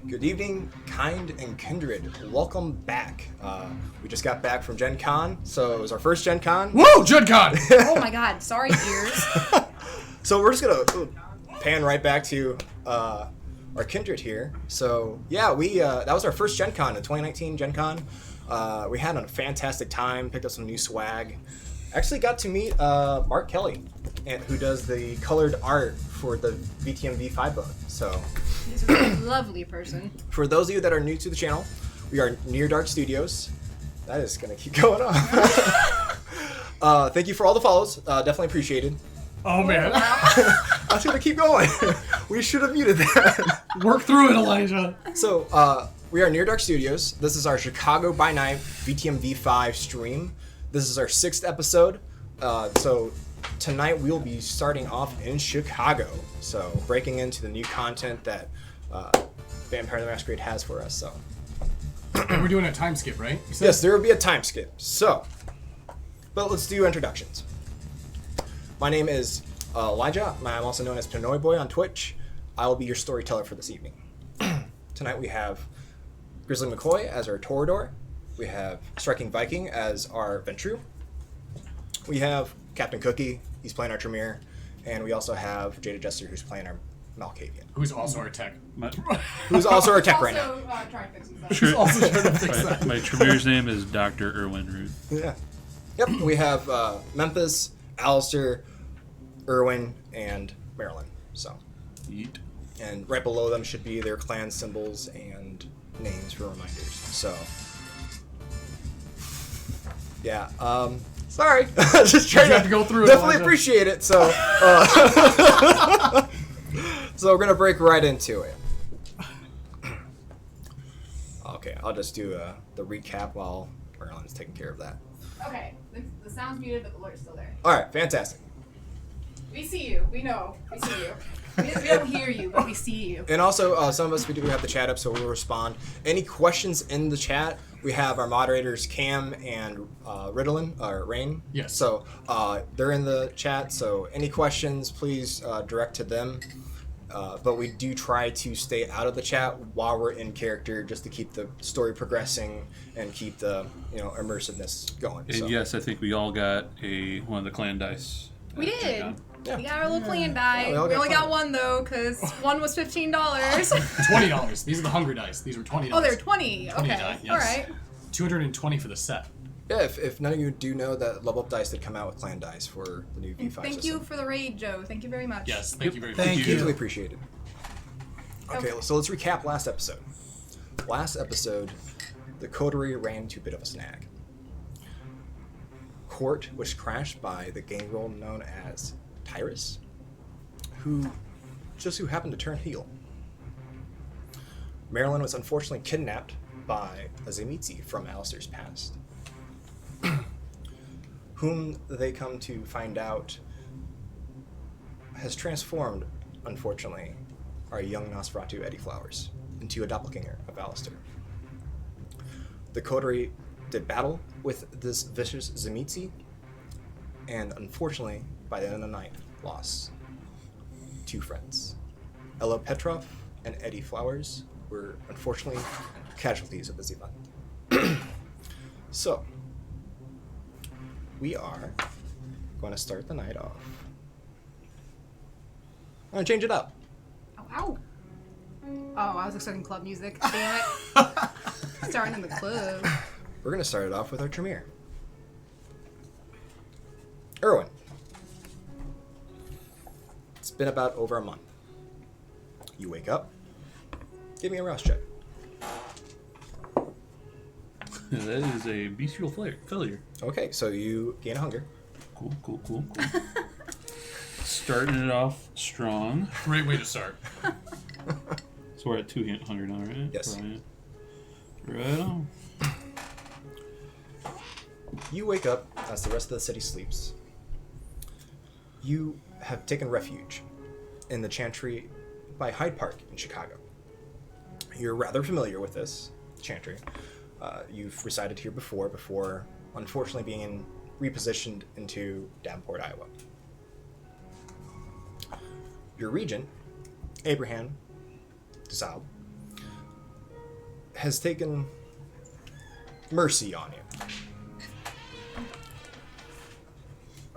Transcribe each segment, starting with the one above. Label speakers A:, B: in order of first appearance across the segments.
A: Good evening, kind and kindred. Welcome back. We just got back from Gen Con, so it was our first Gen Con.
B: Whoa, Gen Con!
C: Oh my god, sorry, ears.
A: So we're just gonna pan right back to our kindred here. So yeah, that was our first Gen Con, the 2019 Gen Con. We had a fantastic time, picked up some new swag. Actually got to meet Mark Kelly, who does the colored art for the VTM V5 book. So
C: He's a really lovely person.
A: for those of you that are new to the channel, we are Near Dark Studios. That is gonna keep going on. Thank you for all the follows. Definitely appreciated.
B: Oh man.
A: I was gonna keep going. We should have muted that.
B: Work through it, Elijah.
A: So, we are Near Dark Studios. This is our Chicago by Night VTM V5 stream. This is our 6th episode. So tonight we'll be starting off in Chicago. So breaking into the new content that Vampire the Masquerade has for us. So
B: And we're doing a time skip, right?
A: yes, there will be a time skip. So, but let's do introductions. My name is Elijah. I'm also known as Pinoy Boy on Twitch. I will be your storyteller for this evening. Tonight we have Grizzly McCoy as our Toreador. We have Striking Viking as our Ventru. We have Captain Cookie. He's playing our Tremere. And we also have Jada Jester, who's playing our Malkavian.
B: Who's also our tech.
A: Who's also our tech right now.
C: Also, trying to fix himself.
B: Who's also trying to fix that.
D: My Tremere's name is Dr. Erwin Ruth.
A: Yeah. Yep. We have Memphis, Alistair, Irwin, and Marilyn. So.
D: Yeet.
A: And right below them should be their clan symbols and names for reminders. So. Yeah. Sorry. Just trying
B: You have to go through it,
A: definitely
B: Elijah.
A: appreciate it. So. So we're gonna break right into it. Okay, I'll just do the recap while Marilyn's taking care of that.
C: Okay, the sound's muted, but the alert's still there.
A: All right, fantastic.
C: We see you. We know. We see you. We don't hear you, but we see you.
A: And also, some of us, we do have the chat up, so we'll respond. Any questions in the chat, we have our moderators, Cam and Ritalin, or Rain.
B: Yes.
A: So they're in the chat, so any questions, please direct to them. But we do try to stay out of the chat while we're in character, just to keep the story progressing and keep the immersiveness going.
D: And
A: So.
D: yes, I think we all got one of the clan dice.
C: We did.
A: Yeah.
C: We got our little clan die.
A: Yeah, we all
C: we
A: got
C: only
A: fun.
C: got one though, because one was $15.
B: $20. These are the hungry dice. These are $20.
C: Oh, they're 20.
B: 20
C: Okay.
B: die, yes.
C: All right.
B: 220 for the set.
A: Yeah, if none of you do know that Level Up Dice did come out with clan dice for the new V5
C: Thank you for the raid, Joe. Thank you very much.
B: Yes, thank you very much.
D: Thank you.
A: Hugely appreciated. Okay,
C: Okay.
A: so let's recap last episode. Last episode, the coterie ran into a bit of a snag. Court was crashed by the gangrel known as Tyrus, who happened to turn heel. Marilyn was unfortunately kidnapped by a Zemitzi from Alistair's past, whom they come to find out has transformed, unfortunately, our young Nosferatu Eddie Flowers into a doppelganger of Alistair. The coterie did battle with this vicious Zemitzi, and unfortunately, by the end of the night, lost 2 friends. Ella Petrov and Eddie Flowers were unfortunately casualties of this event. So, we are going to start the night off. I'm going to change it up.
C: Ow. Oh, I was expecting club music. Damn it. Starting in the club.
A: We're going to start it off with our Tremere. Erwin. It's been about over a month. You wake up. Give me a rouse check.
D: That is a bestial failure.
A: Okay, so you gain a hunger.
D: Cool. Starting it off strong.
B: Great way to start.
D: So we're at 2 hunger now, right?
A: Yes.
D: Right on.
A: You wake up as the rest of the city sleeps. You have taken refuge in the Chantry by Hyde Park in Chicago. You're rather familiar with this Chantry. You've resided here before unfortunately being repositioned into Davenport, Iowa. Your regent, Abraham DeSalle, has taken mercy on you.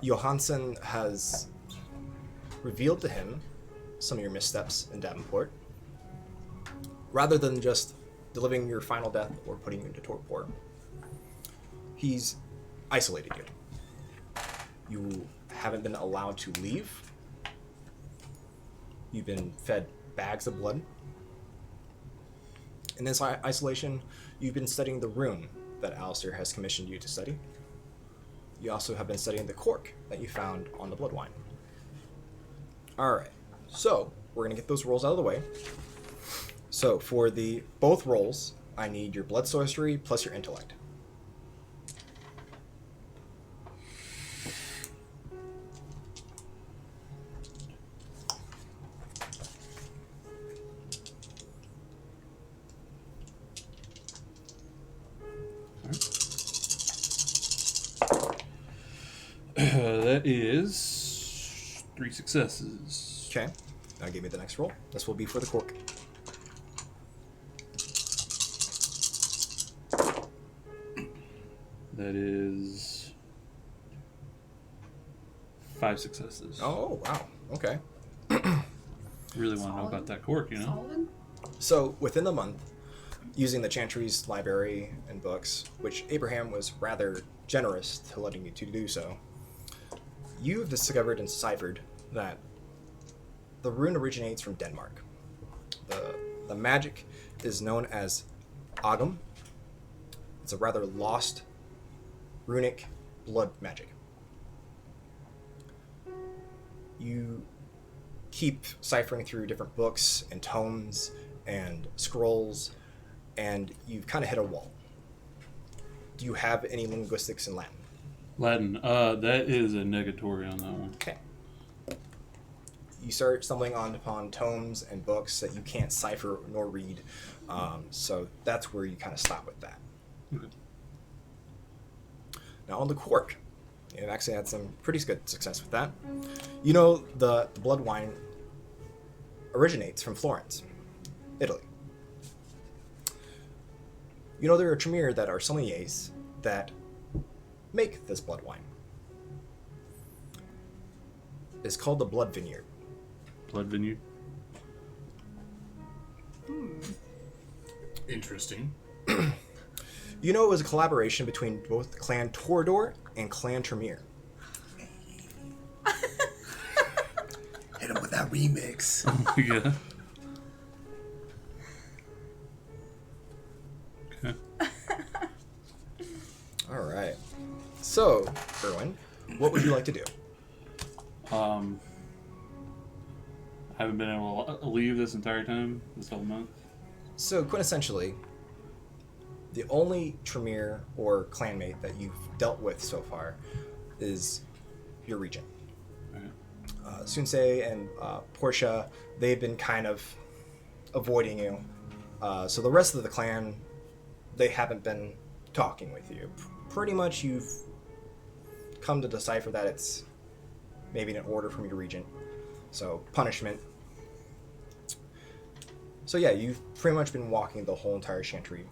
A: Johansson has revealed to him some of your missteps in Davenport. Rather than just delivering your final death or putting you into torpor, he's isolated you. You haven't been allowed to leave. You've been fed bags of blood. In this isolation, you've been studying the rune that Alistair has commissioned you to study. You also have been studying the cork that you found on the blood wine. Alright, so we're going to get those rolls out of the way. So for the both rolls, I need your blood sorcery plus your intellect.
D: That is 3 successes.
A: Okay, now give me the next roll. This will be for the cork.
D: That is 5 successes.
A: Oh, wow. Okay.
D: Really want to know about that cork, you know?
C: Solid?
A: So within the month, using the Chantry's library and books, which Abraham was rather generous to letting you to do so, you've discovered and deciphered that the rune originates from Denmark. The magic is known as Agam. It's a rather lost runic blood magic. You keep ciphering through different books and tomes and scrolls, and you've kind of hit a wall. Do you have any linguistics in Latin?
D: Latin. That is a negatory on that one.
A: Okay. You start stumbling upon tomes and books that you can't cipher nor read, so that's where you kind of stop with that.
D: Okay.
A: Now on the cork, you've actually had some pretty good success with that. You know the blood wine originates from Florence, Italy. You know there are Tremere that are sommeliers that make this blood wine. It's called the Blood Vineyard.
D: Blood Vineyard.
B: Interesting.
A: You know it was a collaboration between both Clan Torador and Clan Tremere.
E: Hit him with that remix.
D: Yeah. Okay.
A: All right. So, Erwin, what would you like to do?
D: I haven't been able to leave this entire time, this whole month.
A: So, quintessentially, the only Tremere or clanmate that you've dealt with so far is your regent.
D: Okay.
A: Sunsei and Portia, they've been kind of avoiding you. So the rest of the clan, they haven't been talking with you. Pretty much you've come to decipher that it's maybe an order from your regent. So punishment. So yeah, you've pretty much been walking the whole entire Chantry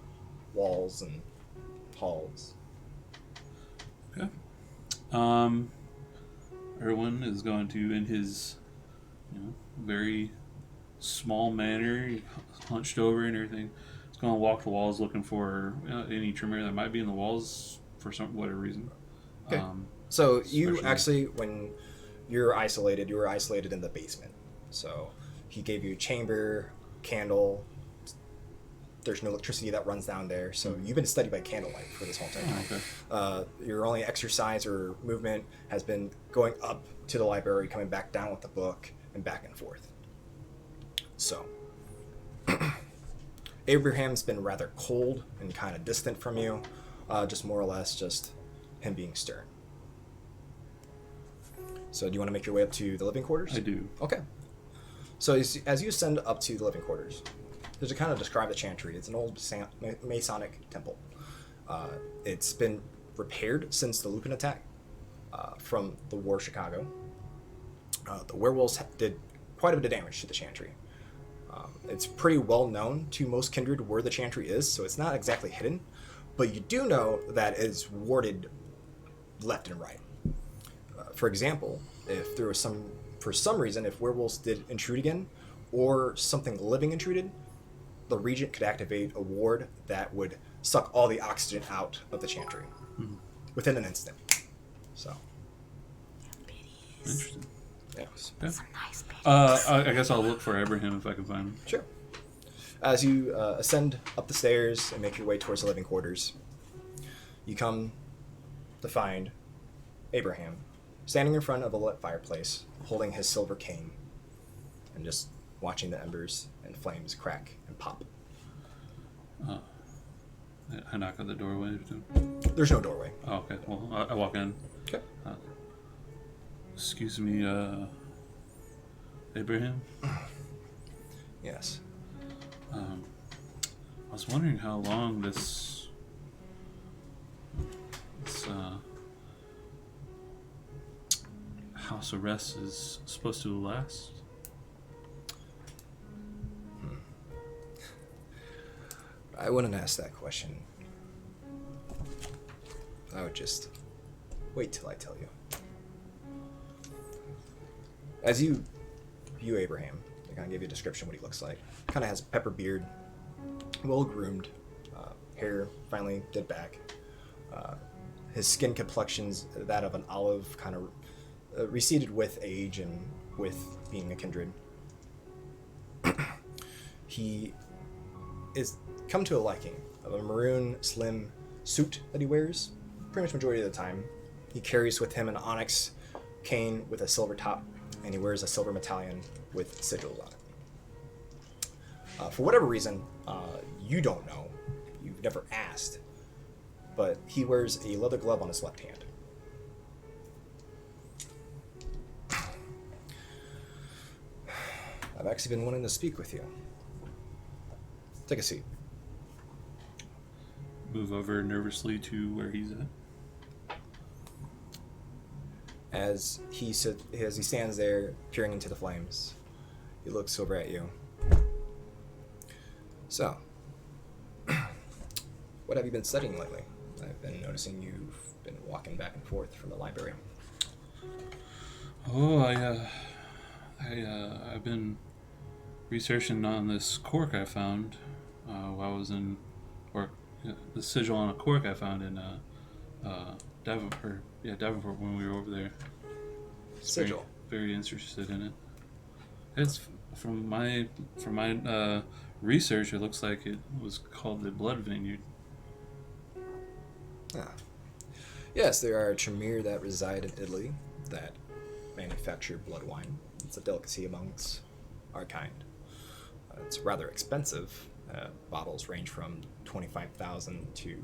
A: walls and halls.
D: Okay. Erwin is going to, in his, very small manner, hunched over and everything, he's going to walk the walls looking for any Tremere that might be in the walls for whatever reason.
A: Okay. So you
D: especially-
A: actually, when you were isolated in the basement. So he gave you a chamber, candle. There's no electricity that runs down there, so you've been studied by candlelight for this whole entire time.
D: Okay.
A: Your only exercise or movement has been going up to the library, coming back down with the book, and back and forth. So, Abraham's been rather cold and kind of distant from you, just more or less just him being stern. So, do you want to make your way up to the living quarters?
D: I do.
A: Okay. So as you ascend up to the living quarters, to kind of describe the Chantry, it's an old Masonic temple. It's been repaired since the Lupin attack from the War of Chicago. The werewolves did quite a bit of damage to the Chantry. It's pretty well known to most kindred where the chantry is, so it's not exactly hidden, but you do know that it's warded left and right. For example, if there was for some reason, if werewolves did intrude again, or something living intruded, the regent could activate a ward that would suck all the oxygen out of the chantry within an instant. So,
D: Interesting.
A: yes.
D: Yeah.
C: Nice baby.
D: I guess I'll look for Abraham if I can find him.
A: Sure. As you ascend up the stairs and make your way towards the living quarters, you come to find Abraham standing in front of a lit fireplace, holding his silver cane, and just watching the embers and flames crack and pop.
D: I knock on the doorway.
A: There's no doorway.
D: Oh, okay. Well, I walk in.
A: Okay.
D: Excuse me, Abraham?
A: Yes.
D: I was wondering how long this house arrest is supposed to last.
A: I wouldn't ask that question. I would just wait till I tell you. As you view Abraham, I kind of give you a description of what he looks like. Kind of has a pepper beard, well groomed, hair finally did back. His skin complexion's that of an olive, kind of receded with age and with being a kindred. He is come to a liking of a maroon slim suit that he wears pretty much majority of the time. He carries with him an onyx cane with a silver top, and he wears a silver medallion with sigils on it. For whatever reason, you don't know, you've never asked, but he wears a leather glove on his left hand. I've actually been wanting to speak with you. Take a seat.
D: Move over nervously to where he's at.
A: As he stands there, peering into the flames, he looks over at you. So, what have you been studying lately? I've been noticing you've been walking back and forth from the library.
D: Oh, I've been researching on this cork I found while I was in, or the sigil on a cork I found in Davenport. Yeah, Davenport when we were over there.
A: Sigil.
D: Very interested in it. It's from my research. It looks like it was called the Blood Vineyard.
A: Ah. Yes, there are Tremere that reside in Italy that manufacture blood wine. It's a delicacy amongst our kind. It's rather expensive. Bottles range from 25,000 to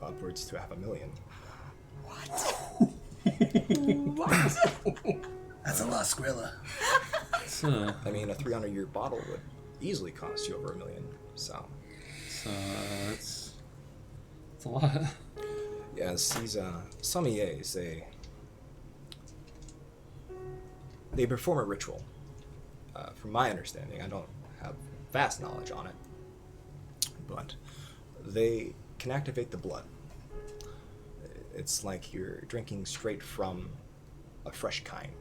A: upwards to $500,000.
E: That's a lot, Skrilla.
D: It's
A: I mean, a 300-year bottle would easily cost you over $1 million. So,
D: it's a lot.
A: yes, these sommeliers, they perform a ritual. From my understanding, I don't have vast knowledge on it, but they can activate the blood. It's like you're drinking straight from a fresh kind.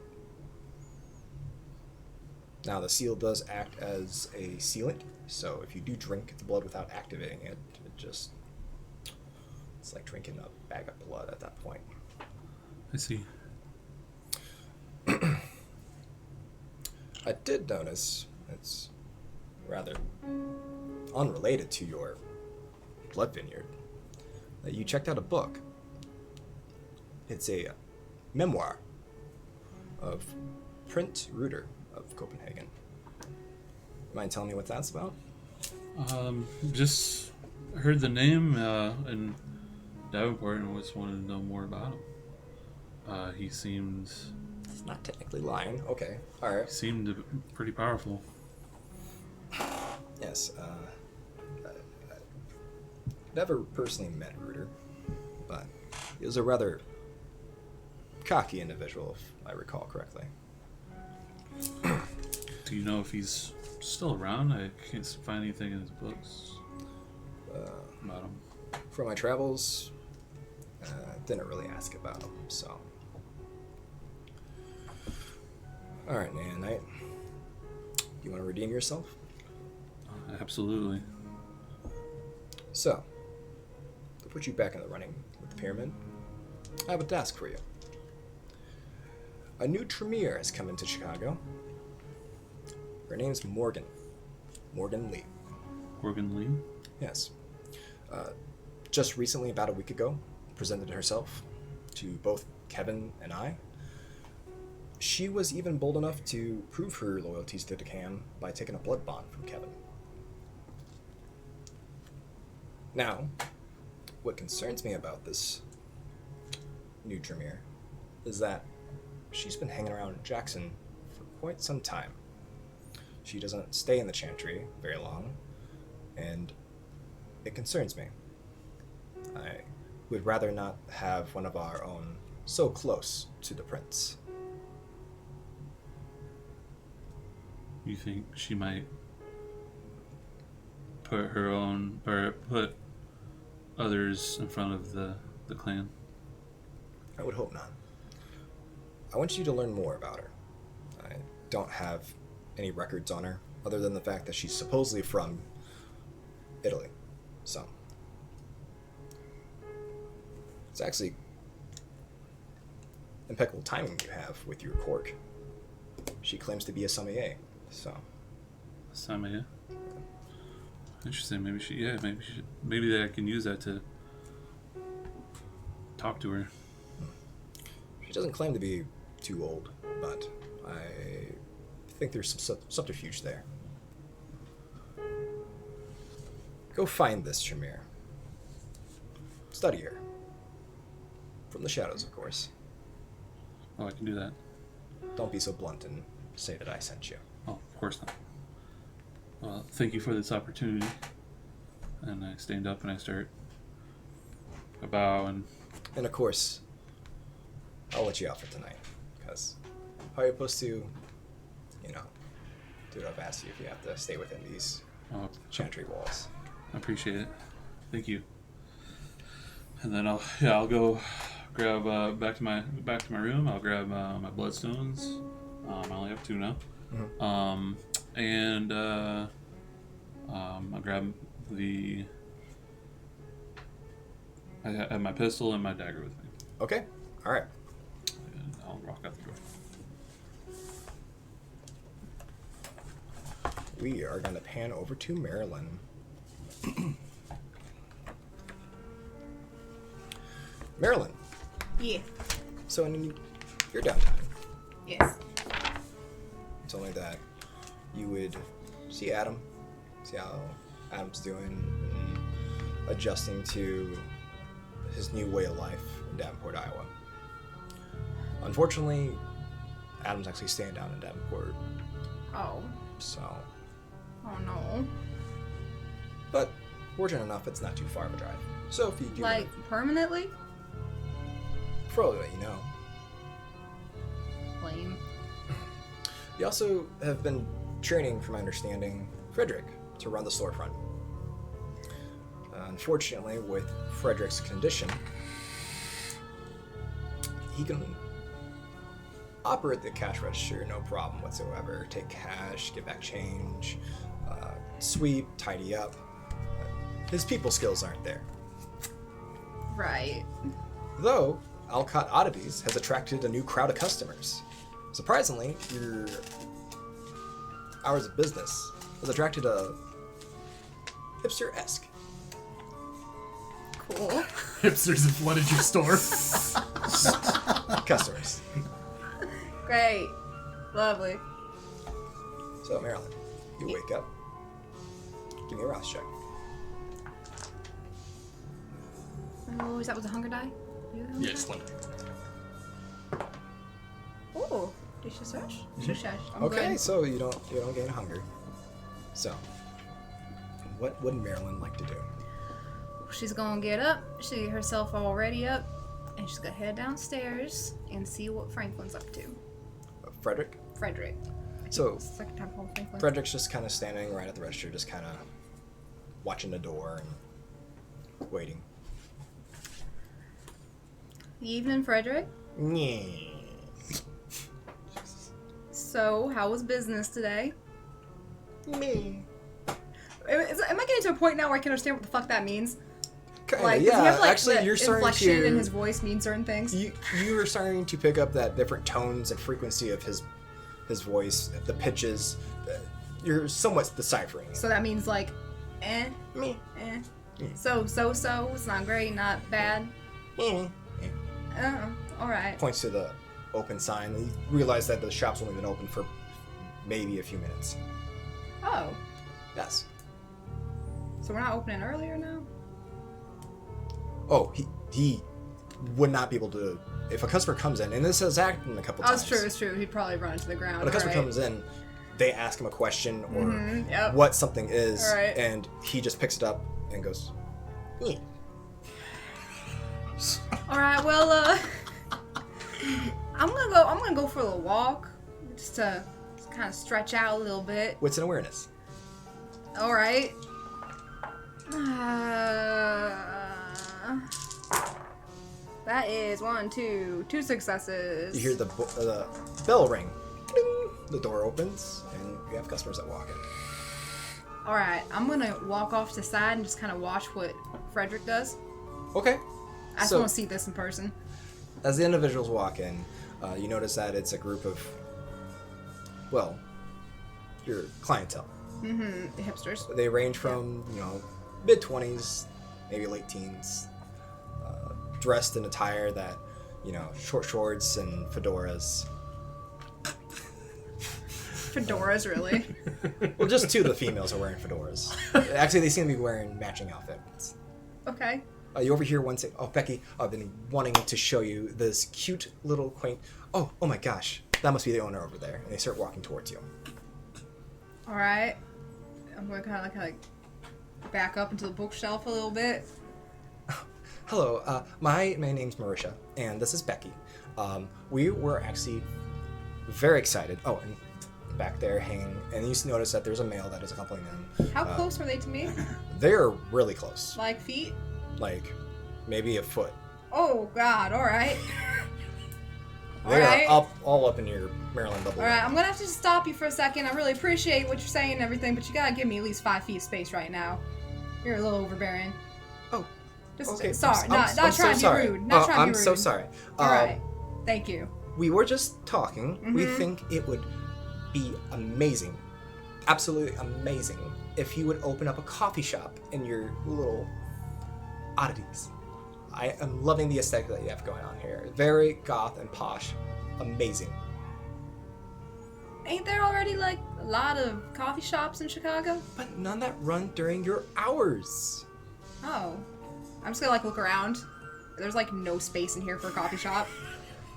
A: Now, the seal does act as a sealant, so if you do drink the blood without activating it, it's like drinking a bag of blood at that point.
D: I see.
A: I did notice, it's rather unrelated to your blood vineyard, that you checked out a book. It's a memoir of Prince Reuter of Copenhagen. You mind telling me what that's about?
D: Just heard the name in Davenport and just wanted to know more about him. He seemed
A: It's not technically lying. Okay, alright.
D: pretty powerful.
A: Yes, never personally met Reuter, but he was a rather cocky individual, if I recall correctly.
D: Do you know if he's still around. I can't find anything in his books about him.
A: For my travels, didn't really ask about him, so. Alright, Nan Knight. You want to redeem yourself?
D: Absolutely.
A: So, to put you back in the running with the pyramid, I have a task for you. A new Tremere has come into Chicago. Her name's Morgan. Morgan Lee.
D: Morgan Lee?
A: Yes. Just recently, about a week ago, presented herself to both Kevin and I. She was even bold enough to prove her loyalties to Decam by taking a blood bond from Kevin. Now, what concerns me about this new Tremere is that she's been hanging around Jackson for quite some time. She doesn't stay in the Chantry very long, and it concerns me. I would rather not have one of our own so close to the prince.
D: You think she might put her own, or put others in front of the clan?
A: I would hope not. I want you to learn more about her. I don't have any records on her, other than the fact that she's supposedly from Italy. So, it's actually impeccable timing you have with your cork. She claims to be a sommelier, so.
D: Samaya. Interesting. Maybe I can use that to talk to her.
A: She doesn't claim to be too old, but I think there's some subterfuge there. Go find this Tremere. Study her. From the shadows, of course.
D: Oh, I can do that.
A: Don't be so blunt and say that I sent you.
D: Oh, of course not. Well, thank you for this opportunity. And I stand up and I start a bow and...
A: And of course, I'll let you out for tonight. Because how are you supposed to, do what I've asked you if you have to stay within these Chantry walls?
D: I appreciate it. Thank you. And then I'll go grab back to my room. I'll grab my bloodstones. I only have 2 now.
A: Mm-hmm.
D: And I'll grab I have my pistol and my dagger with me.
A: Okay. All right.
D: And I'll walk out the door.
A: We are going to pan over to Maryland. Maryland.
C: Yeah.
A: So in your downtime,
C: Yes.
A: you told me that you would see Adam, see how Adam's doing, and adjusting to his new way of life in Davenport, Iowa. Unfortunately, Adam's actually staying down in Davenport,
C: Oh.
A: so.
C: Oh no.
A: But fortunate enough, it's not too far of a drive. So if you do,
C: Like, permanently?
A: for all that you know.
C: Lame.
A: You also have been training, from my understanding, Frederick to run the storefront. Unfortunately, with Frederick's condition, he can operate the cash register no problem whatsoever. Take cash, give back change, sweep, tidy up. His people skills aren't there.
C: Right.
A: Though, Alcott Oddities has attracted a new crowd of customers. Surprisingly, your hours of business has attracted a hipster-esque.
C: Cool.
B: Hipsters have flooded your store.
A: customers.
C: Great. Lovely.
A: So, Marilyn, you wake up. Give me a Ross check.
C: Oh, is that with the hunger die?
B: Yeah, just one.
C: Oh, dishes rush. Shush.
A: Okay,
C: Good.
A: so you don't gain hunger. So, what would Marilyn like to do?
C: She's gonna get up. She get herself all ready up, and she's gonna head downstairs and see what Franklin's up to.
A: Frederick?
C: Frederick.
A: So
C: Second time home Franklin.
A: Frederick's just kind of standing right at the register, just kind of watching the door and waiting.
C: Evening, Frederick.
A: Yeah.
C: So, how was business today?
A: Me.
C: Am I getting to a point now where I can understand what the fuck that means?
A: Kinda,
C: Like, does
A: yeah.
C: he have, like,
A: Actually,
C: the
A: you're starting
C: inflection
A: to.
C: in his voice mean certain things?
A: You are starting to pick up that different tones and frequency of his voice, the pitches. You're somewhat deciphering it.
C: So that means like,
A: Me.
C: So, it's not great, not bad.
A: Yeah.
C: Alright.
A: Points to the open sign. You realize that the shop's only been open for maybe a few minutes.
C: Oh,
A: Yes.
C: so we're not opening earlier now?
A: Oh, he would not be able to. If a customer comes in, and this has happened a couple
C: Oh,
A: times.
C: it's true. He'd probably run into the ground.
A: When a customer
C: alright.
A: comes in, they ask him a question or
C: Yep.
A: what something is,
C: Alright.
A: and he just picks it up and goes, "Yeah."
C: Alright, well, I'm gonna go for a little walk. Just to kind of stretch out a little bit.
A: Wits and awareness.
C: Alright. That is 2 successes.
A: You hear the bell ring. Ding! The door opens, and you have customers that walk in.
C: Alright, I'm gonna walk off to the side and just kind of watch what Frederick does.
A: Okay.
C: I just
A: So-
C: want to see this in person.
A: As the individuals walk in, you notice that it's a group of, well, your clientele.
C: The hipsters.
A: They range from, mid-20s, maybe late teens, dressed in attire that, short shorts and fedoras.
C: Fedoras, really?
A: Well, just two of the females are wearing fedoras. Actually, they seem to be wearing matching outfits.
C: Okay.
A: You overhear one say, "Oh, Becky, I've been wanting to show you this cute little quaint." Oh my gosh, that must be the owner over there. And they start walking towards you.
C: Alright. I'm gonna kind of like back up into the bookshelf a little bit.
A: Hello, my name's Marisha, and this is Becky. We were actually very excited. Oh, and back there hanging, and you notice that there's a male that is accompanying them.
C: How close are they to me?
A: They're really close,
C: Like feet?
A: like maybe a foot.
C: Oh God! All right.
A: They're
C: Alright.
A: all up in your Maryland bubble.
C: All right. I'm gonna have to just stop you for a second. I really appreciate what you're saying and everything, but you gotta give me at least 5 feet of space right now. You're a little overbearing.
A: Oh,
C: Just
A: okay.
C: sorry.
A: I'm
C: not
A: so
C: trying to be
A: sorry.
C: rude. Not trying to be rude.
A: I'm so sorry.
C: All right. Thank you.
A: We were just talking. We
C: Mhm.
A: think it would be amazing, absolutely amazing, if you would open up a coffee shop in your little oddities. I am loving the aesthetic that you have going on here. Very goth and posh. Amazing.
C: Ain't there already like a lot of coffee shops in Chicago?
A: But none that run during your hours.
C: Oh. I'm just gonna like look around. There's like no space in here for a coffee shop.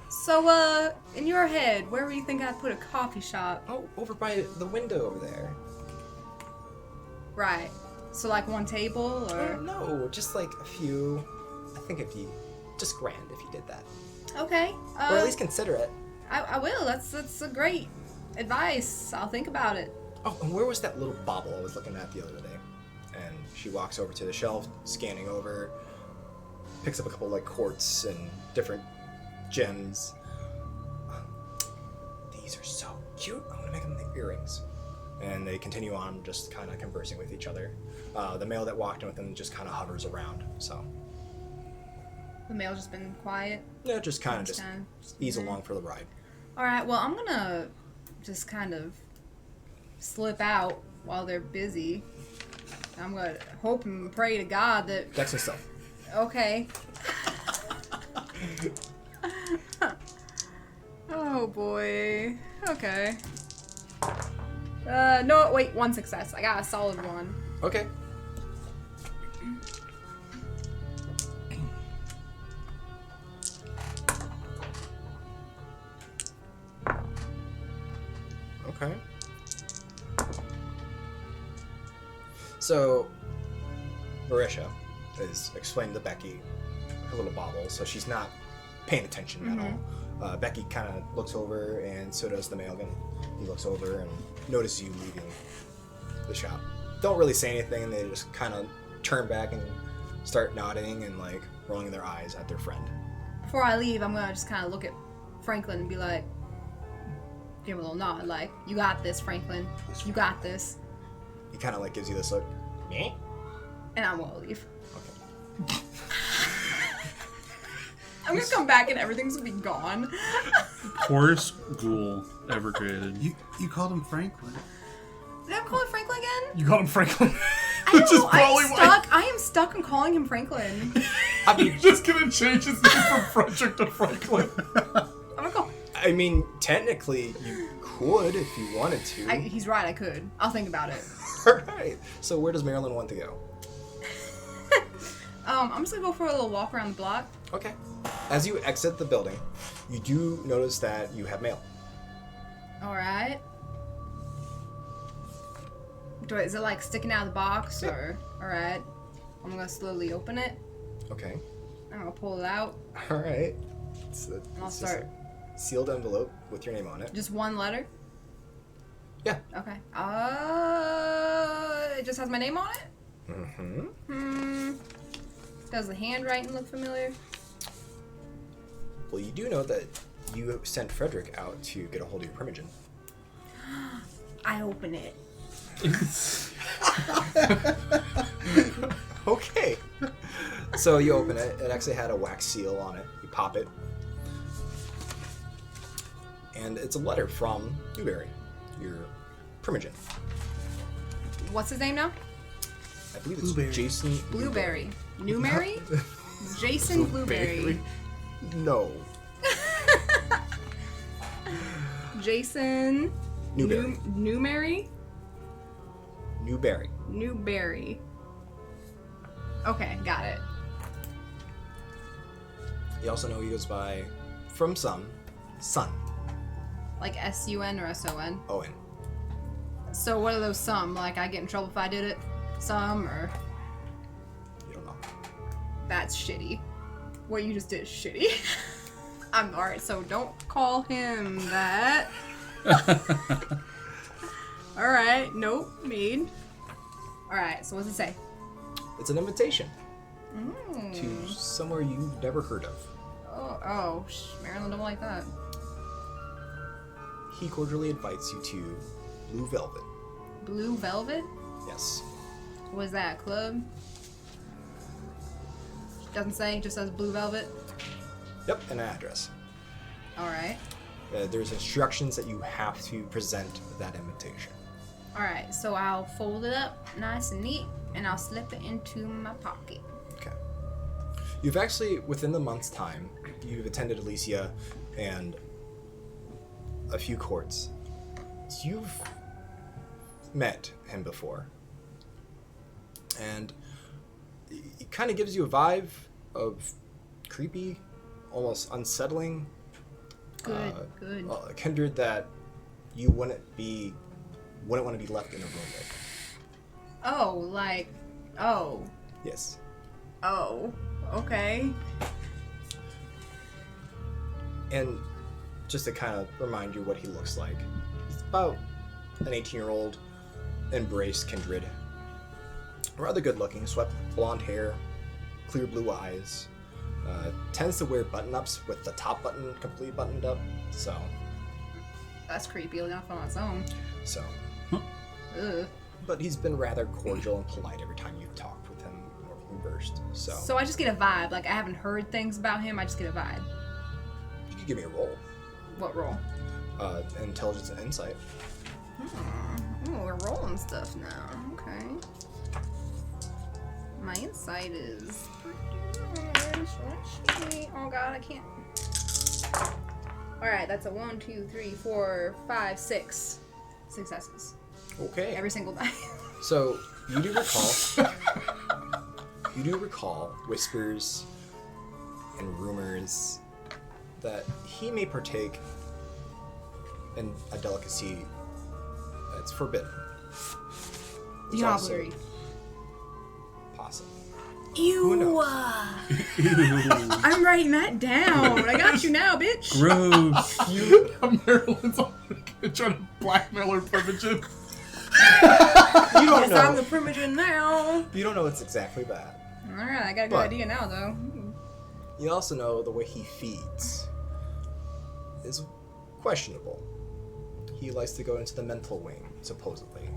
C: So, in your head, where would you think I'd put a coffee shop?
A: Oh, over by the window over there.
C: Right. So like one table or
A: No, just like a few. I think it'd be just grand if you did that.
C: okay.
A: Or at least consider it.
C: I will. That's a great advice. I'll think about it.
A: Oh, and where was that little bauble I was looking at the other day? And she walks over to the shelf, scanning over, picks up a couple like quartz and different gems. These are so cute. I'm gonna make them the earrings. And they continue on, just kind of conversing with each other. The male that walked in with them just kind of hovers around. So
C: The mail's just been quiet.
A: yeah, just kind of
C: Just
A: just
C: kinda-
A: ease along for the ride.
C: All right. Well, I'm gonna just kind of slip out while they're busy. I'm gonna hope and pray to God that
A: Dex and stuff.
C: okay. Oh boy. Okay. No, wait, 1 success. I got a solid 1.
A: Okay. Okay. So, Marisha is explaining to Becky her little bauble, so she's not paying attention at all. Becky kind of looks over, and so does the male again. He looks over and notices you leaving the shop. Don't really say anything, and they just kind of turn back and start nodding and like rolling their eyes at their friend.
C: Before I leave, I'm gonna just kind of look at Franklin and be like, give him a little nod, like, you got this, Franklin. You got this.
A: He kind of like gives you this look. Me?
C: And I'm gonna leave.
A: Okay.
C: I'm gonna come back and everything's gonna be gone.
D: Poorest ghoul ever created.
E: You called him Franklin.
C: Did I call him Franklin again?
B: You call him Franklin.
C: I don't
B: Which is
C: know.
B: probably why
C: I am stuck on calling him Franklin.
B: you're just gonna change his name from Frederick to Franklin.
C: I'm gonna call.
A: I mean, technically, you could if you wanted to.
C: He's right. I could. I'll think about it.
A: Alright. So where does Marilyn want to go?
C: I'm just gonna go for a little walk around the block.
A: Okay. As you exit the building, you do notice that you have mail.
C: All right. Is it like sticking out of the box or? All right. I'm gonna slowly open it.
A: Okay.
C: I'm gonna pull it out.
A: Alright.
C: And I'll
A: just
C: start.
A: a sealed envelope with your name on it.
C: Just one letter.
A: Yeah.
C: Okay. It just has my name on it.
A: Mm-hmm.
C: Does the handwriting look familiar?
A: Well, you do know that you sent Frederick out to get a hold of your Primogen.
C: I open it.
A: Okay. So you open it. It actually had a wax seal on it. You pop it. And it's a letter from Newberry, your Primogen.
C: What's his name now?
A: I believe it's
E: Blueberry.
A: Jason
C: Blueberry. Newberry? Jason Blueberry.
A: No.
C: Jason
A: Newberry.
C: Newberry?
A: Newberry.
C: Newberry. Okay, got it.
A: You also know he goes by, from some, Sun.
C: Like S-U-N or S-O-N?
A: Owen.
C: So what are those some? Like I get in trouble if I did it? Some or...
A: You don't know.
C: That's shitty. What you just did is shitty. I'm alright, so don't call him that. Alright, nope, made. Alright, so what's it say?
A: It's an invitation
C: Mm.
A: to somewhere you've never heard of.
C: Maryland don't like that.
A: He cordially invites you to Blue Velvet.
C: Blue Velvet?
A: Yes.
C: Was that a club? Doesn't say, just says Blue Velvet.
A: Yep, and an address.
C: Alright.
A: There's instructions that you have to present that invitation.
C: Alright, so I'll fold it up nice and neat, and I'll slip it into my pocket.
A: Okay. You've actually, within the month's time, you've attended Alicia and a few courts. You've met him before. And it kind of gives you a vibe of creepy, almost unsettling.
C: Good.
A: A kindred that you wouldn't want to be left in a room with. Yes.
C: Oh, okay.
A: And just to kind of remind you what he looks like, he's about an 18-year-old embraced kindred. Rather good looking, swept blonde hair, clear blue eyes. Tends to wear button-ups with the top button completely buttoned up, so.
C: That's creepy enough on its own.
A: So.
C: Ugh.
A: But he's been rather cordial and polite every time you've talked with him or conversed, so.
C: So I just get a vibe. Like, I haven't heard things about him, I just get a vibe.
A: You could give me a roll.
C: What roll?
A: Intelligence and insight.
C: Oh, we're rolling stuff now. Okay. My insight is pretty good. Let's see. Oh god, I can't. Alright, that's a 1, 2, 3, 4, 5, 6 successes.
A: Okay.
C: Every single die.
A: So, you do recall whispers and rumors that he may partake in a delicacy that's forbidden. There's also
C: Diablerie.
A: Awesome.
C: Ew.
A: knows?
C: I'm writing that down. I got you now, bitch.
D: Gross.
B: Marilyn's trying to blackmail her Primogen.
A: You don't
C: Yes,
A: know.
C: I'm the primogen now.
A: You don't know it's exactly that.
C: Alright, I got a good
A: But-
C: idea now, though.
A: You also know the way he feeds is questionable. He likes to go into the mental wing, supposedly,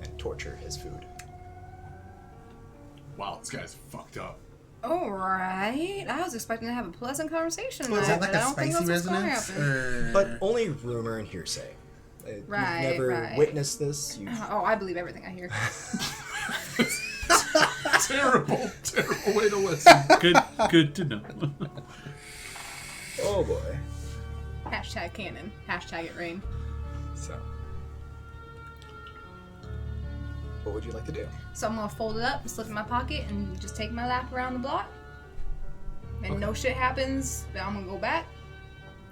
A: and torture his food.
B: Wow, this guy's fucked up.
C: Alright. I was expecting to have a pleasant conversation
E: Is
C: tonight,
E: that like
C: but I
E: a
C: don't think
E: spicy
C: that's what's gonna
E: resonance?
C: happen.
E: Or...
A: But only rumor and hearsay.
C: Right,
A: You've never
C: right.
A: witnessed this. You've...
C: Oh, I believe everything I hear.
B: Terrible, terrible way to listen.
D: Good to know.
A: Oh boy.
C: Hashtag canon. Hashtag it rain.
A: So, what would you like to do?
C: So I'm gonna fold it up and slip it in my pocket and just take my lap around the block. And no shit happens, but I'm gonna go back.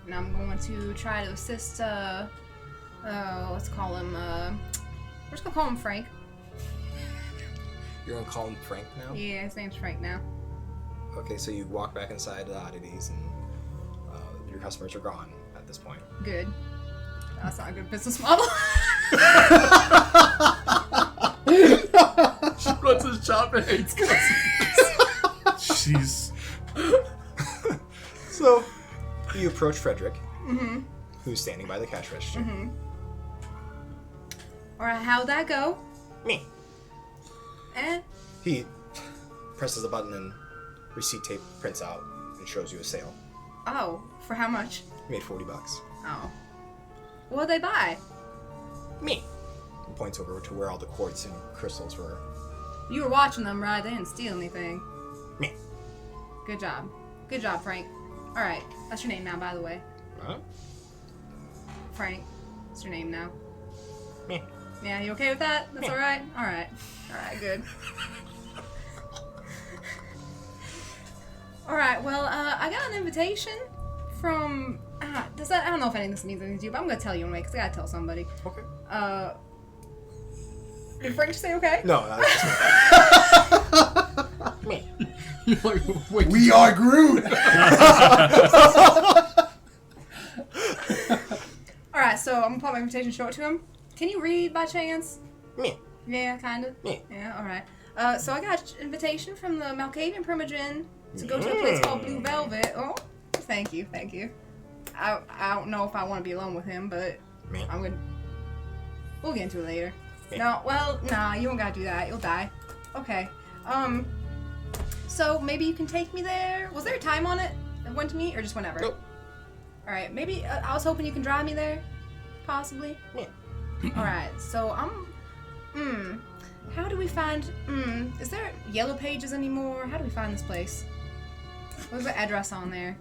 C: And I'm going to try to assist, let's call him, we're just gonna call him Frank.
A: You're gonna call him Frank now?
C: Yeah, his name's Frank now.
A: Okay, so you walk back inside the oddities, and your customers are gone at this point.
C: Good. That's not a good business model.
B: She runs his shop and hates customers.
D: She's
A: So, you approach Frederick, who's standing by the cash register.
C: Alright, how'd that go?
A: Me.
C: He
A: presses a button and receipt tape prints out and shows you a sale.
C: Oh, for how much?
A: You made $40.
C: Oh. What'd they buy?
A: Me. He points over to where all the quartz and crystals were.
C: You were watching them, right? They didn't steal anything.
A: Me.
C: Good job. Good job, Frank. Alright, that's your name now, by the way.
A: Huh?
C: Frank. That's your name now.
A: Me.
C: Yeah, you okay with that? That's
A: Yeah.
C: alright? Alright. Alright, good. Alright, well, I got an invitation from... I don't know if any of this means anything to you, but I'm gonna tell you anyway, because I gotta tell somebody.
A: Okay.
C: Did Frank say okay?
A: No, that's just me.
B: You're like, wait,
E: We are Groot!
C: Alright, so I'm gonna put my invitation, show it to him. Can you read by chance?
A: Me.
C: Yeah, kinda.
A: Yeah.
C: Yeah, alright. So I got an invitation from the Malkavian Primogen to go to a place called Blue Velvet. Oh, thank you. I don't know if I want to be alone with him, but
A: Me.
C: I'm gonna... We'll get into it later.
A: Yeah.
C: No, well, nah, you don't gotta do that. You'll die. Okay. So maybe you can take me there? Was there a time on it? When to meet, or just whenever?
A: Nope.
C: Alright, maybe, I was hoping you can drive me there? Possibly?
A: Yeah.
C: Alright, so how do we find, is there yellow pages anymore? How do we find this place? What's the address on there?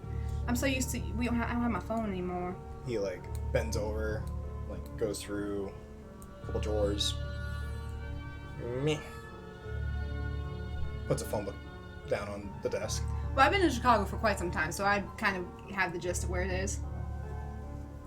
C: I'm so used to, I don't have my phone anymore.
A: He like bends over, like goes through a couple drawers. Me. Puts a phone book down on the desk.
C: Well, I've been in Chicago for quite some time, so I kind of have the gist of where it is.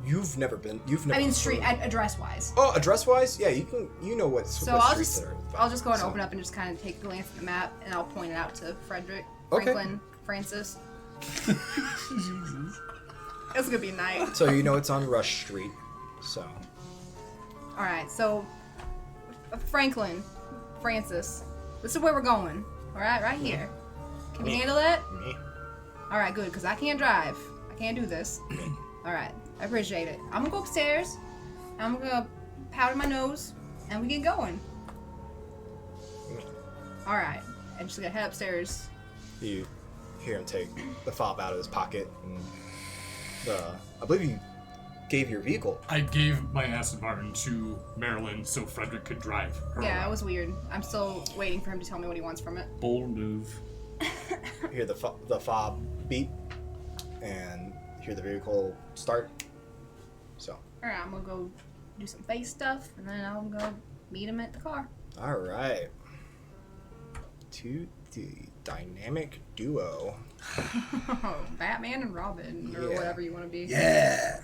A: You've never
C: I mean, street,
A: heard-
C: address-wise.
A: Oh, address-wise? Yeah, you know what's
C: So
A: what
C: I'll
A: streets
C: just,
A: are.
C: I'll just go ahead and
A: So-
C: open up and just kind of take a glance at the map, and I'll point it out to Frederick,
A: Okay.
C: Franklin, Francis.
D: Jesus.
C: It's gonna be a night.
A: So you know it's on Rush Street. So
C: Alright, so Franklin, Francis, this is where we're going. Alright, right here. Can you
A: Me.
C: handle that?
A: me.
C: Alright, good, because I can't drive. I can't do this. Alright, I appreciate it. I'm gonna go upstairs, I'm gonna powder my nose, and we get going. Alright, I'm just gonna head upstairs.
A: You hear him take the fob out of his pocket, and I believe you gave your vehicle.
B: I gave my Aston Martin to Marilyn so Frederick could drive her
C: Yeah, it
B: around.
C: was weird. I'm still waiting for him to tell me what he wants from it.
D: Bold move.
A: You hear the fob beep, and you hear the vehicle start. So,
C: Alright, I'm gonna go do some face stuff, and then I'll go meet him at the car.
A: all right. To the dynamic duo.
C: Batman and Robin, or
A: Yeah.
C: whatever you want to be.
E: Yeah!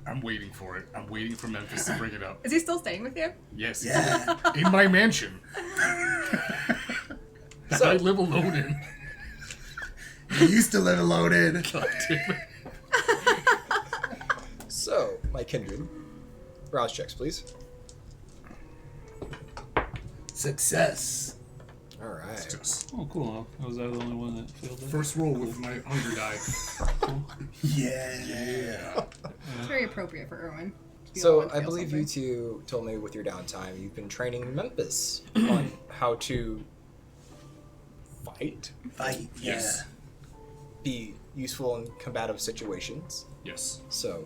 B: I'm waiting for it. I'm waiting for Memphis to bring it up.
C: Is he still staying with you?
B: Yes.
E: Yeah!
B: In my mansion. I live alone in.
E: You used to live alone.
B: God damn it.
A: So, my kindred, rouse checks, please.
E: Success.
A: All right.
B: Just
D: Oh, cool. Was I the only one that failed that?
B: first roll with my hunger die.
E: Yeah.
C: It's very appropriate for Erwin. to be
A: So
C: able to
A: I
C: feel
A: believe
C: something.
A: you two told me with your downtime you've been training Memphis on how to fight,
E: Fight.
B: Yes.
A: be useful in combative situations.
B: Yes.
A: So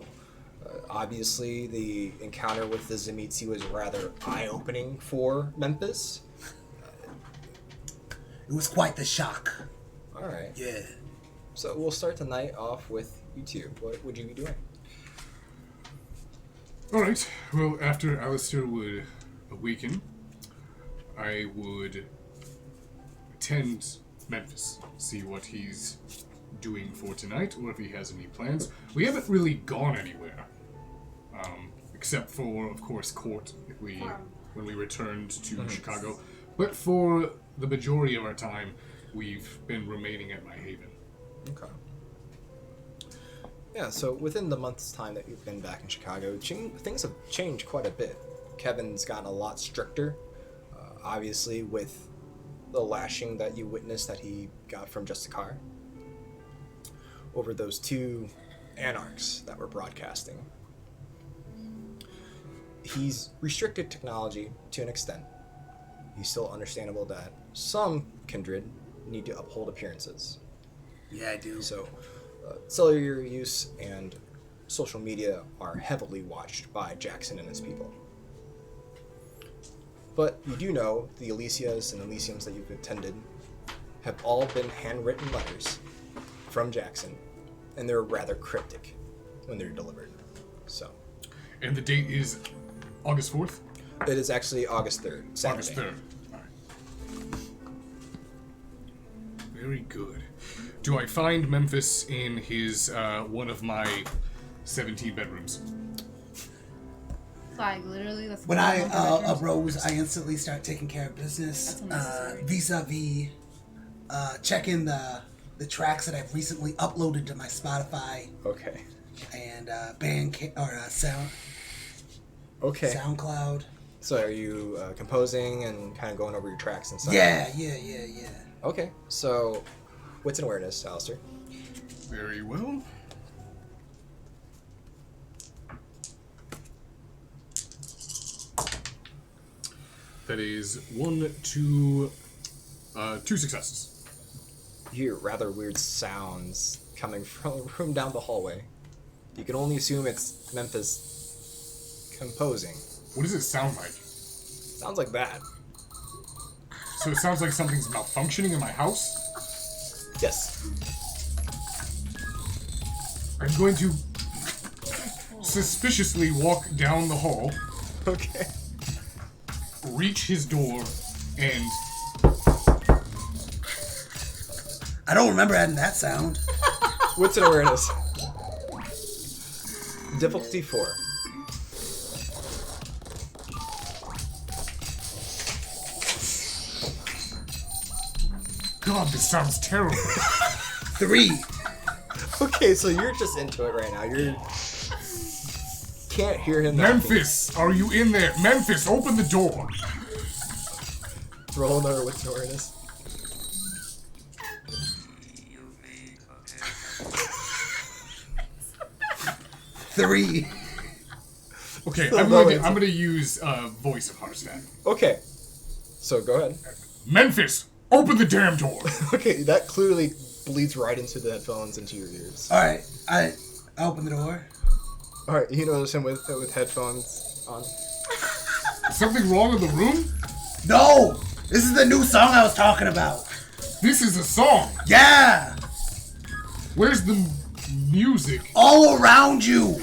A: obviously the encounter with the Zemitzi was rather eye-opening for Memphis.
E: It was quite the shock.
A: All right.
E: Yeah.
A: So we'll start the night off with you two. What would you be doing?
B: Alright, well, after Alistair would awaken, I would attend Memphis, see what he's doing for tonight, or if he has any plans. We haven't really gone anywhere, except for, of course, court when we returned to Chicago. But for the majority of our time, we've been remaining at my haven.
A: Okay. Yeah, so within the month's time that you've been back in Chicago, things have changed quite a bit. Kevin's gotten a lot stricter, obviously with the lashing that you witnessed that he got from Justicar over those two anarchs that were broadcasting. He's restricted technology to an extent. He's still understandable that some kindred need to uphold appearances.
E: Yeah, I do.
A: So, cellular use and social media are heavily watched by Jackson and his people. But you do know the Elysias and Elysiums that you've attended have all been handwritten letters from Jackson, and they're rather cryptic when they're delivered. So,
B: And the date is August 4th?
A: it is actually August 3rd, Saturday.
B: August 3rd. Alright. Very good. Do I find Memphis in his, one of my 17 bedrooms?
C: Like, literally, that's
E: When
C: what
E: I
C: want for bedrooms.
E: arose, I instantly start taking care of business.
C: That's unnecessary.
E: Vis-a-vis checking the tracks that I've recently uploaded to my Spotify
A: Okay.
E: and Sound
A: Okay.
E: SoundCloud.
A: So are you composing and kind of going over your tracks and stuff?
E: Yeah.
A: Okay. So, wits and awareness, Alistair.
B: Very well. That is 2 successes.
A: You hear rather weird sounds coming from a room down the hallway. You can only assume it's Memphis composing.
B: What does it sound like?
A: Sounds like that.
B: So it sounds like something's malfunctioning in my house?
A: Yes.
B: I'm going to suspiciously walk down the hall,
A: Okay.
B: reach his door, and
E: I don't remember adding that sound.
A: Wits and awareness. Difficulty 4.
B: God, this sounds terrible.
E: 3.
A: Okay, so you're just into it right now. You can't hear him. knocking.
B: Memphis, are you in there? Memphis, open the door.
A: Roll another wits and awareness.
E: Three.
B: Okay,
A: So
B: I'm
A: low
B: gonna use voice of Harstat.
A: Okay. So go ahead.
B: Memphis, open the damn door.
A: Okay, that clearly bleeds right into the headphones, into your ears.
E: All right, I open the door.
A: All right, you notice him with headphones on.
B: Something wrong in the room?
E: No, this is the new song I was talking about.
B: This is a song.
E: Yeah,
B: Where's the music?
E: all around you.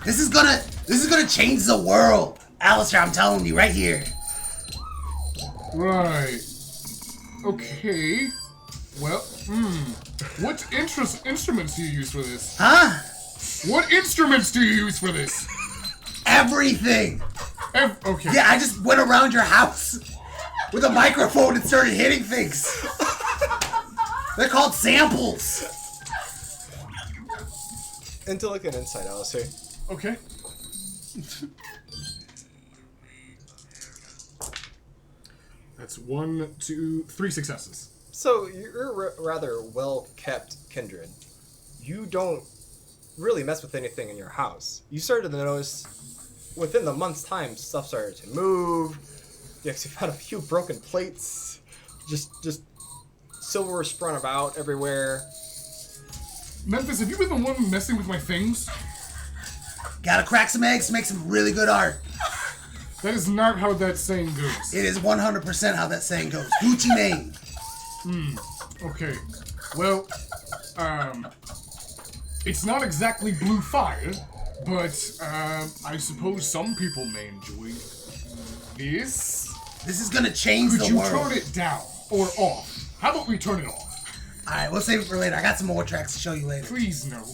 E: This is gonna change the world, Alistair. I'm telling you right here.
B: Right. Okay. Well, what instruments do you use for this?
E: Huh?
B: What instruments do you use for this?
E: Everything.
B: Okay.
E: Yeah, I just went around your house. with a microphone and started hitting things. They're called samples.
A: Intellect and insight, Alistair.
B: Okay. That's 1, 2, 3 successes.
A: So you're a rather well-kept kindred. You don't really mess with anything in your house. You started to notice within the month's time, stuff started to move. You actually found a few broken plates. Just silver sprung about everywhere.
B: Memphis, have you been the one messing with my things?
E: Gotta crack some eggs to make some really good art.
B: That is not how that saying goes.
E: It is 100% how that saying goes. Gucci Mane.
B: Okay. Well, it's not exactly blue fire, but I suppose some people may enjoy this.
E: This is gonna change
B: Could
E: the
B: you
E: world.
B: turn it down or off? How about we turn it off?
E: Alright, we'll save it for later. I got some more tracks to show you later.
B: Please no.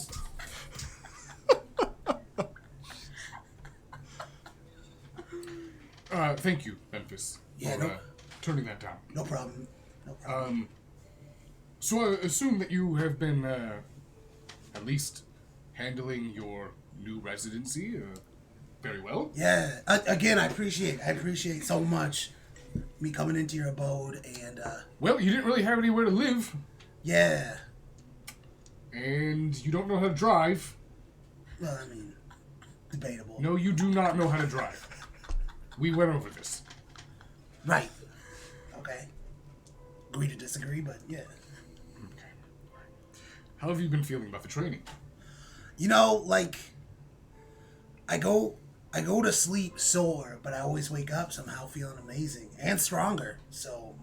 B: Thank you, Memphis,
E: Yeah,
B: for
E: no-
B: turning that down.
E: No problem. No problem.
B: So I assume that you have been at least handling your new residency very well.
E: Yeah. Again, I appreciate so much me coming into your abode and
B: Well, you didn't really have anywhere to live,
E: yeah.
B: and you don't know how to drive.
E: Well, I mean, debatable.
B: No, you do not know how to drive. We went over this.
E: Right. Okay. Agree to disagree, but yeah.
B: How have you been feeling about the training?
E: You know, like I go to sleep sore, but I always wake up somehow feeling amazing and stronger. So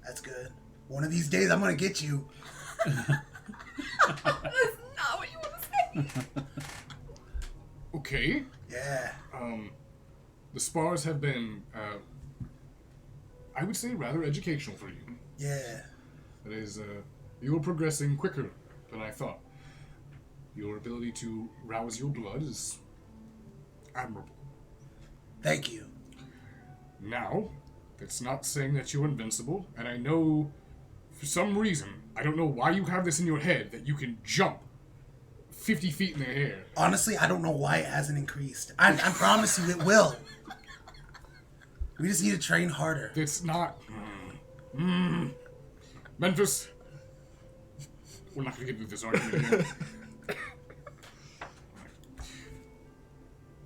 E: that's good. One of these days I'm gonna get you.
C: That's not what you want to say.
B: Okay.
E: Yeah.
B: The spars have been, I would say, rather educational for you.
E: Yeah.
B: That is, you are progressing quicker than I thought. Your ability to rouse your blood is admirable.
E: Thank you.
B: Now, it's not saying that you're invincible, and I know, for some reason, I don't know why you have this in your head, that you can jump 50 feet in the air.
E: Honestly, I don't know why it hasn't increased. I promise you it will. We just need to train harder.
B: It's not... Memphis, we're not going to get into this argument again.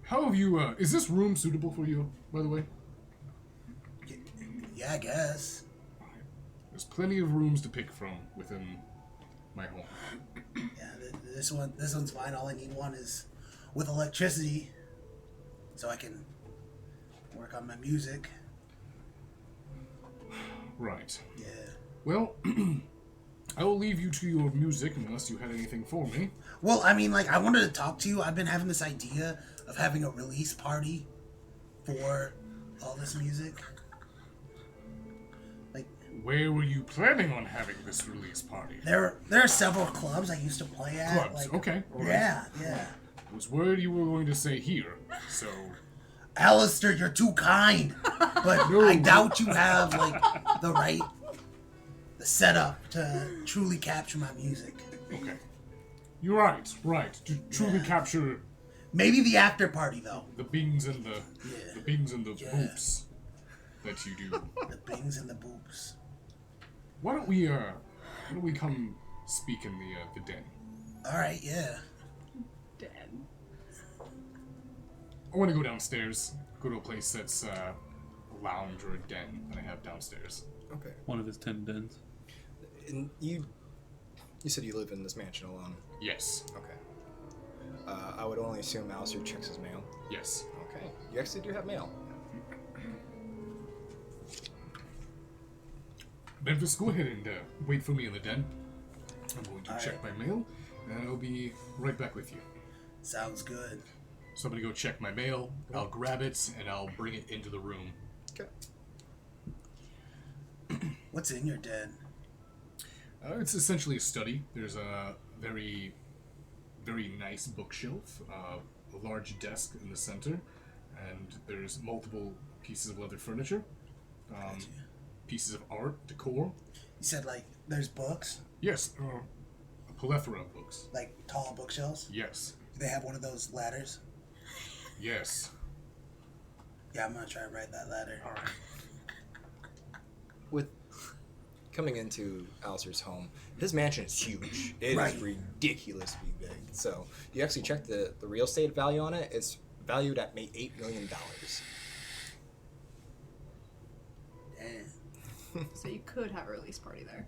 B: How have you, is this room suitable for you, by the way?
E: Yeah, I guess.
B: There's plenty of rooms to pick from within my home.
E: Yeah, this one's fine. All I need one is with electricity, so I can work on my music.
B: Right.
E: Yeah.
B: Well, I will leave you to your music unless you had anything for me.
E: Well, I mean, like, I wanted to talk to you. I've been having this idea of having a release party for all this music. Like,
B: Where were you planning on having this release party?
E: there are several clubs I used to play at.
B: Clubs,
E: Like,
B: okay. All right.
E: Yeah.
B: I was worried you were going to say here, so...
E: Alistair, you're too kind. But
B: No.
E: I doubt you have, like, the setup to truly capture my music.
B: Okay. You're right. To truly capture
E: Maybe the after party, though.
B: the bings and the bings and the
E: Yeah.
B: boops that you do.
E: The bings and the boops.
B: Why don't we come speak in the den?
E: Alright, yeah.
C: Dead.
B: I want to go downstairs, go to a place that's a lounge or a den that I have downstairs.
A: Okay.
D: One of his 10 dens.
A: And you said you live in this mansion alone.
B: Yes.
A: Okay. I would only assume Alistair checks his mail.
B: Yes.
A: Okay. You actually do have mail.
B: Memphis, go ahead and wait for me in the den. I'm going to
E: All
B: check my mail, and I'll be right back with you.
E: Sounds good.
B: So I'm going to go check my mail, I'll grab it, and I'll bring it into the room.
A: Okay.
E: What's in your den?
B: It's essentially a study. There's a very, very nice bookshelf, a large desk in the center, and there's multiple pieces of leather furniture.
E: Gotcha.
B: pieces of art, decor.
E: You said like there's books,
B: Yes, a plethora of books.
E: like tall bookshelves.
B: Yes,
E: Do they have one of those ladders?
B: yes.
E: Yeah, I'm gonna try to ride that ladder.
B: All right.
A: With coming into Alistair's home, his mansion is huge. It
E: Right.
A: is ridiculously big. So you actually check the real estate value on it. It's valued at $8 million.
E: Damn.
C: So you could have a release party there.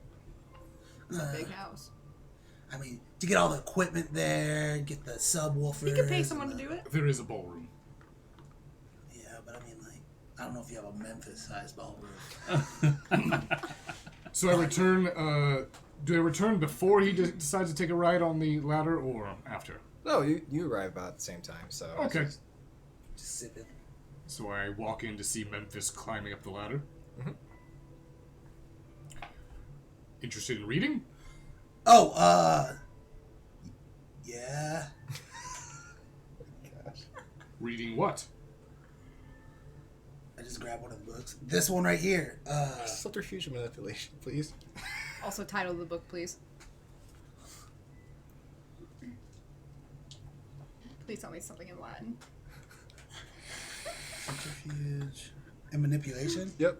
C: It's a big house.
E: I mean, to get all the equipment there, get the subwoofers.
C: You could pay someone to do it.
B: There is a ballroom.
E: Yeah, but I mean, like, I don't know if you have a Memphis-sized ballroom.
B: So I return. Do I return before he decides to take a ride on the ladder, or after?
A: No, you arrive about at the same time. So
B: Okay.
E: Just sipping.
B: So I walk in to see Memphis climbing up the ladder.
A: Mhm.
B: Interested in reading?
E: Oh, yeah.
A: Gosh.
B: Reading what?
E: I just grabbed one of the books. This one right here.
A: Subterfuge and manipulation, please.
C: Also, title of the book, please. Please tell me something in Latin.
E: Subterfuge and manipulation.
A: Yep.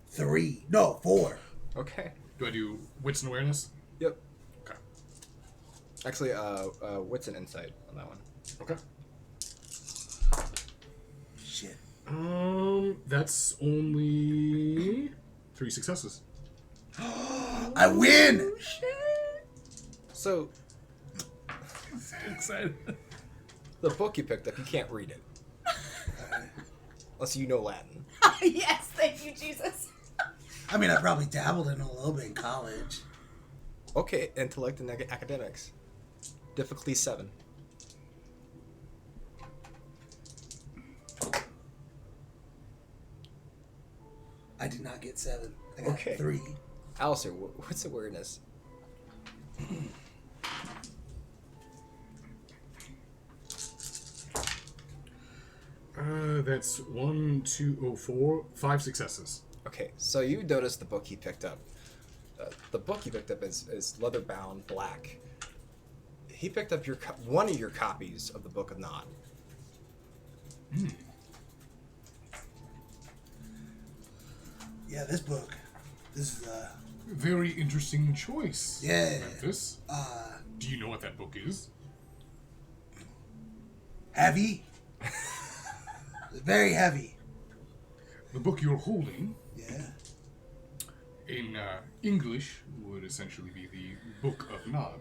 E: 3. No, 4.
A: Okay.
B: Do I do wits and awareness?
A: Yep.
B: Okay.
A: Actually, what's an insight on that one?
B: Okay.
E: Shit.
B: That's only 3 successes.
E: I win.
A: So
D: Excited.
A: the book you picked up, you can't read it unless you know Latin.
C: Yes, thank you, Jesus.
E: I mean, I probably dabbled in a little bit in college.
A: Okay, intellect and academics. Difficulty 7.
E: I did not get 7. I got
A: Okay.
E: 3.
A: Alistair, what's awareness?
B: That's 1, 2, 4, 5 successes.
A: Okay, so you notice the book he picked up. The book he picked up is leather bound, black. He picked up one of your copies of the Book of Nod.
E: Yeah, this book. This is
B: Very interesting choice.
E: Yeah.
B: Memphis. Do you know what that book is?
E: heavy. Very heavy.
B: The book you're holding,
E: Yeah.
B: in English, would essentially be the Book of Nod.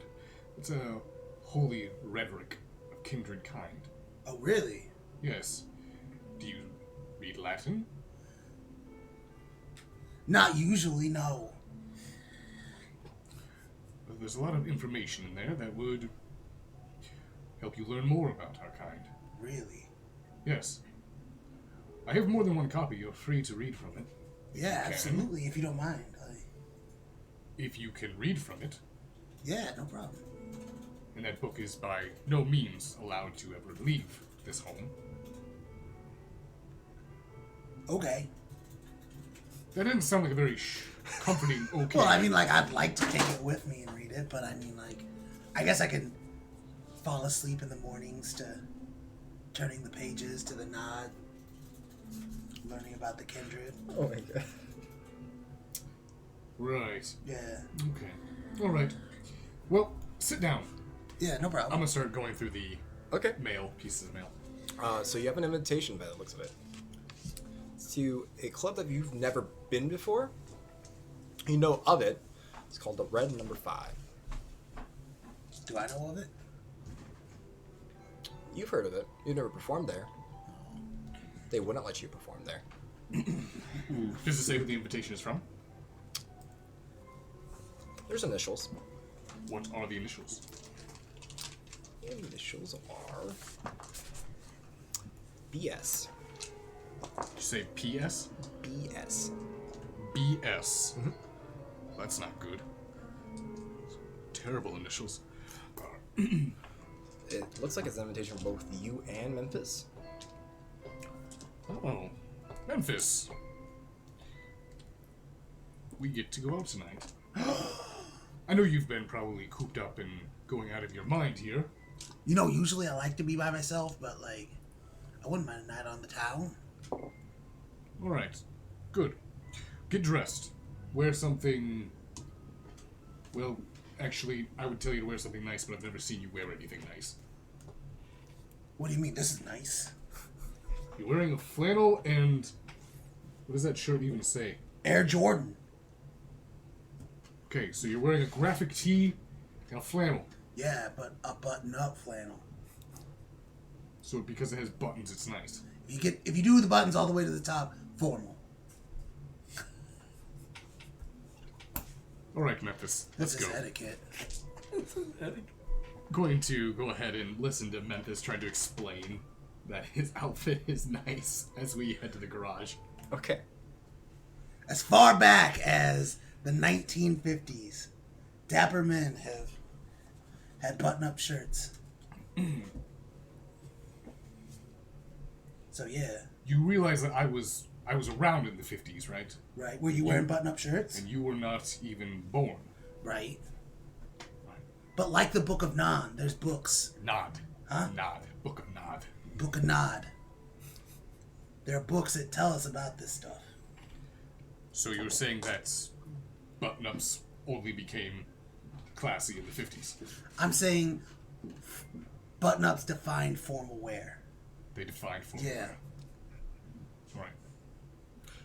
B: It's a holy rhetoric of kindred kind.
E: Oh, really?
B: Yes. Do you read Latin?
E: Not usually, no.
B: Well, there's a lot of information in there that would help you learn more about our kind.
E: Really?
B: Yes. I have more than one copy. You're free to read from it.
E: Yeah,
B: Okay.
E: absolutely. If you don't mind.
B: If you can read from it.
E: Yeah, no problem.
B: And that book is by no means allowed to ever leave this home.
E: Okay.
B: That didn't sound like a very comforting okay.
E: Well, I mean, like, I'd like to take it with me and read it, but I mean, like, I guess I can fall asleep in the mornings to turning the pages to the nod, learning about the kindred.
A: Oh my god.
B: Right.
E: Yeah.
B: Okay. All right. Well, sit down.
E: Yeah, no
B: I'm
E: problem.
B: gonna start going through the
A: Okay.
B: mail, pieces of mail.
A: So you have an invitation by the looks of it. It's to a club that you've never been before. You know of it. It's called the Red Number 5.
E: Do I know of it?
A: You've heard of it. You've never performed there. They wouldn't let you perform there.
B: Just to say who the invitation is from.
A: There's initials.
B: What are the initials?
A: The initials are BS.
B: Did you say PS?
A: BS.
B: BS. That's not good. Terrible initials.
A: It looks like it's an invitation from both you and Memphis.
B: Oh, Memphis. We get to go out tonight. I know you've been probably cooped up and going out of your mind here.
E: You know, usually I like to be by myself, but, like, I wouldn't mind a night on the town.
B: Alright. Good. Get dressed. Wear something... Well, actually, I would tell you to wear something nice, but I've never seen you wear anything nice.
E: What do you mean? This is nice.
B: You're wearing a flannel and... What does that shirt even say?
E: Air Jordan.
B: Okay, so you're wearing a graphic tee and a flannel.
E: Yeah, but a button-up flannel.
B: So because it has buttons, it's nice.
E: If you do the buttons all the way to the top, formal.
B: Alright, Memphis. Let's
E: This
B: go.
E: is etiquette.
B: Going to go ahead and listen to Memphis trying to explain that his outfit is nice as we head to the garage.
A: Okay.
E: As far back as the 1950s, dapper men have had button-up shirts. So yeah,
B: You realize that I was around in the 50s, right?
E: right. Were you wearing button-up shirts?
B: And you were not even born.
E: Right.
B: Right.
E: But like the Book of Nod, there's books.
B: Nod.
E: Huh?
B: Nod. Book of Nod.
E: Book of Nod. There are books that tell us about this stuff.
B: So you were saying that button-ups only became classy in the 50s.
E: I'm saying button-ups defined formal wear.
B: They defined formal.
E: Yeah.
B: Right.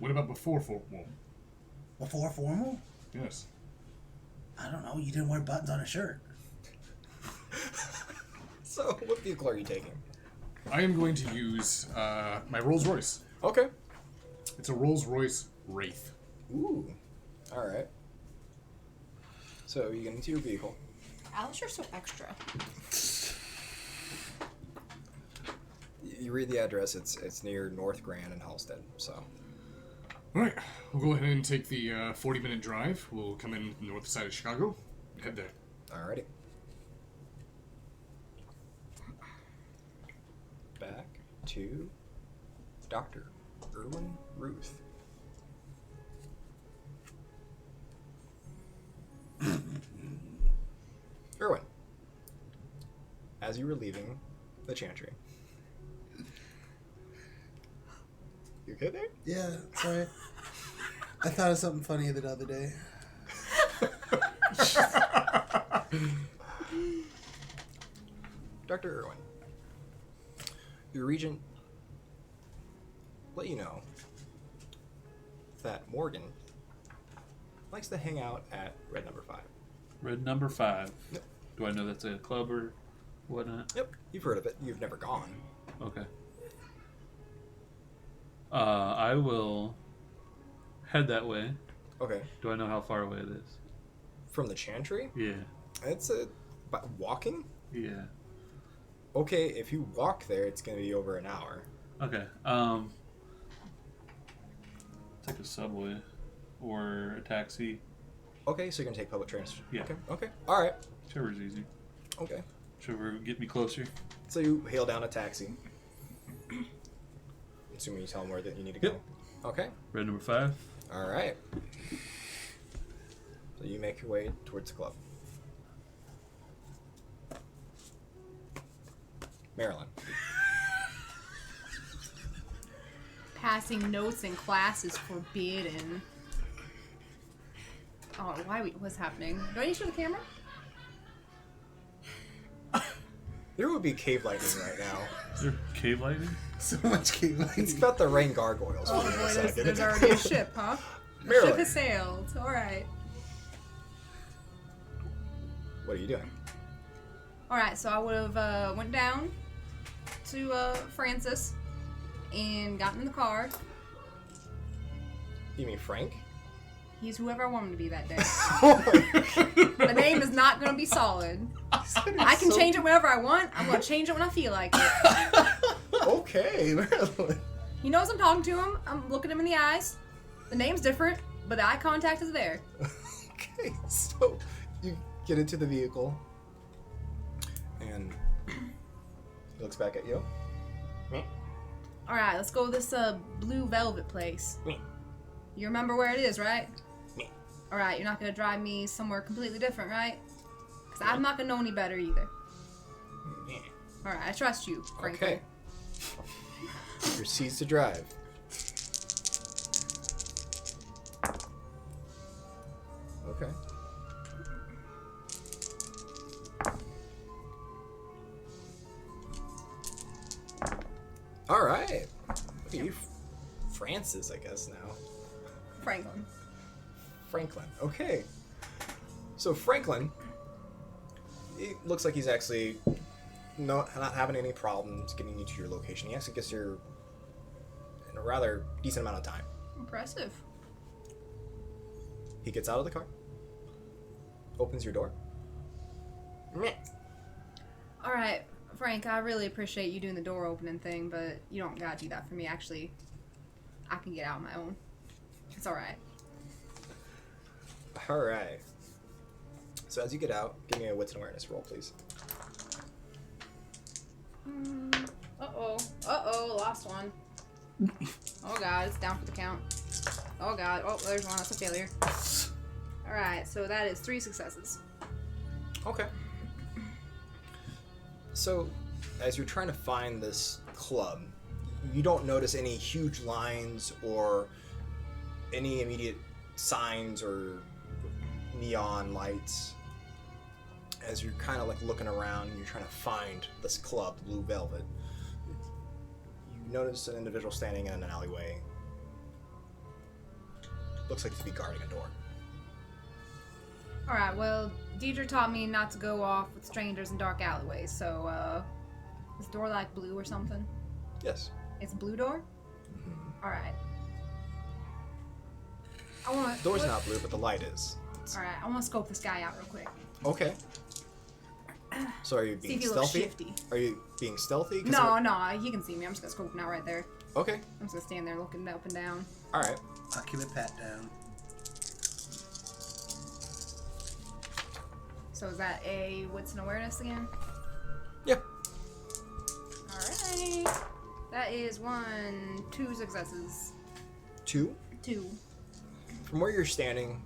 B: What about before formal?
E: Before formal?
B: Yes.
E: I don't know. You didn't wear buttons on a shirt.
A: So, what vehicle are you taking?
B: I am going to use my Rolls Royce.
A: Okay.
B: It's a Rolls Royce Wraith.
A: Ooh. All right. So you get into your vehicle.
C: Alice, you're so extra.
A: You read the address. It's near North Grand and Halstead. So.
B: All right, we'll go ahead and take the 40-minute drive. We'll come in north side of Chicago, head there.
A: Alrighty. Back to Dr. Erwin Ruth. Erwin, as you were leaving the chantry, you okay there?
E: Yeah, sorry. I thought of something funny the other day.
A: Dr. Irwin, your regent let you know that Morgan likes to hang out at Red Number 5.
D: Red Number 5.
A: Yep.
D: Do I know that's a club or whatnot?
A: Yep, you've heard of it. You've never gone.
D: Okay. I will head that way.
A: Okay.
D: Do I know how far away it is?
A: From the chantry?
D: Yeah.
A: It's walking?
D: Yeah.
A: Okay, if you walk there, it's going to be over an hour.
D: Okay. Take a subway or a taxi.
A: Okay, so you're going to take public transport.
D: Yeah.
A: Okay. All right.
D: Whichever's easy.
A: Okay.
D: Whichever get me closer.
A: So you hail down a taxi. Assuming you tell them where that you need to go.
D: Yep.
A: Okay.
D: Red Number 5.
A: All right. So you make your way towards the club. Marilyn.
C: Passing notes in class is forbidden. Oh, what's happening? Do I need to show the camera?
A: There would be cave lightning right now.
D: Is there cave lighting?
E: So much cake.
A: It's about the rain gargoyles.
C: Oh
A: for
C: boy,
A: a second.
C: there's already a ship, huh? The
A: Marilyn.
C: ship has sailed. All right.
A: What are you doing?
C: All right, so I would have went down to Francis and gotten in the car.
A: You mean Frank?
C: He's whoever I want him to be that day.
A: Oh my
C: The name is not going to be solid. I can change it whenever I want. I'm going to change it when I feel like it.
A: Okay, Marilyn.
C: He knows I'm talking to him. I'm looking him in the eyes. The name's different, but the eye contact is there.
A: Okay, so you get into the vehicle, and he looks back at you.
C: All right, let's go to this blue velvet place.
A: Me.
C: You remember where it is, right?
A: Me.
C: All right, you're not gonna drive me somewhere completely different, right? Because I'm not gonna know any better either.
A: Me.
C: All right, I trust you, frankly.
A: Okay. Proceeds to drive. Okay. All right. Look at you, Francis, I guess now.
C: Franklin.
A: Franklin. Okay. So Franklin, it looks like he's actually not having any problems getting you to your location. He actually gets here in a rather decent amount of time.
C: Impressive.
A: He gets out of the car, opens your door.
C: All right, Frank, I really appreciate you doing the door opening thing, but you don't gotta do that for me. Actually, I can get out on my own. It's all right.
A: All right. So as you get out, give me a wits and awareness roll, please.
C: Uh-oh, lost one. Oh god, it's down for the count. Oh god, oh, there's one, that's a failure. Alright, so that is 3 successes.
A: Okay. So, as you're trying to find this club, you don't notice any huge lines or any immediate signs or neon lights. As you're kind of like looking around and you're trying to find this club, Blue Velvet, you notice an individual standing in an alleyway. Looks like to be guarding a door.
C: Alright, well, Deidre taught me not to go off with strangers in dark alleyways, so, is the door like blue or something?
A: Yes.
C: It's a blue door?
A: Mm-hmm.
C: Alright. I wanna...
A: Door's not blue, but the light is.
C: Alright, I wanna scope this guy out real quick.
A: Okay. So are you
C: See
A: being
C: if he looks
A: stealthy?
C: shifty.
A: Are you being stealthy? 'Cause
C: No, he can see me. I'm just gonna scope him out right there.
A: Okay.
C: I'm just gonna stand there looking up and down.
A: All right.
E: I'll keep it pat down.
C: So is that a wits and awareness again?
A: Yeah.
C: Alright. That is 2 successes.
A: 2.
C: 2.
A: From where you're standing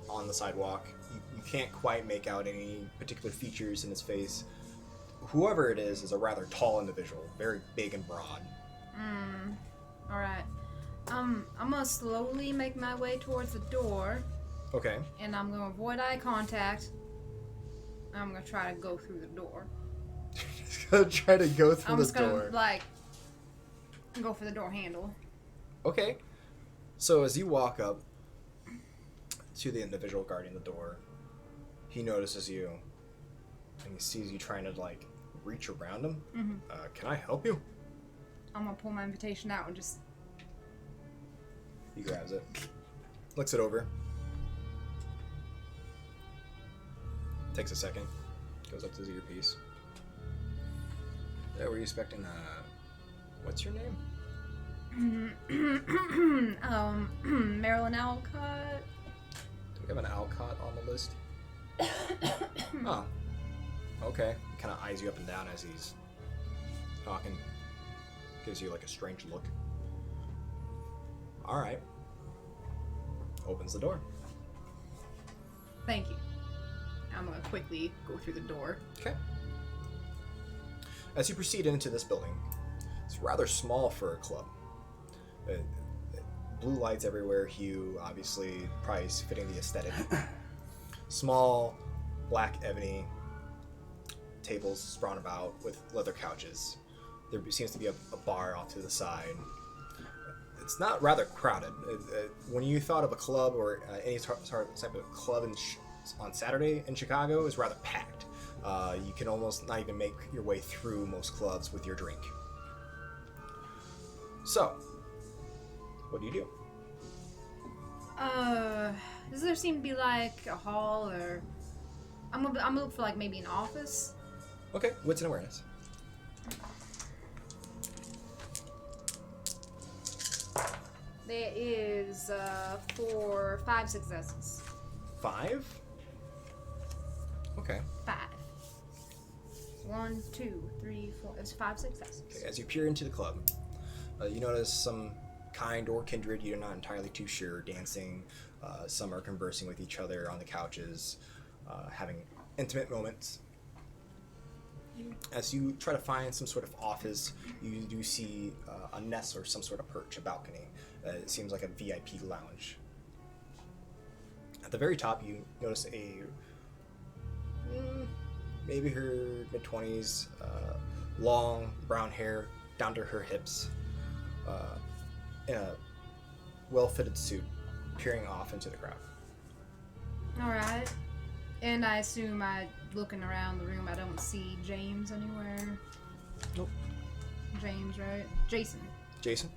A: on the sidewalk, you can't quite make out any particular features in his face. Whoever it is a rather tall individual, very big and broad.
C: Alright. I'm gonna slowly make my way towards the door,
A: Okay.
C: and I'm gonna avoid eye contact. I'm gonna try to go through the door.
A: Just gonna try to go through
C: I'm
A: the
C: just gonna,
A: door.
C: like, go for the door handle.
A: Okay. So as you walk up to the individual guarding the door, he notices you, and he sees you trying to, like, reach around him. Can I help you?
C: I'm gonna pull my invitation out and just...
A: He grabs it, looks it over, takes a second, goes up to his earpiece. Yeah, were you expecting, what's your name?
C: Marilyn Alcott.
A: Do we have an Alcott on the list? Oh, okay. He kind of eyes you up and down as he's talking. Gives you like a strange look. All right. Opens the door.
C: Thank you. I'm gonna quickly go through the door.
A: Okay. As you proceed into this building, it's rather small for a club. Blue lights everywhere, hue, obviously, price, fitting the aesthetic. Small, black ebony tables sprawn about with leather couches. There seems to be a bar off to the side. It's not rather crowded. When you thought of a club or any type of club on Saturday in Chicago, it's rather packed. You can almost not even make your way through most clubs with your drink. So, what do you do?
C: Does there seem to be like a hall or... I'm gonna look for like maybe an office.
A: Okay, wits and awareness.
C: There is 5 successes.
A: 5? Okay.
C: 5. 1, 2, 3, 4. It's 5 successes.
A: Okay. As you peer into the club, You notice some kind or kindred, you're not entirely too sure, dancing. Some are conversing with each other on the couches, having intimate moments. As you try to find some sort of office, you do see a nest or some sort of perch, a balcony. It seems like a VIP lounge. At the very top, you notice maybe her mid-20s, long brown hair down to her hips, in a well-fitted suit, peering off into the crowd.
C: Alright. And I assume looking around the room, I don't see James anywhere.
A: Nope.
C: James, right? Jason.
A: Jason?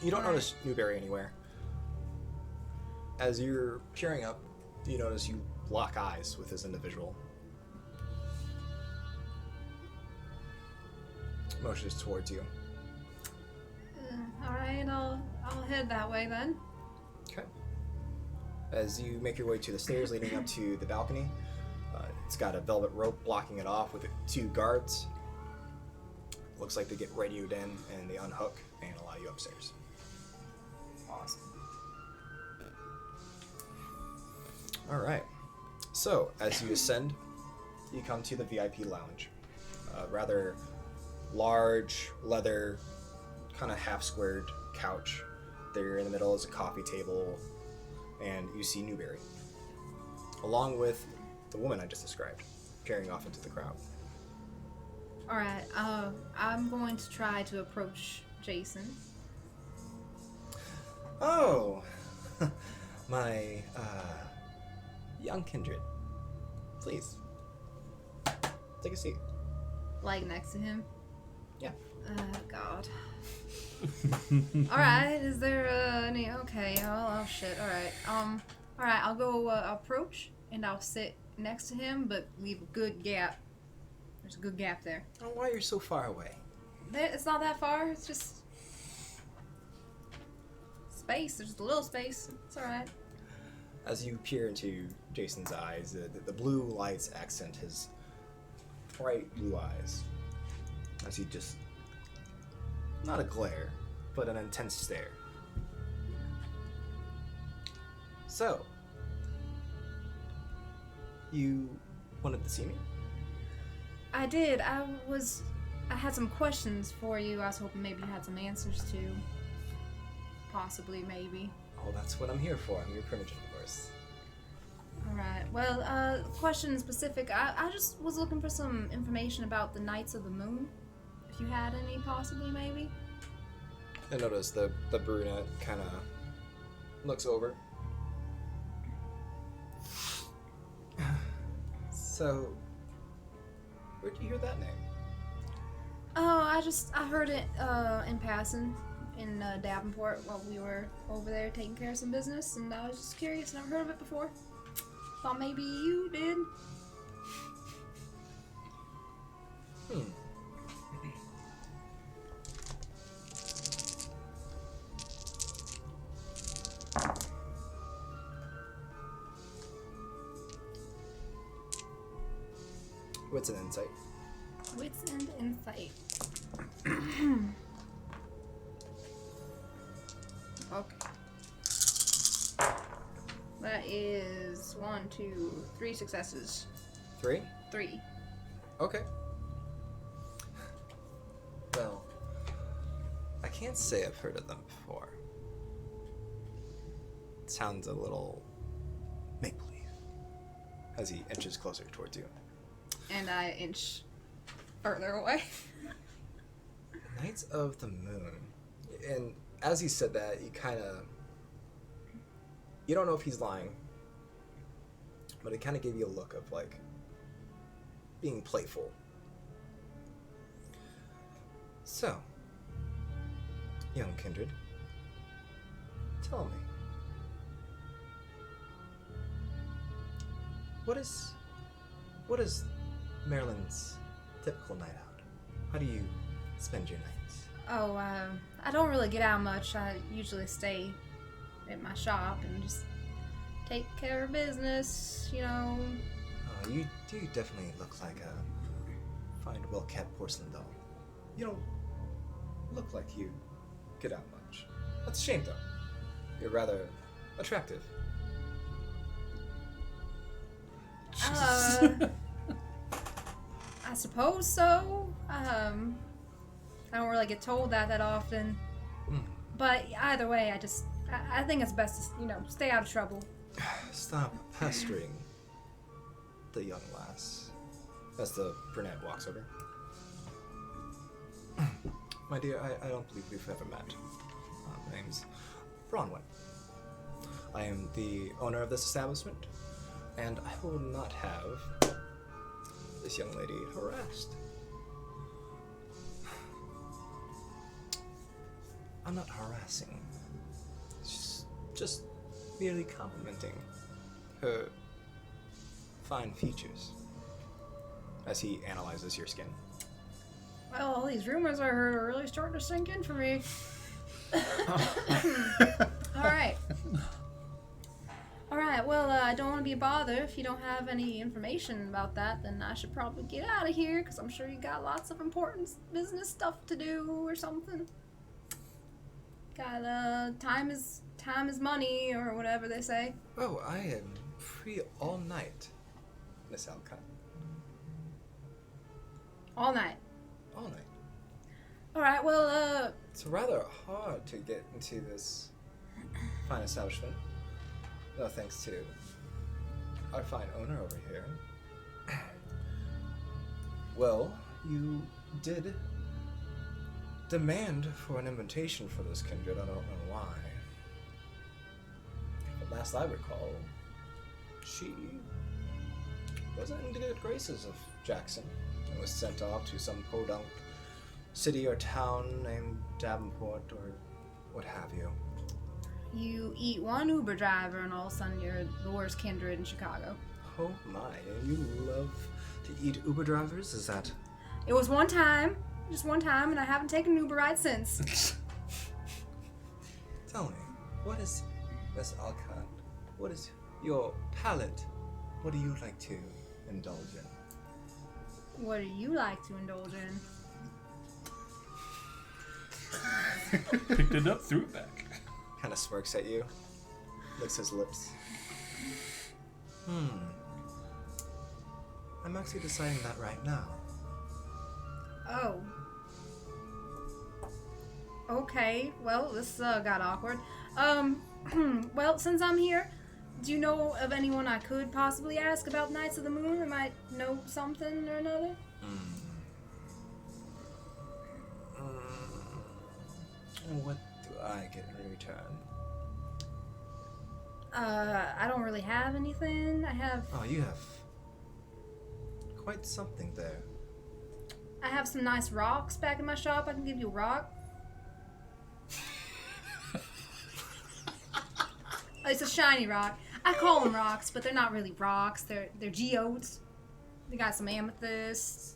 A: You don't notice Newberry anywhere. As you're peering up, you notice you lock eyes with this individual. Motions towards you.
C: Alright, I'll head that way then.
A: Okay. As you make your way to the stairs leading up to the balcony, it's got a velvet rope blocking it off with 2 guards. Looks like they get radioed in and they unhook and allow you upstairs.
C: Awesome.
A: All right. So as you ascend, you come to the VIP lounge. Rather large, leather, kind of half-squared couch. There in the middle is a coffee table, and you see Newberry, along with the woman I just described, peering off into the crowd.
C: Alright, I'm going to try to approach Jason.
A: Oh, my young kindred. Please, take a seat.
C: Like next to him?
A: Yeah.
C: God. Alright, is there any... Okay, oh shit, alright. Alright, I'll go approach, and I'll sit next to him, but leave a good gap. There's a good gap there.
A: Oh, why you're so far away?
C: It's not that far, it's just... space, there's just a little space. It's alright.
A: As you peer into Jason's eyes, the blue lights accent his bright blue eyes. As he just... not a glare, but an intense stare. So, you wanted to see me?
C: I did. I had some questions for you. I was hoping maybe you had some answers to. Possibly, maybe.
A: Oh, that's what I'm here for. I'm your primogen, of course.
C: Alright. Well, question specific. I just was looking for some information about the Knights of the Moon. If you had any, possibly, maybe?
A: I notice the brunette kind of looks over. So, where'd you hear that name?
C: Oh, I heard it in passing in Davenport while we were over there taking care of some business, and I was just curious. Never heard of it before. Thought maybe you did.
A: What's an insight?
C: Wits and insight. Okay. That is 1, 2, 3 successes.
A: 3?
C: 3.
A: Okay. Well, I can't say I've heard of them before. It sounds a little make-believe as he inches closer towards you.
C: And I inch further away.
A: Knights of the Moon. And as he said that, you kind of... You don't know if he's lying, but it kind of gave you a look of, like, being playful. So, young kindred, tell me, what is Maryland's typical night out? How do you spend your nights?
C: Oh, I don't really get out much. I usually stay at my shop and just take care of business, you know.
A: Oh, you do definitely look like a fine, well-kept porcelain doll. You don't look like you get out much. That's a shame, though. You're rather attractive.
C: I suppose so. I don't really get told that often. But either way, I think it's best to, stay out of trouble.
A: Stop pestering the young lass. As the brunette walks over. My dear, I don't believe we've ever met. My name's Bronwyn. I am the owner of this establishment, and I will not have this young lady harassed. I'm not harassing. It's just merely complimenting her fine features as he analyzes your skin.
C: Well, all these rumors I heard are really starting to sink in for me. Alright. Alright, well, I don't want to be a bother. If you don't have any information about that, then I should probably get out of here, because I'm sure you got lots of important business stuff to do or something. Got, time is money, or whatever they say.
A: Oh, I am free all night, Miss Alcott.
C: All night.
A: All night.
C: Alright, well,
A: It's rather hard to get into this fine establishment. No thanks to our fine owner over here. Well, you did demand for an invitation for this kindred. I don't know why. But last I recall, she wasn't in the good graces of Jackson and was sent off to some podunk city or town named Davenport or what have you.
C: you eat one Uber driver and all of a sudden you're the worst kindred in Chicago.
A: Oh my, and you love to eat Uber drivers? Is that...
C: It was one time, just one time, and I haven't taken an Uber ride since.
A: Tell me, what is Miss Alcott? What is your palate? What do you like to indulge in?
C: What do you like to indulge in?
D: Picked it up, threw it back.
A: Kind of smirks at you, licks his lips. I'm actually deciding that right now.
C: Oh. Okay, well, this got awkward. Well, since I'm here, do you know of anyone I could possibly ask about Knights of the Moon that might know something or another?
A: What do I get in return?
C: I don't really have anything.
A: Oh, you have quite something there.
C: I have some nice rocks back in my shop. I can give you a rock. It's a shiny rock. I call them rocks, but they're not really rocks. They're geodes. They got some amethysts.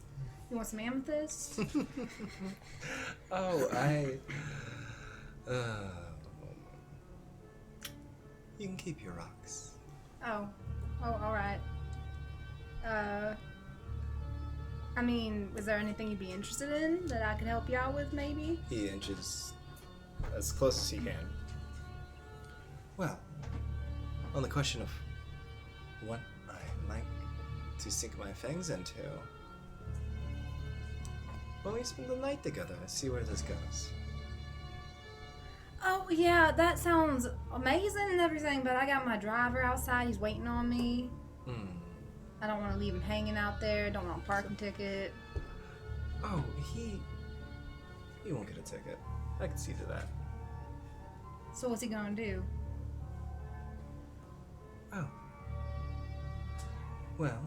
C: You want some amethysts?
A: You can keep your rocks.
C: Oh, all right. I mean, is there anything you'd be interested in that I could help you out with, maybe?
A: He inches as close as he can. Well, on the question of what I like to sink my fangs into, why don't we spend the night together and see where this goes?
C: Oh, yeah, that sounds amazing and everything, but I got my driver outside. He's waiting on me. I don't want to leave him hanging out there. Don't want a parking ticket.
A: Oh, he won't get a ticket. I can see to that.
C: So what's he gonna do?
A: Oh. Well,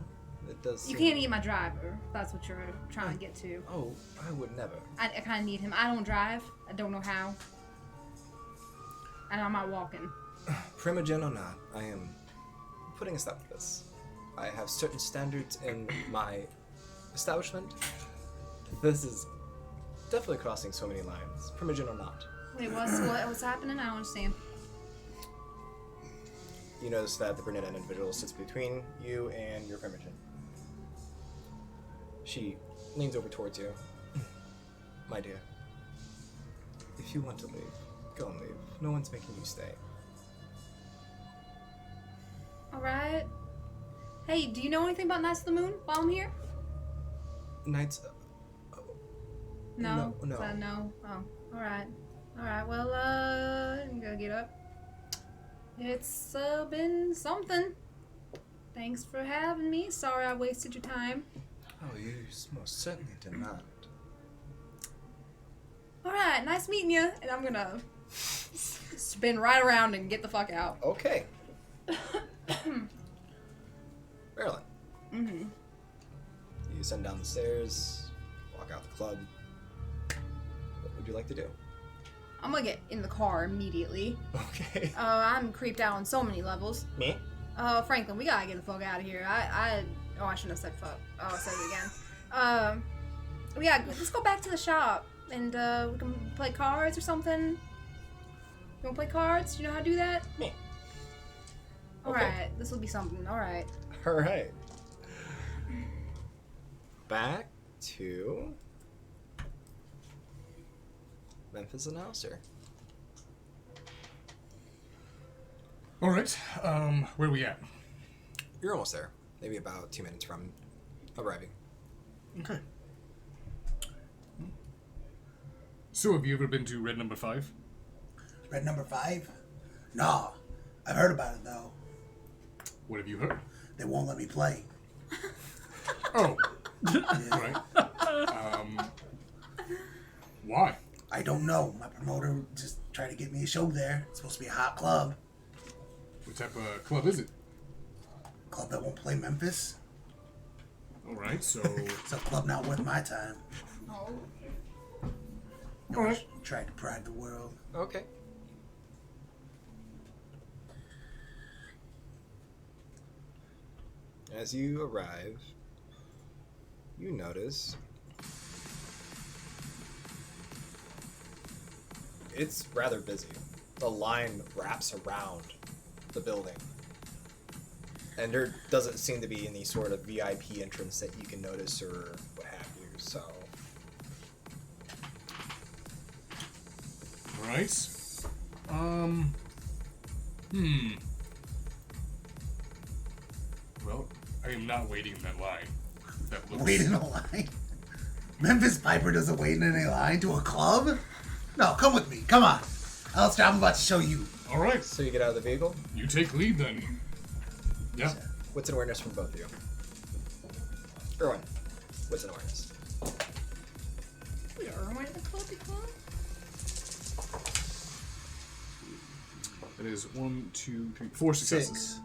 A: it does
C: You
A: seem...
C: can't eat my driver. If that's what you're trying to get to.
A: Oh, I would never.
C: I kind of need him. I don't drive. I don't know how. And I'm not walking.
A: Primogen or not, I am putting a stop to this. I have certain standards in my establishment. This is definitely crossing so many lines. Primogen or not.
C: Wait, what's happening? I don't understand.
A: You notice that the brunette individual sits between you and your Primogen. She leans over towards you. My dear, If you want to leave, go and leave. No one's making you stay.
C: Alright. Hey, do you know anything about Knights of the Moon while I'm here?
A: Knights.
C: No.
A: No.
C: Is that a no? Oh, alright. Alright, well, I'm gonna get up. It's been something. Thanks for having me. Sorry I wasted your time.
A: Oh, you most certainly did not.
C: Alright, nice meeting you. And I'm gonna spin right around and get the fuck out.
A: Okay. Marilyn,
C: Mm-hmm.
A: you send down the stairs, walk out the club. What would you like to do?
C: I'm gonna get in the car immediately.
A: Okay.
C: I'm creeped out on so many levels.
A: Me?
C: Franklin, we gotta get the fuck out of here. I shouldn't have said fuck. Oh, I said it again. Yeah, let's go back to the shop and we can play cards or something. You wanna play cards? You know how to do that?
A: Me.
C: All
A: Okay.
C: right, this will be something. All right.
A: All right. Back to Memphis and Alistair.
B: All right. Where are we at?
A: You're almost there. Maybe about 2 minutes from arriving.
B: Okay. So, have you ever been to Red Number 5?
E: Red number 5? Nah. I've heard about it, though.
B: What have you heard?
E: They won't let me play.
B: Oh,
E: Yeah.
B: right. Why?
E: I don't know. My promoter just tried to get me a show there. It's supposed to be a hot club.
B: What type of club is it?
E: Club that won't play Memphis.
B: All right, so...
E: It's a club not worth my time.
C: Oh.
E: No,
B: All right.
E: Tried to pride the world.
A: Okay. As you arrive, you notice it's rather busy. The line wraps around the building. And there doesn't seem to be any sort of VIP entrance that you can notice or what have you, so...
B: All right. Well, I am not waiting in that line. That looks...
E: Wait in a line? Memphis Piper doesn't wait in any line to a club? No, come with me. Come on. Alistair, I'm about to show you.
B: All right.
A: So you get out of the vehicle.
B: You take lead then. Yeah.
A: What's an awareness from both of you? Erwin, what's an awareness?
C: We are going to the clubby club.
B: That is 1, 2, 3, 4 successes.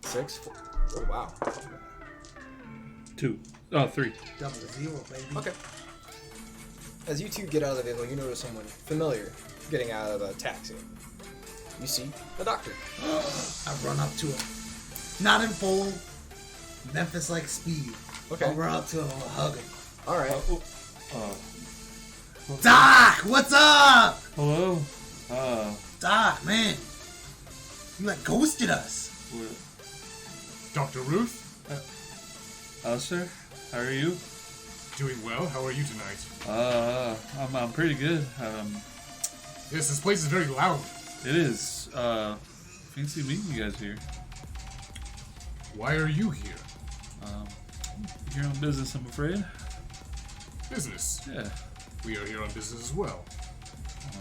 A: 6? Oh, wow.
D: 2. Oh, 3.
E: Double zero, baby.
A: Okay. As you two get out of the vehicle, you notice someone familiar getting out of a taxi. You see the doctor.
E: I run up to him. Not in full Memphis-like speed.
A: Okay.
E: I'll run up to him and I'll hug him.
A: All right.
E: Doc, what's up?
D: Hello.
E: Doc, man. You like ghosted us.
B: Dr. Ruth,
D: Alistair, how are you?
B: doing well. How are you tonight?
D: I'm pretty good.
B: Yes, this place is very loud.
D: It is. Fancy meeting you guys here.
B: Why are you here?
D: Here on business, I'm afraid.
B: Business.
D: Yeah.
B: We are here on business as well.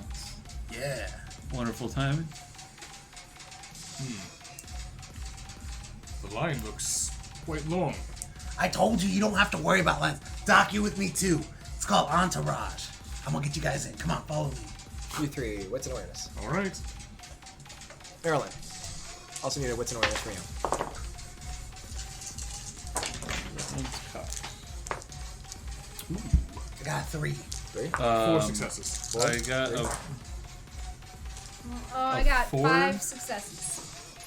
D: It's
E: Yeah.
D: wonderful timing.
E: Hmm.
B: The line looks quite long.
E: I told you don't have to worry about lines. Doc, you with me too. It's called Entourage. I'm gonna get you guys in. Come on, follow me.
A: You three, wits and awareness.
B: All right.
A: Marilyn, also need a wits and awareness from you.
D: One's cocked.
E: I got 3.
A: 3?
B: 4 successes.
D: I got a
C: Oh, I got
D: 4?
C: 5 successes.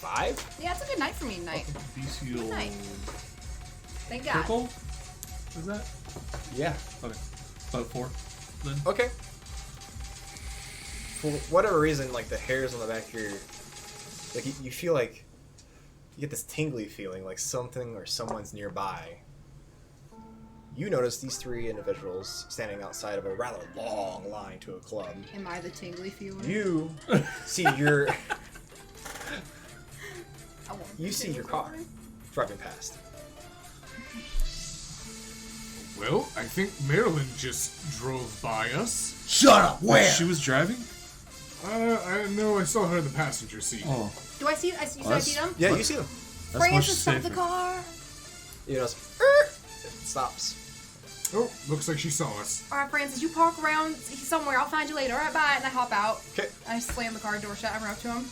A: 5?
C: Yeah, it's a good night for me tonight.
D: bestial
C: Nice. Thank God.
D: triple. Is that?
A: Yeah.
D: Okay. About 4. Then.
A: Okay. For whatever reason, like the hairs on the back of your, like you feel like you get this tingly feeling, like something or someone's nearby. you notice these three individuals standing outside of a rather long line to a club.
C: Am I the tingly feeling?
A: You see your
C: I want
A: you
C: the
A: see your
C: tingly
A: car
C: feeling.
A: driving past.
B: Well, I think Marilyn just drove by us.
E: Shut up. Where?
D: She was driving?
B: I know I saw her in the passenger seat.
D: Oh.
C: Do I see? I see them.
A: Yeah, you see them.
D: That's much
C: Francis, stop
D: safer.
C: the car.
A: You notice it stops.
B: Oh, looks like she saw us.
C: All right, Francis, you park around somewhere. I'll find you later. All right, bye. And I hop out.
A: Okay.
C: I slam the car door shut. I run up to him.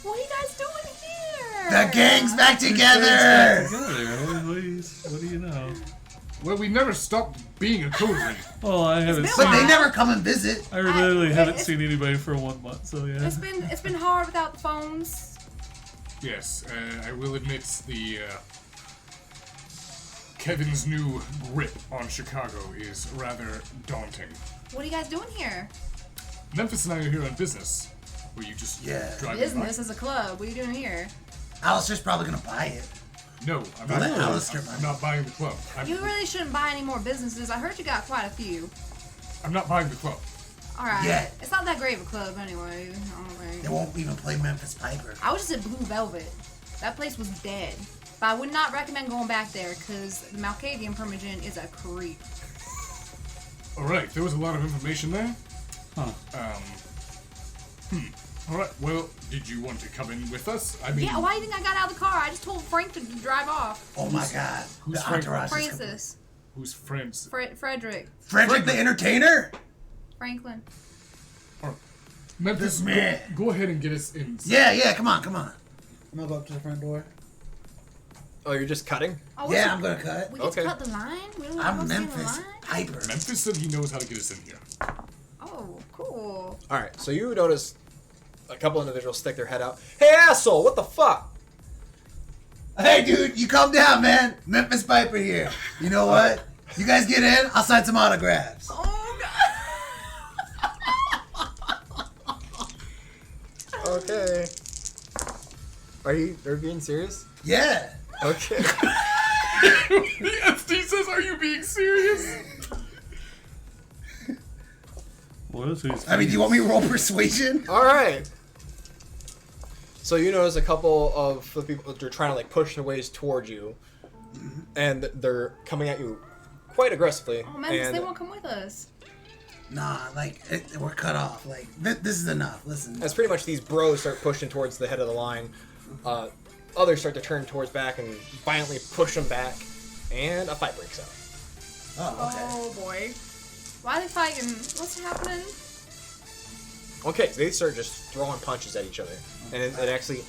C: What are you guys doing here?
E: The gang's back together.
D: What do you know?
B: Well, we never stopped being a code ring.
D: Well, I haven't
C: been a
E: But
D: seen.
E: they
C: while.
E: never come and visit.
D: I literally haven't
C: it's-
D: seen anybody for 1 month, so yeah.
C: It's been hard without the phones.
B: Yes, I will admit the Kevin's new grip on Chicago is rather daunting.
C: What are you guys doing here?
B: Memphis and I are here on business. Were you just driving
C: Business is a club. What are you doing here?
E: Alistair's probably gonna buy it.
B: by? No, I'm
E: Well,
B: not.
E: let Alistair buy
B: I'm
E: it.
B: not buying the club.
C: You really shouldn't buy any more businesses. I heard you got quite a few.
B: I'm not buying the club.
C: All right.
E: Yeah.
C: It's not that great of a club anyway. I don't think.
E: They won't even play Memphis Piper.
C: I was just at Blue Velvet. That place was dead. But I would not recommend going back there because the Malkavian Permagen is a creep.
B: All right, there was a lot of information there.
D: Huh.
B: All right. Well, did you want to come in with us? I mean,
C: Yeah, why do you think I got out of the car? I just told Frank to drive off.
E: Oh my God.
B: who's
E: The
B: Frank?
E: entourage is coming.
C: Francis.
B: who's friends?
C: Frederick.
E: Frederick the Entertainer?
C: Franklin.
B: Memphis,
E: This man.
B: go ahead and get us in.
E: Yeah, come on. I'm gonna go up to the front door.
A: Oh, you're just cutting?
C: Oh,
E: Yeah, I'm gonna cut.
C: We get
A: Okay.
C: to cut the line? We don't
E: I'm
C: go see the
E: Memphis
C: line?
E: Piper.
B: Memphis said he knows how to get us in here.
C: Oh, cool.
A: All right. So you notice a couple individuals stick their head out. Hey, asshole! What the fuck?
E: Hey, dude, you calm down, man. Memphis Piper here. You know what? You guys get in. I'll sign some autographs.
C: Oh, God.
A: Okay. Are you being serious?
E: Yeah.
A: Okay.
B: The SD says, "Are you being serious?"
D: What is his
E: I mean, do you want me to roll persuasion?
A: All right. So you notice a couple of the people that are trying to like push their ways towards you, and they're coming at you quite aggressively.
C: Oh, Memphis,
A: and
C: they won't come with us.
E: Nah, like, we're cut off. Like, this is enough. Listen.
A: as pretty much these bros start pushing towards the head of the line, others start to turn towards back and violently push them back, and a fight breaks out.
E: Oh, okay.
C: Oh, boy. Why are they fighting? What's happening?
A: Okay, so they start just throwing punches at each other, and it actually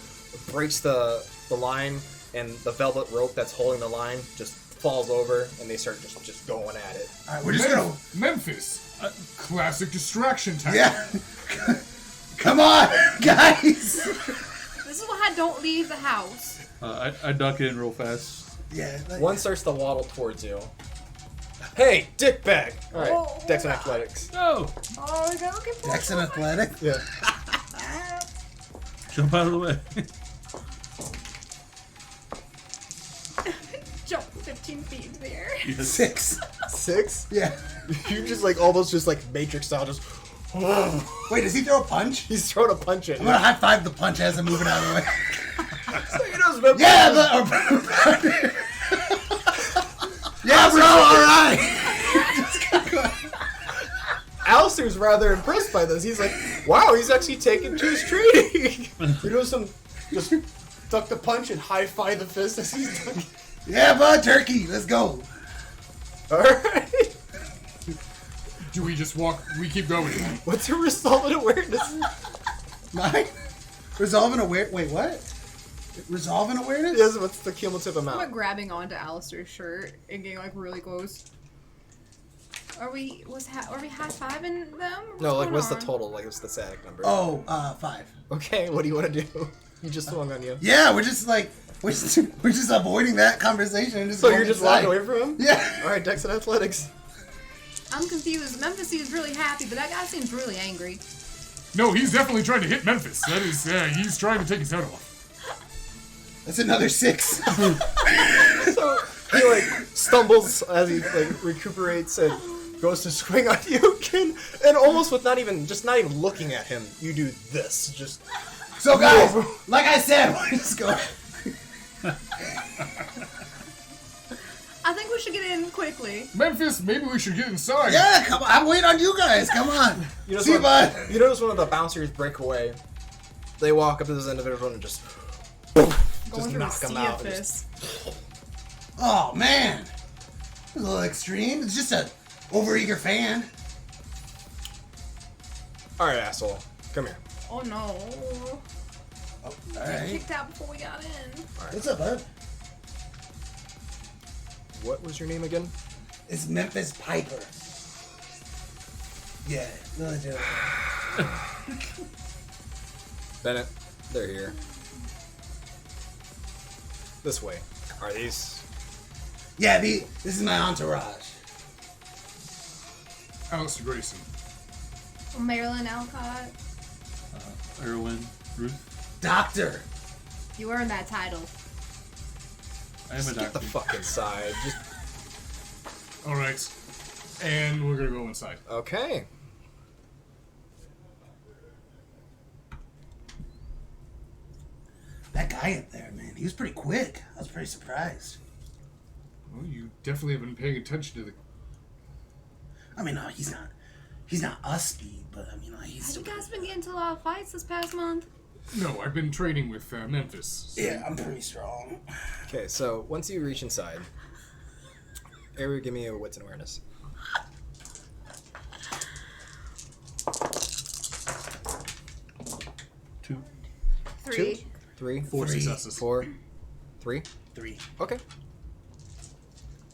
A: breaks the line, and the velvet rope that's holding the line just falls over, and they start just going at it.
E: All right, we're just gonna.
B: Memphis. Classic distraction tactic.
E: Yeah. Come on, guys.
C: This is why I don't leave the house.
D: I duck in real fast.
E: Yeah. Like,
A: One starts to waddle towards you. Hey, dickbag! All right,
C: Oh,
A: Dex and
C: wow.
A: Athletics.
D: No!
C: Oh, you gotta look at
E: Dex and Athletic.
A: Yeah.
D: Jump out of the way.
C: Jump 15 feet into the air.
E: 6.
A: 6?
E: Yeah.
A: You just like almost just like Matrix style, just.
E: Wait, does he throw a punch?
A: He's throwing a punch at
E: I'm
A: you.
E: gonna high five the punch as I'm moving out of the way.
A: So you know, Memphis
E: Yeah,
A: is-
E: yeah, bro. All right.
A: Alistair's rather impressed by this. He's like, wow, he's actually taken to his training. You know, just duck the punch and high five the fist as he's ducking.
E: Yeah, bud, turkey. Let's go.
A: Alright.
B: Do we just walk? We keep going.
A: What's your resolve and awareness?
E: 9. Resolving aware. Wait, what? Resolving awareness?
A: Yes, what's the cumulative
C: I'm
A: amount?
C: grabbing onto Alistair's shirt and getting like really close. Are we high-fiving them?
A: No, like
C: going
A: what's the
C: on?
A: total? Like what's the static number?
E: Oh, 5.
A: Okay, what do you want to do? He just swung on you.
E: Yeah, we're just avoiding that conversation. And just
A: So
E: going
A: you're just
E: inside.
A: walking away from him?
E: Yeah.
A: Alright, Dex and Athletics.
C: I'm confused. Memphis seems really happy, but that guy seems really angry.
B: No, he's definitely trying to hit Memphis. That is, he's trying to take his head off.
E: That's another 6.
A: So He like stumbles as he like recuperates and goes to swing on you again, and almost with not even looking at him, you do this. Just
E: So guys, like I said, we're just going.
C: I think we should get in quickly.
B: Memphis, maybe we should get inside.
E: Yeah, come on. I'm waiting on you guys. Come on. See you, bud.
A: You notice one of the bouncers break away. They walk up to this individual and just
C: Going through a
A: knock him
C: sea
A: out.
C: of
A: and
C: fists.
E: Oh man, it's a little extreme. It's just a overeager fan.
A: All right, asshole, come here.
C: Oh no.
E: Oh, all
C: Got
E: right.
C: kicked out before we got in.
E: What's up, bud?
A: What was your name again?
E: It's Memphis Piper. Yeah, no joke.
A: Bennett, they're here. This way. Are these?
E: Yeah, this is my entourage.
B: Alistair Grayson.
C: Marilyn Alcott.
D: Erwin, Ruth.
E: Doctor.
C: You earned that title.
D: I am a
A: Get the
D: doctor.
A: fuck inside. Just
B: All right, and we're gonna go inside.
A: okay.
E: That guy up there, man, he was pretty quick. I was pretty surprised.
B: Well, you definitely have been paying attention to the.
E: I mean, no, he's not us speed, but I mean, like, he's
C: Have
E: still
C: you guys been getting into a lot of fights this past month?
B: No, I've been training with Memphis. So
E: Yeah, I'm pretty strong.
A: Okay, so once you reach inside, Avery, give me a wits and awareness.
D: Two.
C: 3.
A: Two? Three?
B: Four
E: Three.
B: successes.
A: 4? 3?
E: 3.
A: Okay.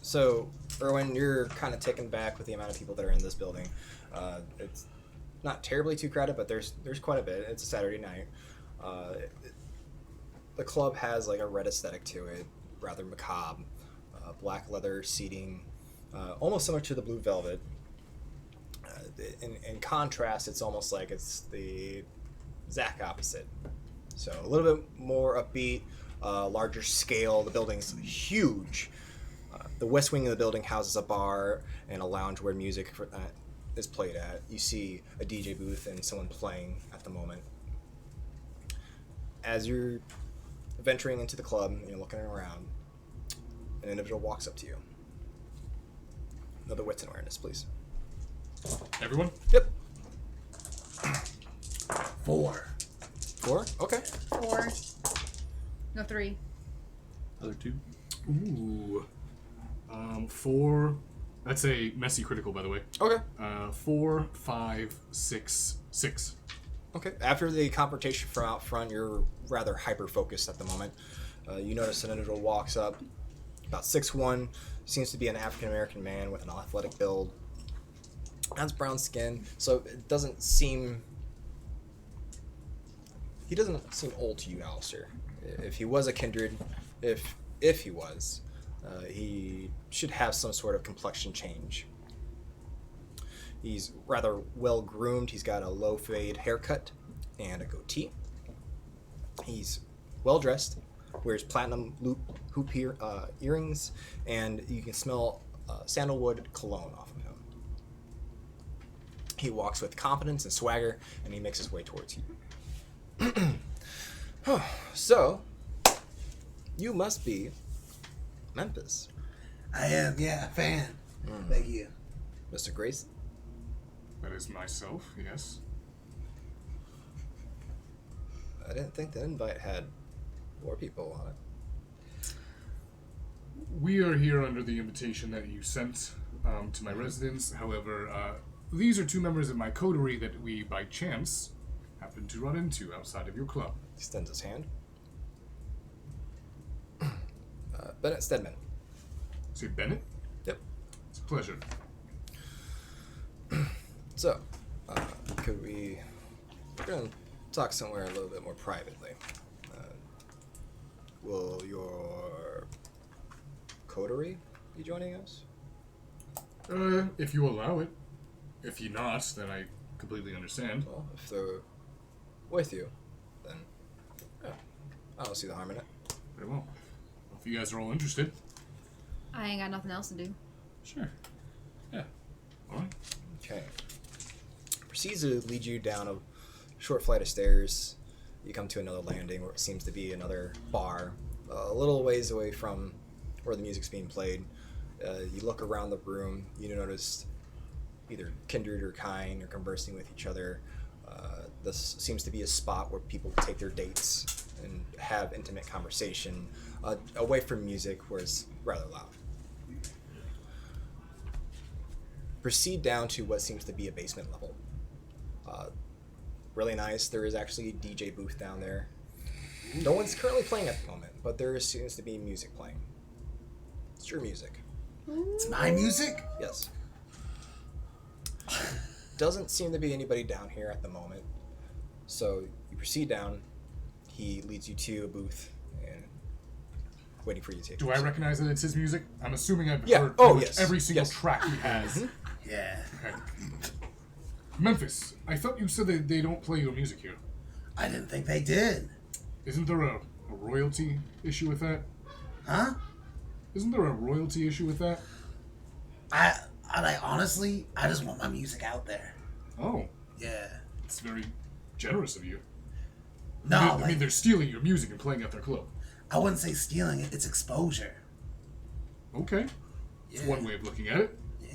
A: So, Erwin, you're kind of taken back with the amount of people that are in this building. It's not terribly too crowded, but there's quite a bit. It's a Saturday night. The club has like a red aesthetic to it, rather macabre. Black leather seating, almost similar to the Blue Velvet. In contrast, it's almost like it's the exact opposite. So a little bit more upbeat, larger scale. The building's huge. The west wing of the building houses a bar and a lounge where music is played at. You see a DJ booth and someone playing at the moment. As you're venturing into the club and you're looking around, an individual walks up to you. Another wits and awareness, please.
B: Everyone?
A: Yep.
E: 4.
A: 4? Okay.
C: 4. No, 3.
D: Other two.
B: Ooh. 4. That's a messy critical, by the way.
A: Okay.
B: 4, 5, 6, 6.
A: Okay. After the confrontation from out front, you're rather hyper-focused at the moment. You notice an individual walks up, about 6'1", seems to be an African-American man with an athletic build. Has brown skin, so it doesn't seem... He doesn't seem old to you, Alistair. If he was a kindred, if he was, he should have some sort of complexion change. He's rather well groomed. He's got a low fade haircut and a goatee. He's well dressed, wears platinum hoop earrings, and you can smell sandalwood cologne off of him. He walks with confidence and swagger, and he makes his way towards you. So, you must be Memphis,
E: I am, yeah, fan. Thank you.
A: Mr. Grayson.
B: That is myself, yes.
A: I didn't think the invite had 4 people on it.
B: We are here under the invitation that you sent to my residence. However, these are 2 members of my coterie that we, by chance, happened to run into outside of your club.
A: He extends his hand. Bennett Stedman.
B: Say Bennett?
A: Yep.
B: It's a pleasure.
A: So, could we... We're going to talk somewhere a little bit more privately. Will your coterie be joining us?
B: If you allow it. If you not, then I completely understand.
A: Well, if they're with you, then yeah, I don't see the harm in it.
B: Very well. If you guys are all interested.
C: I ain't got nothing else to do.
D: Sure. Yeah.
B: All right.
A: Okay. Proceeds to lead you down a short flight of stairs. You come to another landing where it seems to be another bar, a little ways away from where the music's being played. You look around the room. You notice either kindred or kind are conversing with each other. This seems to be a spot where people take their dates and have intimate conversation away from music, where it's rather loud. Proceed down to what seems to be a basement level. Really nice. There is actually a DJ booth down there. No one's currently playing at the moment, but there seems to be music playing. It's your music.
E: It's my music?
A: Yes. Doesn't seem to be anybody down here at the moment. So you proceed down. He leads you to a booth and waiting for you to take
B: Do
A: your
B: I
A: seat.
B: recognize that it's his music? I'm assuming I've
A: Yeah.
B: heard
A: Oh,
B: pretty much
A: yes.
B: every single
A: Yes.
B: track he has.
E: Yeah.
B: Okay. Memphis, I thought you said that they don't play your music here.
E: I didn't think they did.
B: Isn't there a royalty issue with that?
E: Huh?
B: Isn't there a royalty issue with that?
E: I like, honestly, I just want my music out there.
B: Oh,
E: Yeah.
B: it's very generous of you.
E: No,
B: I
E: like,
B: mean, they're stealing your music and playing at their club.
E: I wouldn't say stealing it. It's exposure.
B: Okay.
E: Yeah.
B: It's one way of looking at it.
E: Yeah.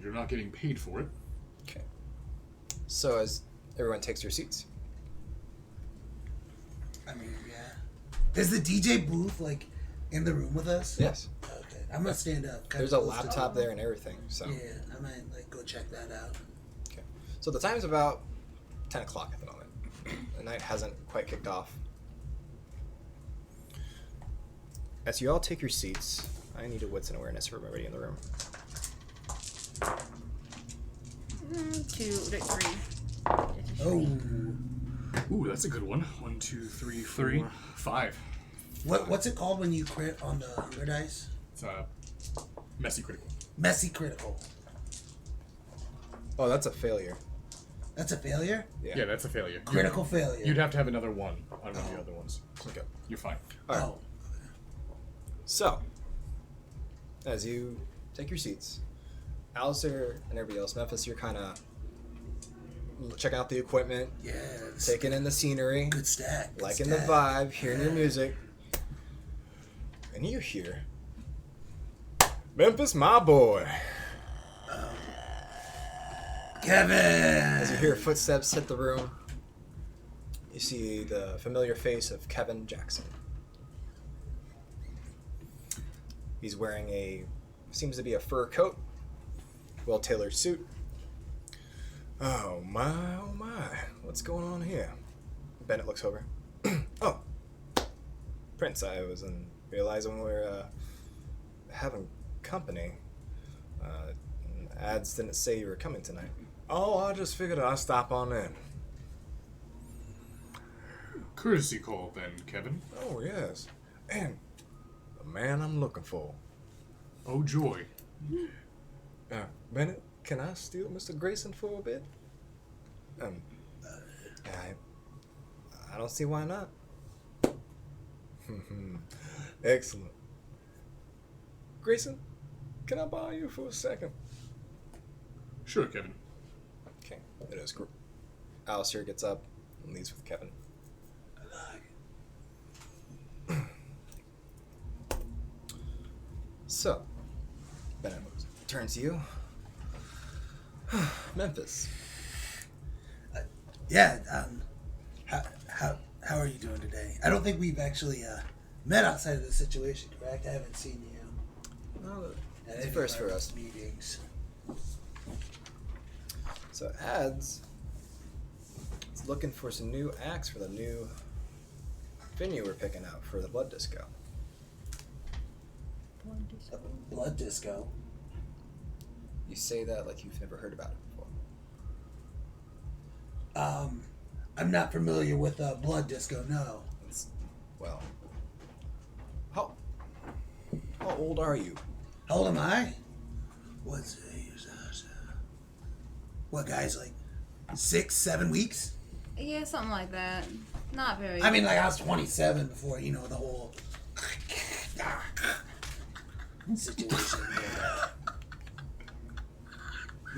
B: You're not getting paid for it.
A: Okay. So as everyone takes their seats.
E: I mean, yeah. Is the DJ booth, like, in the room with us?
A: Yes.
E: Okay. I'm gonna stand up. kinda
A: There's a
E: close to
A: laptop
E: them.
A: there and everything. So.
E: Yeah, I might, like, go check that out.
A: Okay. So the time's about 10 o'clock at the moment. The night hasn't quite kicked off. As you all take your seats, I need a wits and awareness for everybody in the room.
C: 3.
E: Oh.
B: Ooh, that's a good one. 1, 2, 3, 4,
D: Three.
B: 5.
E: What's it called when you crit on the hunger dice?
B: It's messy critical.
E: Messy critical.
A: Oh, that's a failure.
E: That's a failure?
B: Yeah, that's a failure.
E: Critical failure.
B: You'd have to have another one on one of the other ones.
A: Okay.
B: You're fine.
A: All right.
E: Oh.
A: So, as you take your seats, Alistair and everybody else, Memphis, you're kind of checking out the equipment,
E: Yeah.
A: taking in the scenery,
E: Good stack. Good
A: liking the
E: stack.
A: vibe, hearing your music, and you hear Memphis, my boy.
E: Kevin!
A: As you hear footsteps hit the room, you see the familiar face of Kevin Jackson. He's wearing seems to be a fur coat, well-tailored suit. Oh my, what's going on here? Bennett looks over. Oh, Prince, I wasn't realizing we were having company. Ads didn't say you were coming tonight. Oh, I just figured I'd stop on in.
B: Courtesy call then, Kevin.
A: Oh, yes. And the man I'm looking for.
B: Oh, joy.
A: Bennett, can I steal Mr. Grayson for a bit? I don't see why not. Excellent. Grayson, can I borrow you for a second?
B: Sure, Kevin.
A: Okay, it is. Alistair gets up and leaves with Kevin. So, Bennett turns to you. Memphis.
E: Yeah, how are you doing today? I don't think we've actually met outside of the situation, correct? I haven't seen you
A: No,
E: at
A: it's
E: any
A: first
E: of our
A: for us.
E: meetings.
A: So Ads is looking for some new acts for the new venue we're picking out for the Blood Disco.
E: Blood disco.
A: You say that like you've never heard about it before.
E: I'm not familiar with blood disco. No.
A: Well, how old are you?
E: How old am I? What, guys, like 6, 7 weeks?
C: Yeah, something like that. Not very.
E: I mean, like, I was 27 before, the whole situation.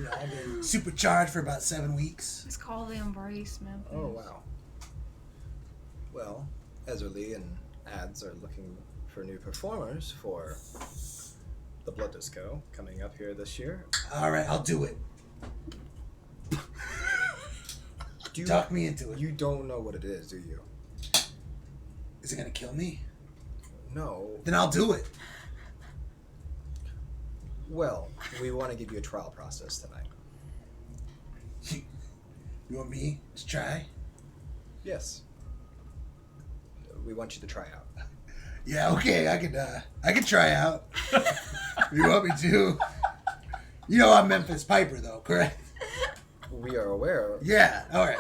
E: But, I've been supercharged for about 7 weeks.
C: It's called the embrace, man.
A: Oh, wow. Well, Ezerly and Ads are looking for new performers for the Blood Disco coming up here this year.
E: All right, I'll do it. Talk me into it.
A: You don't know what it is, do you?
E: Is it gonna kill me?
A: No.
E: Then I'll do it.
A: Well, we want to give you a trial process tonight.
E: You want me to try?
A: Yes. We want you to try out.
E: Yeah, okay, I can try out. If you want me to. You know I'm Memphis Piper though, correct?
A: We are aware,
E: Yeah, alright.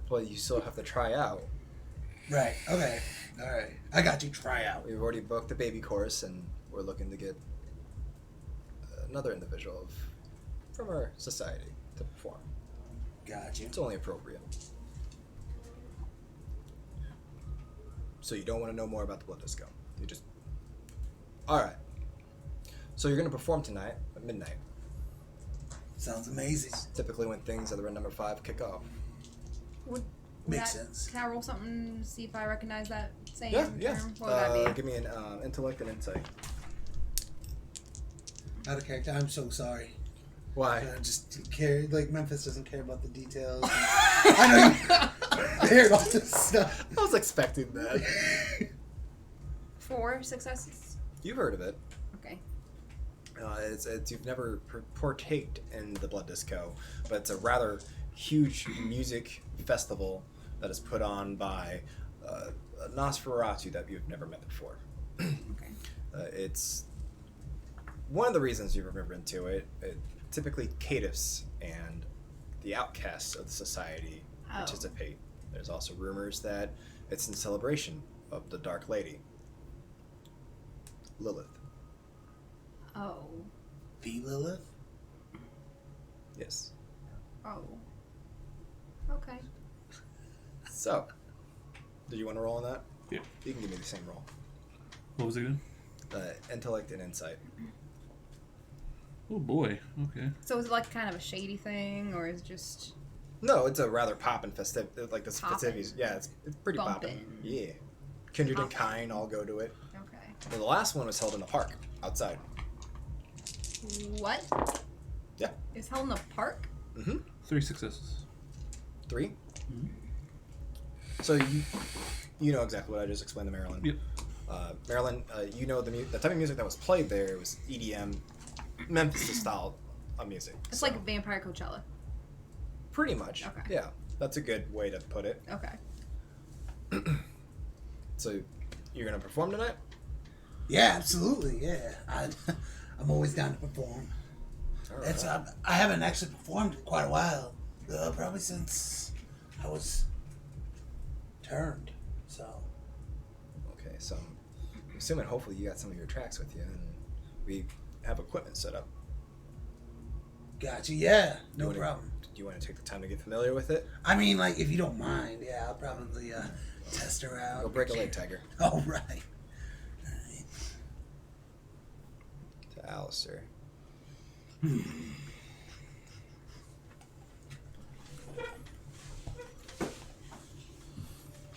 A: but you still have to try out.
E: Right, okay. Alright. I got you, try out.
A: We've already booked the baby course, and we're looking to get another individual from our society to perform.
E: Got you.
A: It's only appropriate. So you don't want to know more about the Blood Disco. You just... Alright. So you're going to perform tonight at midnight.
E: Sounds amazing.
A: Typically when things at the red number 5 kick off.
E: Makes sense.
C: Can I roll something to see if I recognize that same
A: Yeah.
C: term? What would that be?
A: Give me an intellect and insight.
E: Out of character, I'm so sorry.
A: Why?
E: I just care, like, Memphis doesn't care about the details. I know you hear all this stuff.
A: I was expecting that.
C: 4 successes.
A: You've heard of it.
C: Okay.
A: It's you've never partaked in the Blood Disco, but it's a rather huge music festival that is put on by a Nosferatu that you've never met before.
C: Okay.
A: It's one of the reasons you've ever been to it. Typically, caitiffs and the outcasts of the society participate. There's also rumors that it's in celebration of the Dark Lady, Lilith.
C: Oh.
E: The Lilith?
A: Yes.
C: Oh. Okay.
A: So, do you want to roll on that?
D: Yeah.
A: You can give me the same roll.
D: What was it again?
A: Intellect and insight.
D: Oh boy. Okay.
C: So is it like kind of a shady thing, or is it just
A: No, it's a rather poppin' festive, like the
C: Poppin'?
A: festivities. Yeah, it's pretty poppin'.
C: Bumpin'.
A: Yeah. Kindred and
C: Poppin'.
A: kind all go to it.
C: okay?
A: Well, the last one was held in the park, outside.
C: What?
A: Yeah.
C: It's held in a park?
A: Mm-hmm.
D: 3 successes.
A: 3?
D: Mhm.
A: So you know exactly what I just explained to Marilyn.
D: Yep.
A: Marilyn, you know the type of music that was played there was EDM, Memphis style of music.
C: It's
A: So,
C: like Vampire Coachella.
A: pretty much.
C: Okay.
A: Yeah, that's a good way to put it.
C: Okay.
A: So you're gonna perform tonight?
E: Yeah, absolutely, yeah. I'm always down to perform.
A: All right.
E: It's I haven't actually performed in quite a while. Probably since I was turned. So
A: Okay, so I'm assuming hopefully you got some of your tracks with you, and we have equipment set up.
E: gotcha. Yeah,
A: You
E: no
A: wanna-
E: problem.
A: Do you want to take the time to get familiar with it?
E: I mean, like, if you don't mind, yeah, I'll probably test her out.
A: Go break a leg, Tiger.
E: All right.
A: To Alistair.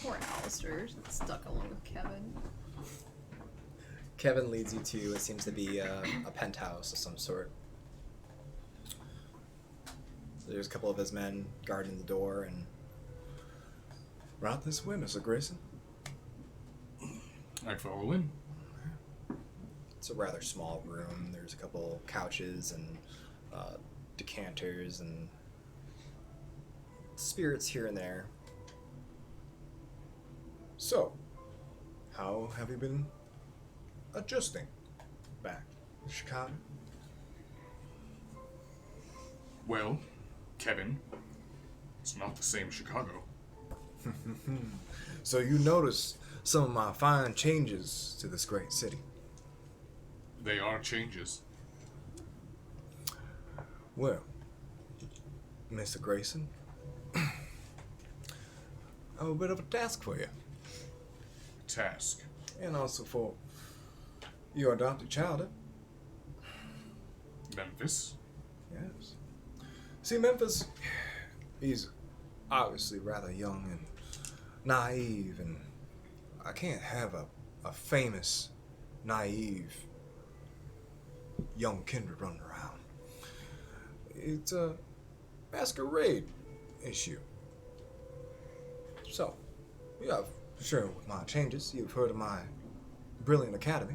C: Poor Alistair, stuck along with Kevin.
A: Kevin leads you to what seems to be a penthouse of some sort. There's a couple of his men guarding the door, and right this way, Mr. Grayson.
B: I follow in.
A: It's a rather small room. There's a couple couches and decanters and spirits here and there. So, how have you been adjusting back to Chicago?
B: Well, Kevin, it's not the same Chicago.
A: So you notice some of my fine changes to this great city.
B: They are changes.
A: Well, Mr. Grayson, I have a bit of a task for you,
B: Task.
A: and also for Your adopted child,
B: Memphis.
A: yes. See, Memphis, he's obviously rather young and naive, and I can't have a famous, naive, young kindred running around. It's a masquerade issue. So, yeah, for sure, with my changes, you've heard of my brilliant academy.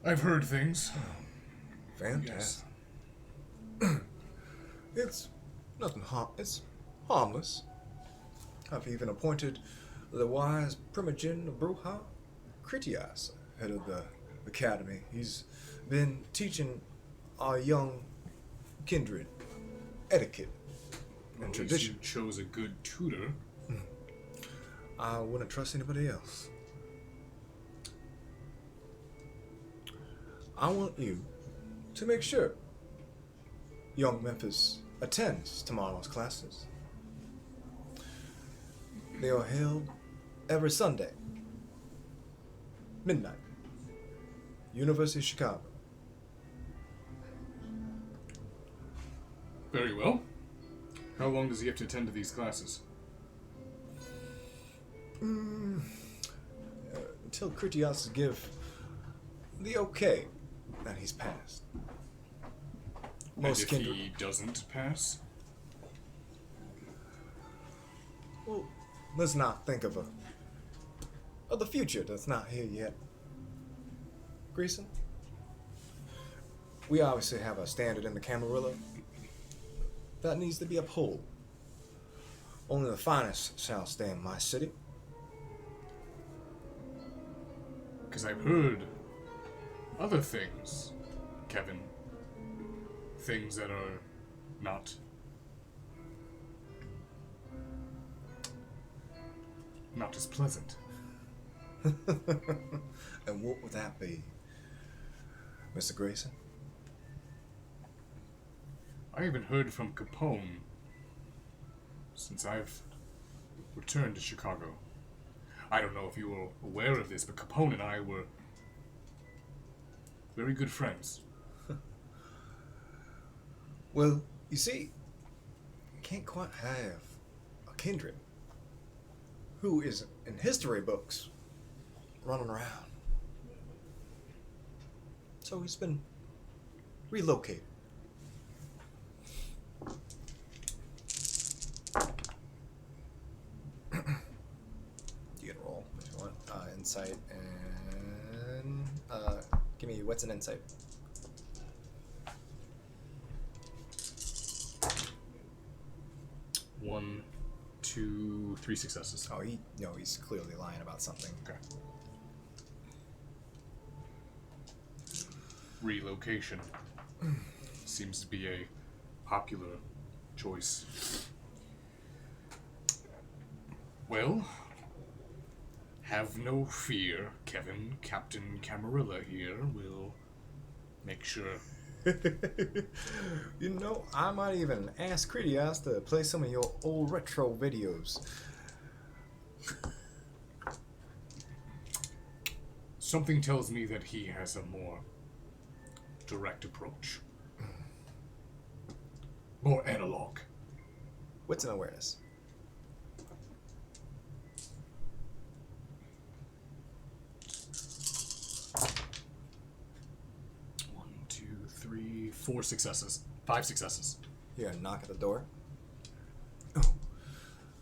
B: I've heard things.
A: Fantastic. It's nothing it's harmless. I've even appointed the wise Primogen of Bruja, Critias, head of the academy. He's been teaching our young kindred etiquette and
B: At least
A: tradition.
B: you chose a good tutor.
A: I wouldn't trust anybody else. I want you to make sure young Memphis attends tomorrow's classes. They are held every Sunday, midnight, University of Chicago.
B: Very well. How long does he have to attend to these classes?
A: Until Critias give the okay that he's passed.
B: And if he doesn't pass?
A: Well, let's not think of the future that's not here yet. Greason, we obviously have a standard in the Camarilla that needs to be upheld. Only the finest shall stay in my city.
B: Because I've heard other things, Kevin. Things that are not as pleasant.
A: And what would that be, Mr. Grayson?
B: I haven't heard from Capone since I've returned to Chicago. I don't know if you were aware of this, but Capone and I were very good friends.
A: Well, you see, you can't quite have a kindred who is in history books running around. So he's been relocated. You can roll if you want. Insight and give me what's an insight?
B: One, 2, 3 successes.
A: Oh, he's clearly lying about something.
B: Okay. Relocation seems to be a popular choice. Well, have no fear, Kevin. Captain Camarilla here will make sure.
A: You know, I might even ask Critias to play some of your old retro videos.
B: Something tells me that he has a more direct approach. More analog.
A: What's an awareness?
B: One, 2, 3, 4 successes. 5 successes.
A: You gotta knock at the door.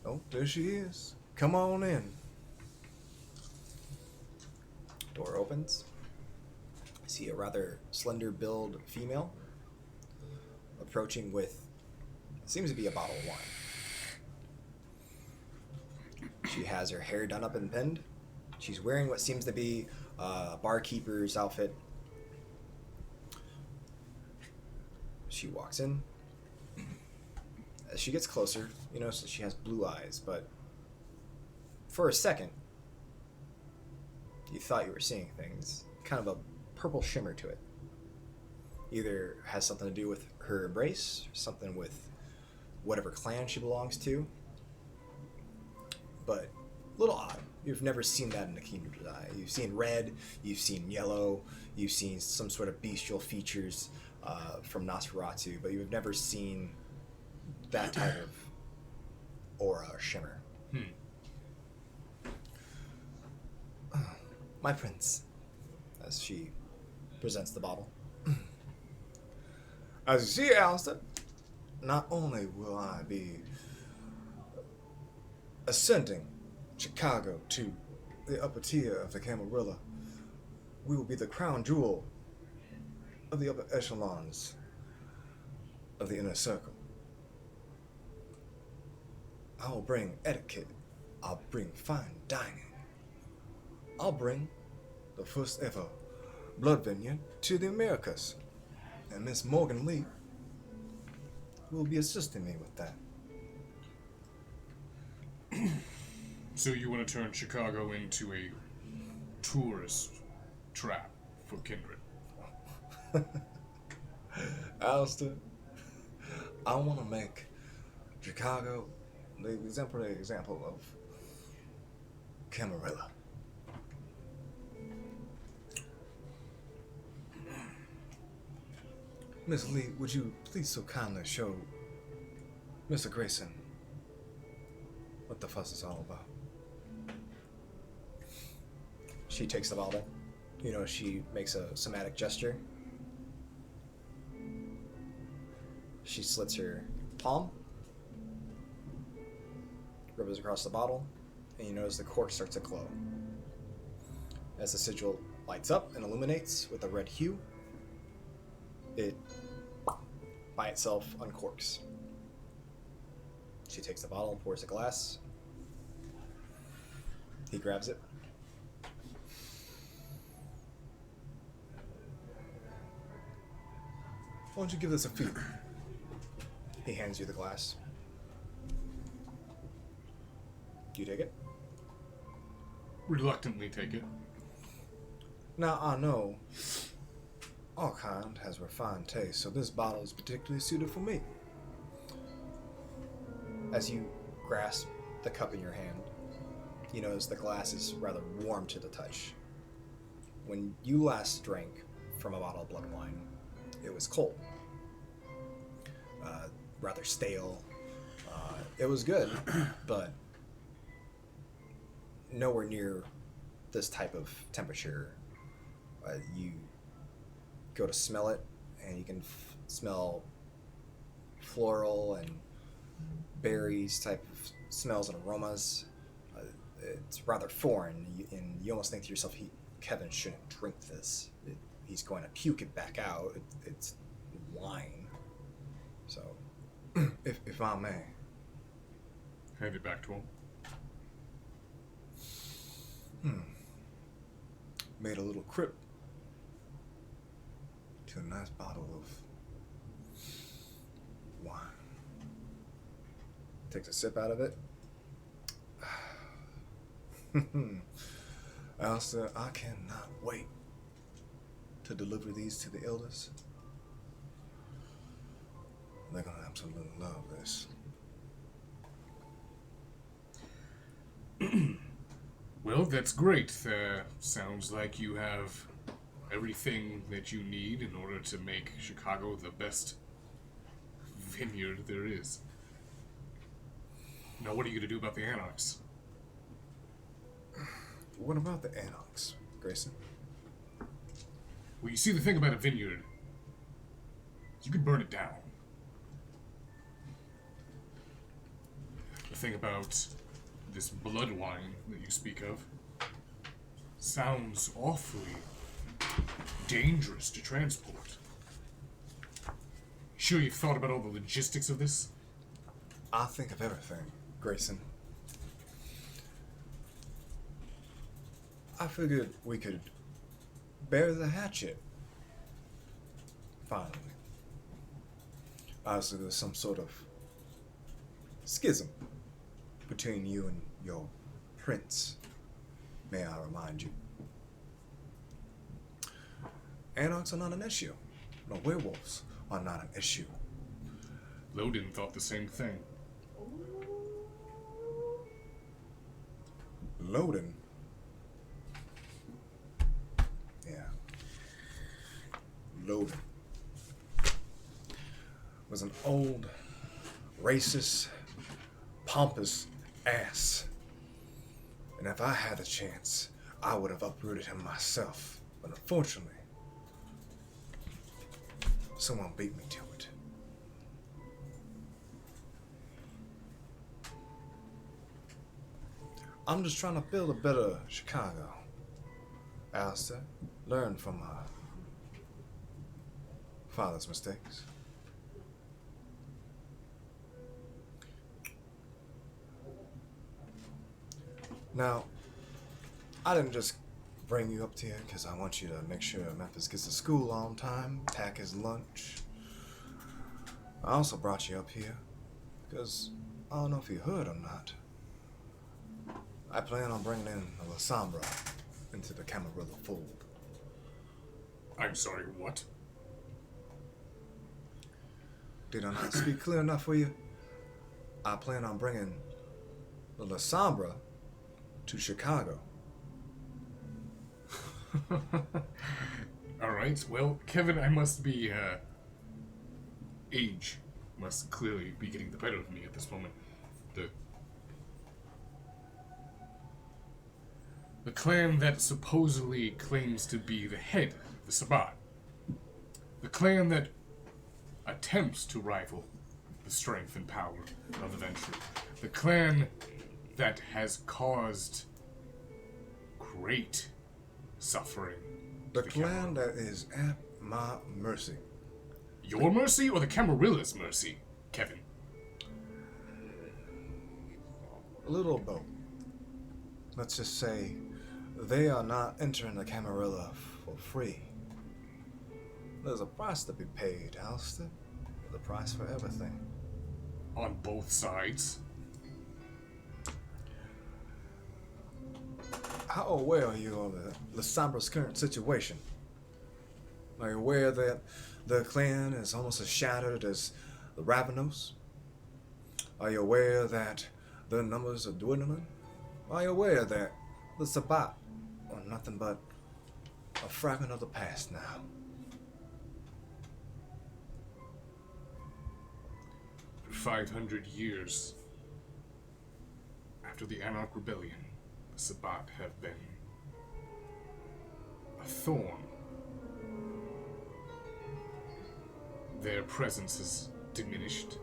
A: Oh, there she is. Come on in. Door opens. I see a rather slender build female approaching with seems to be a bottle of wine. She has her hair done up and pinned. She's wearing what seems to be a barkeeper's outfit. She walks in. As she gets closer, you notice that she has blue eyes, but for a second, you thought you were seeing things. Kind of a purple shimmer to it. Either has something to do with her embrace, something with whatever clan she belongs to. But little odd. You've never seen that in a Kindred's eye. You've seen red, you've seen yellow, you've seen some sort of bestial features from Nosferatu, but you've never seen that type of aura or shimmer. My prince, as she presents the bottle. As you see, Alistair, not only will I be ascending Chicago to the upper tier of the Camarilla, we will be the crown jewel of the upper echelons of the inner circle. I will bring etiquette. I'll bring fine dining. I'll bring the first ever blood vineyard to the Americas. And Miss Morgan Lee will be assisting me with that.
B: So you want to turn Chicago into a tourist trap for Kindred?
A: Alistair, I want to make Chicago the exemplary example of Camarilla. Miss Lee, would you please so kindly show Mr. Grayson what the fuss is all about? She takes the bottle. You know, she makes a somatic gesture. She slits her palm, rubs across the bottle, and you notice the cork starts to glow. As the sigil lights up and illuminates with a red hue, it by itself uncorks. She takes the bottle and pours a glass. He grabs it. Why don't you give this a feel? He hands you the glass. Do you take it?
B: Reluctantly take it.
A: Now, I know all kind has refined taste, so this bottle is particularly suited for me. As you grasp the cup in your hand, you notice the glass is rather warm to the touch. When you last drank from a bottle of blood wine, it was cold. Rather stale. It was good, but nowhere near this type of temperature. You go to smell it, and you can smell floral and berries type of smells and aromas. It's rather foreign, and you almost think to yourself, Kevin shouldn't drink this. He's going to puke it back out. It's wine. So, if I may.
B: Hand it back to him.
A: Made a little crypt to a nice bottle of wine. Takes a sip out of it. Alistair, I cannot wait to deliver these to the elders. They're gonna absolutely love this.
B: Well, that's great. Sounds like you have everything that you need in order to make Chicago the best vineyard there is. Now, what are you going to do about the Anarchs?
A: What about the Anarchs, Grayson?
B: Well, you see, the thing about a vineyard, you can burn it down. The thing about this blood wine that you speak of sounds awfully dangerous to transport. Sure you've thought about all the logistics of this?
A: I think of everything, Grayson. I figured we could bury the hatchet. Finally. Obviously, there's some sort of schism between you and your prince, may I remind you. Anarchs are not an issue. No, werewolves are not an issue.
B: Lodin thought the same thing.
A: Loading. Yeah. Loading was an old, racist, pompous ass. And if I had a chance, I would have uprooted him myself. But unfortunately, someone beat me to it. I'm just trying to build a better Chicago. Alistair, learn from my father's mistakes. Now, I didn't just bring you up here because I want you to make sure Memphis gets to school on time, pack his lunch. I also brought you up here because I don't know if you heard or not. I plan on bringing in a La Sombra into the Camarilla fold.
B: I'm sorry, what?
A: Did I not speak clear enough for you? I plan on bringing the La Sombra to Chicago.
B: Alright, well, Kevin, I must be, age must clearly be getting the better of me at this moment. The clan that supposedly claims to be the head of the Sabbat. The clan that attempts to rival the strength and power of the Venture. The clan that has caused great suffering.
A: The clan that is at my mercy.
B: Your mercy or the Camarilla's mercy, Kevin?
A: A little of both. Let's just say they are not entering the Camarilla for free. There's a price to be paid, Alistair. The price for everything.
B: On both sides?
A: How aware are you of the Sombra's current situation? Are you aware that the clan is almost as shattered as the Ravenos? Are you aware that their numbers are dwindling? Are you aware that the Sabbat are nothing but a fragment of the past now?
B: For 500 years after the Anarch Rebellion, the Sabbat have been a thorn. Their presence has diminished.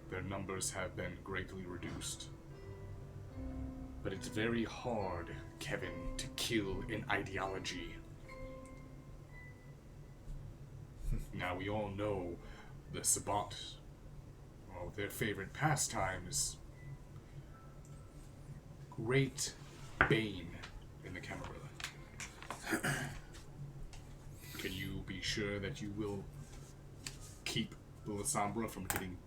B: Their numbers have been greatly reduced. But it's very hard, Kevin, to kill an ideology. Now we all know the Sabbat, well, their favorite pastime is great bane in the Camarilla. Can you be sure that you will keep the La Sombra from getting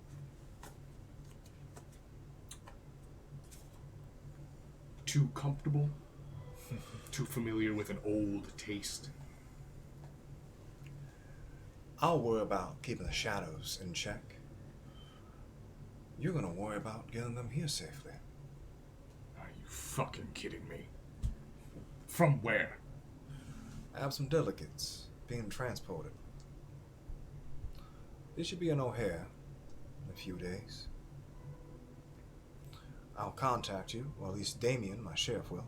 B: too comfortable? Too familiar with an old taste?
A: I'll worry about keeping the shadows in check. You're gonna worry about getting them here safely.
B: Are you fucking kidding me? From where?
A: I have some delegates being transported. They should be in O'Hare in a few days. I'll contact you, or at least Damien, my sheriff, will.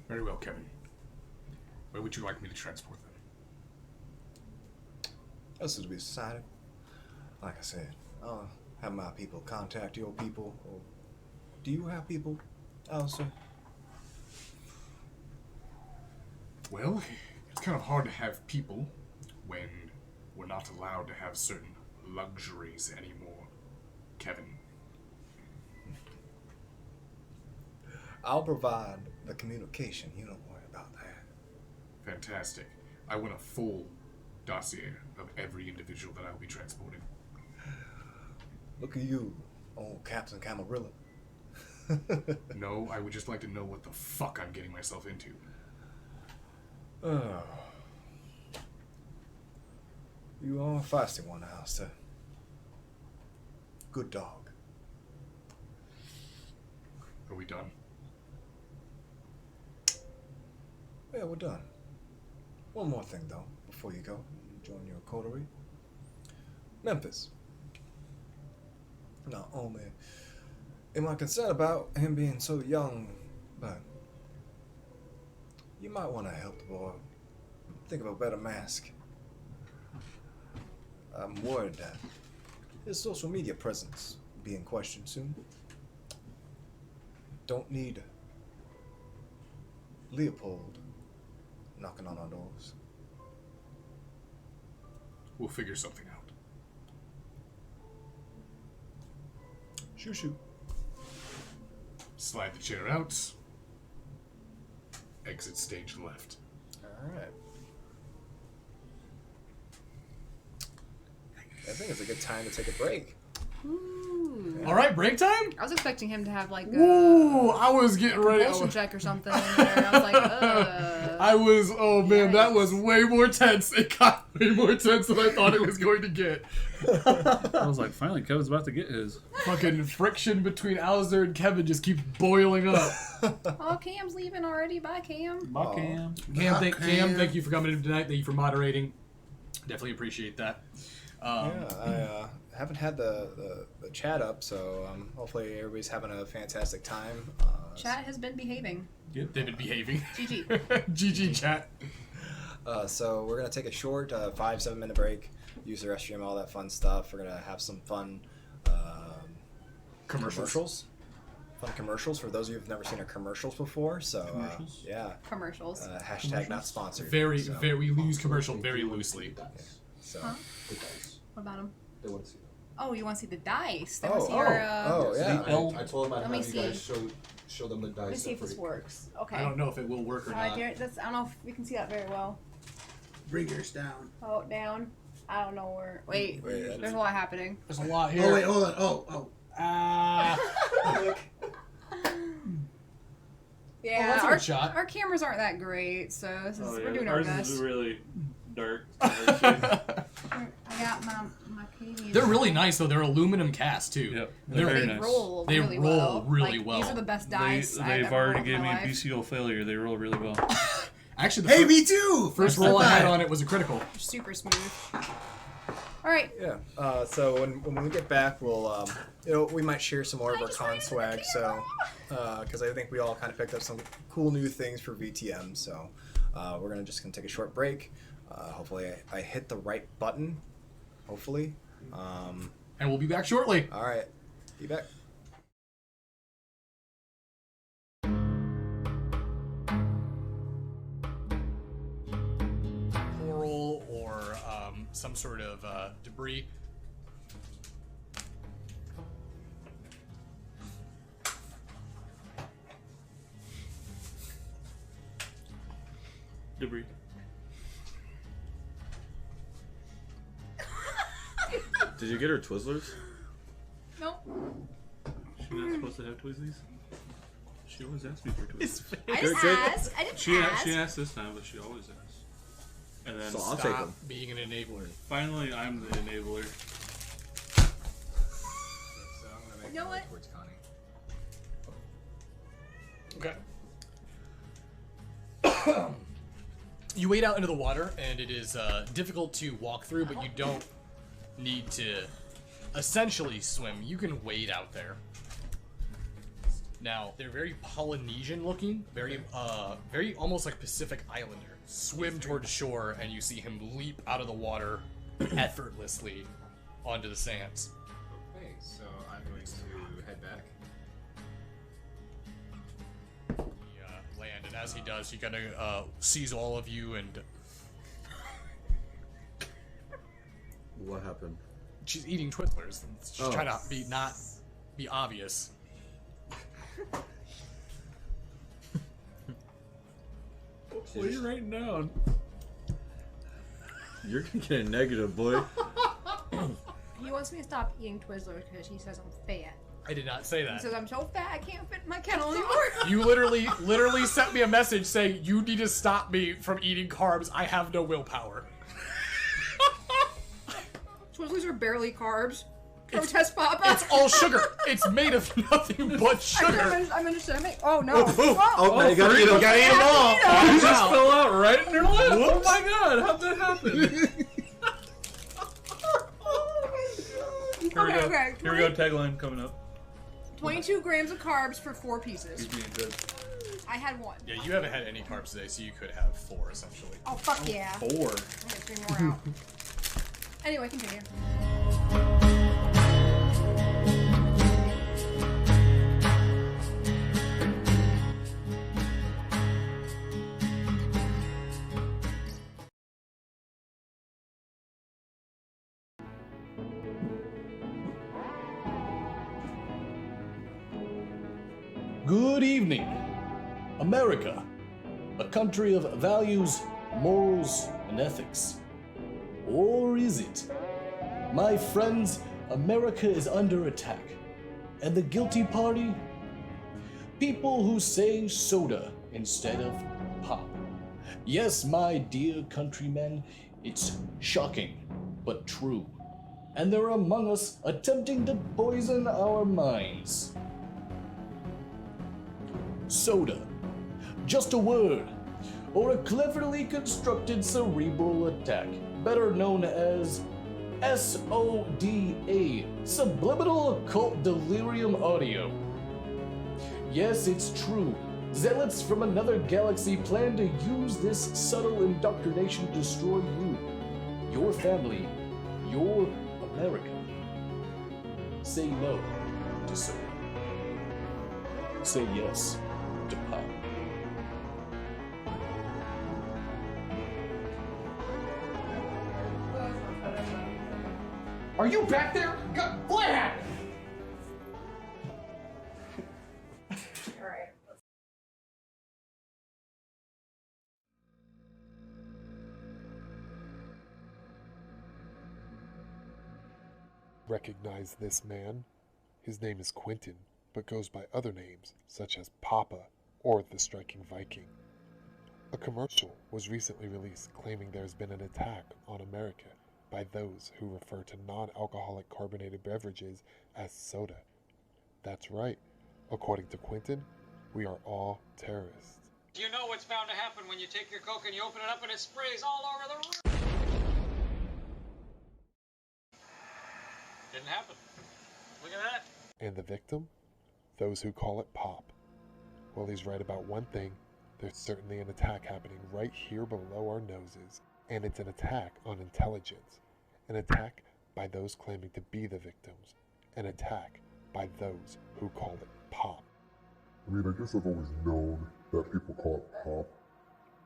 B: Very well, Kevin. Where would you like me to transport them?
A: That's to be decided. Like I said, I'll have my people contact your people. Or do you have people, Alistair?
B: Well, it's kind of hard to have people when we're not allowed to have certain luxuries anymore, Kevin.
A: I'll provide the communication. You don't worry about that.
B: Fantastic. I want a full dossier of every individual that I will be transporting.
A: Look at you, old Captain Camarilla.
B: No, I would just like to know what the fuck I'm getting myself into.
A: Oh. You are a feisty one, Alistair. Good dog.
B: Are we done?
A: Yeah, we're done. One more thing, though, before you go. Join your coterie. Memphis. Not only am I concerned about him being so young, but you might want to help the boy think of a better mask. I'm worried that his social media presence will be in question soon. Don't need Leopold knocking on our doors.
B: We'll figure something out.
A: Shoo shoo.
B: Slide the chair out. Exit stage left.
A: Alright. I think it's a good time to take a break.
C: Ooh.
B: All right, break time.
C: I was expecting him to have like a
B: Ooh, I was getting ready.
C: compulsion check or something. In there. I was like,
B: Oh man, that
C: Yikes.
B: was way more tense. It got way more tense than I thought it was going to get.
D: I was like, finally, Kevin's about to get his.
B: Fucking friction between Alistair and Kevin just keeps boiling up.
C: oh, Cam's leaving already. Bye, Cam.
D: My Cam.
B: Cam, thank you for coming in tonight. Thank you for moderating. Definitely appreciate that.
A: I haven't had the chat up, so hopefully everybody's having a fantastic time.
C: Chat has been behaving.
B: They've been behaving.
C: GG.
B: GG chat.
A: So we're going to take a short 5-7 minute break, use the restroom, all that fun stuff. We're going to have some fun commercials. Fun commercials for those of you who've never seen our commercials before. So
D: Commercials?
A: yeah.
C: Commercials.
A: Hashtag not sponsored.
B: Very,
A: so,
B: we use commercial very loosely.
A: So.
C: Huh?
F: The dice.
C: What about him?
F: They want to see them.
C: Oh, you want to see the dice? They
A: Oh,
C: want to see your.
A: yeah.
F: I told them I'd
C: Let me
F: have you guys
C: see.
F: show them the dice.
C: Let me see if
F: for
C: this
F: free.
C: works. Okay.
B: I don't know if it will work or not.
C: I don't know if we can see that very well.
E: Bring yours down.
C: Oh, down. I don't know where. Wait.
A: Wait,
C: There's a lot happening.
B: There's a lot here.
E: Oh wait, hold on. Oh.
B: Ah.
C: Yeah,
B: that's a good shot.
C: our cameras aren't that great, so this is, we're doing our
D: Ours
C: best.
D: is really dark.
C: I got my Canadian.
B: They're really nice though. They're aluminum cast too.
D: Yep.
B: They're
D: Very
C: They
D: nice.
C: roll
B: They
C: really
B: roll
C: well.
B: really
C: Like,
B: well.
C: These are the best dice I've
D: They've
C: ever
D: already
C: rolled in
D: given me
C: my
D: a
C: life.
D: BCO failure. They roll really well.
B: Actually, the
E: Hey, me too.
B: first roll I had on it was a critical.
C: Super smooth. All right.
A: Yeah. So when we get back, we'll we might share some more of our con swag. So because I think we all kind of picked up some cool new things for VTM. So we're gonna take a short break. Hopefully I hit the right button. Hopefully.
B: And we'll be back shortly.
A: All right. Be back.
B: Coral or some sort of debris.
D: Debris.
G: Did you get her Twizzlers?
C: Nope.
D: She not supposed to have Twizzlies? She always asks me for Twizzlers.
C: I
G: Good,
C: just
G: good.
C: asked. I didn't
D: She
C: ask.
D: asked this time, but she always asks. And then
G: So I'll take
B: Stop
G: them.
B: being an enabler.
D: finally, I'm the enabler.
A: So I'm gonna make
C: You know
A: my way
C: what?
A: towards Connie.
B: Okay. You wade out into the water, and it is difficult to walk through, but you don't need to essentially swim. You can wade out there. Now, they're very Polynesian looking, very almost like Pacific Islander. Swim toward shore, and you see him leap out of the water effortlessly onto the sands.
A: Okay, so I'm going to head back.
B: He land, and as he does, he kind of sees all of you, and
G: What happened?
B: she's eating Twizzlers. She's
G: Oh.
B: trying to not be obvious.
D: What are you writing down?
G: You're gonna get a negative, boy.
C: He wants me to stop eating Twizzlers because he says I'm fat.
B: I did not say
C: He
B: that.
C: says I'm so fat I can't fit in my kennel anymore.
B: You literally sent me a message saying you need to stop me from eating carbs. I have no willpower.
C: Twizzlers are barely carbs. Protest Papa.
B: It's all sugar. It's made of nothing but sugar.
C: I'm understanding. Oh no.
G: Oh, man, you gotta eat them.
B: Gotta eat them all.
D: It just fell out right in her lap. Oh my god, how'd that happen?
C: Okay.
D: Here we go, tagline coming up.
C: 22 grams of carbs for 4 pieces.
D: He's being good.
C: I had 1.
B: Yeah, you haven't had any carbs today, so you could have 4 essentially.
C: Oh fuck yeah.
D: 4.
C: I'm gonna 3 more out. Anyway, continue.
H: Good evening, America, a country of values, morals, and ethics. Or is it? My friends, America is under attack. And the guilty party? People who say soda instead of pop. Yes, my dear countrymen, it's shocking, but true. And they're among us attempting to poison our minds. Soda. Just a word, or a cleverly constructed cerebral attack, better known as SODA, Subliminal Occult Delirium Audio. Yes, it's true. Zealots from another galaxy plan to use this subtle indoctrination to destroy you, your family, your America. Say no to soda. Say yes to pop.
B: Are you back there? What happened?
C: Alright.
I: Recognize this man? His name is Quentin, but goes by other names such as Papa or the Striking Viking. A commercial was recently released claiming there's been an attack on America by those who refer to non-alcoholic carbonated beverages as soda. That's right. According to Quentin, we are all terrorists.
J: You know what's bound to happen when you take your Coke and you open it up and it sprays all over the room. Didn't happen. Look at that.
I: And the victim? Those who call it pop. Well, he's right about one thing. There's certainly an attack happening right here below our noses. And it's an attack on intelligence. An attack by those claiming to be the victims. An attack by those who call it pop.
K: I mean, I guess I've always known that people call it pop,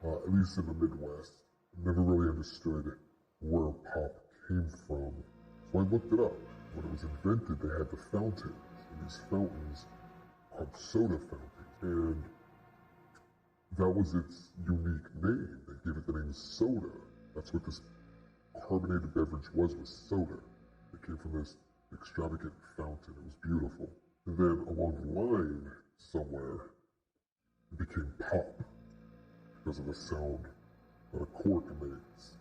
K: at least in the Midwest. Never really understood where pop came from. So I looked it up. When it was invented, they had the fountains, and these fountains called soda fountains, and that was its unique name. They gave it the name soda. That's what this carbonated beverage was soda. It came from this extravagant fountain. It was beautiful. And then along the line, somewhere, it became pop because of the sound that a cork makes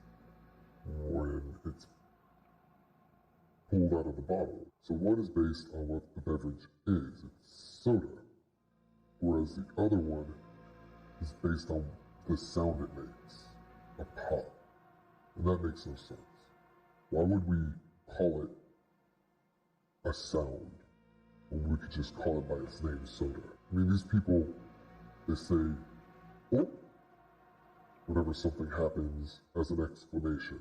K: when it's pulled out of the bottle. So one is based on what the beverage is. It's soda. Whereas the other one is based on the sound it makes. A pop. And that makes no sense. Why would we call it a sound when we could just call it by its name, soda? I mean, these people, they say, oh, whenever something happens as an explanation.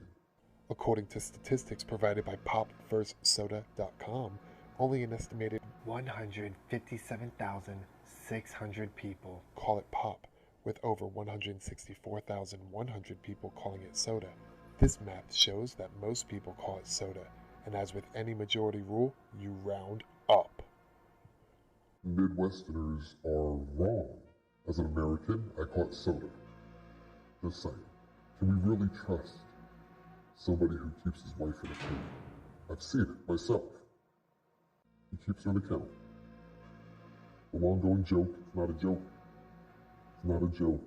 I: According to statistics provided by popversesoda.com, only an estimated 157,600 people call it pop, with over 164,100 people calling it soda. This math shows that most people call it soda, and as with any majority rule, you round up.
K: Midwesterners are wrong. As an American, I call it soda. Just saying. Can we really trust somebody who keeps his wife in a kennel? I've seen it myself. He keeps her in a kennel. The long-going joke, it's not a joke. It's not a joke.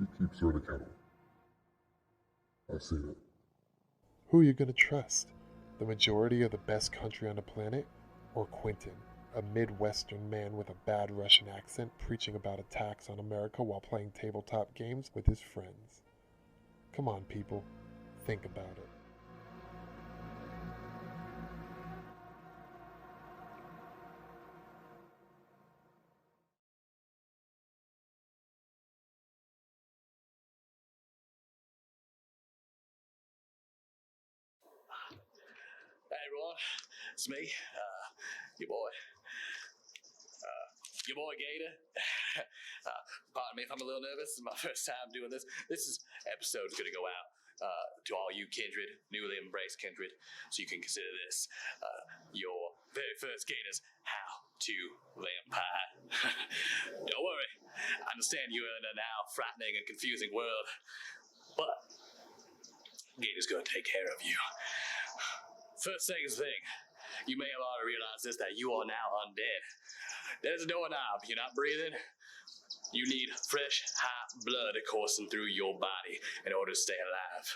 K: He keeps her in a kennel. I've seen it.
I: Who are you going to trust? The majority of the best country on the planet? Or Quentin, a Midwestern man with a bad Russian accent preaching about attacks on America while playing tabletop games with his friends? Come on, people. Think about it.
H: Hey everyone, it's me, your boy. Your boy Gator. Pardon me if I'm a little nervous. This is my first time doing this. This episode's going to go out to all you kindred, newly embraced kindred, so you can consider this your very first Gator's How to Vampire. Don't worry, I understand you're in a now frightening and confusing world, but Gator's going to take care of you. First thing, you may have already realized this, that you are now undead. There's a doorknob. You're not breathing. You need fresh, hot blood coursing through your body in order to stay alive.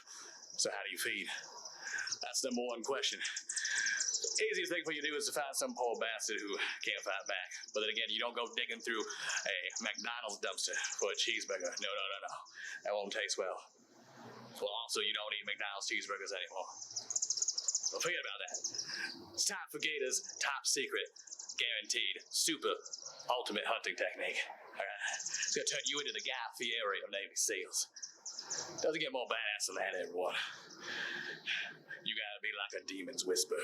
H: So how do you feed? That's number one question. Easiest thing for you to do is to find some poor bastard who can't fight back. But then again, you don't go digging through a McDonald's dumpster for a cheeseburger. No. That won't taste well. Well, also, you don't eat McDonald's cheeseburgers anymore. Well, forget about that. It's time for Gator's top secret, guaranteed, super, ultimate hunting technique. Alright? It's gonna turn you into the Guy Fieri of Navy SEALs. Doesn't get more badass than that, everyone. You gotta be like a demon's whisper.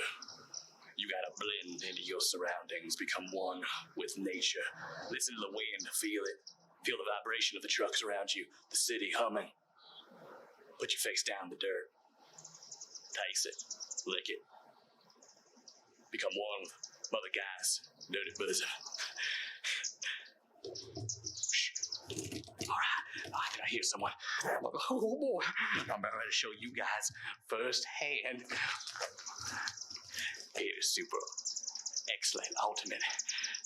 H: You gotta blend into your surroundings, become one with nature. Listen to the wind, feel it. Feel the vibration of the trucks around you, the city humming. Put your face down in the dirt. Taste it. Lick it. Become one with Mother Guy's dirty bosom. Alright, I hear someone. Oh boy, I'm about ready to show you guys firsthand. Here's super excellent ultimate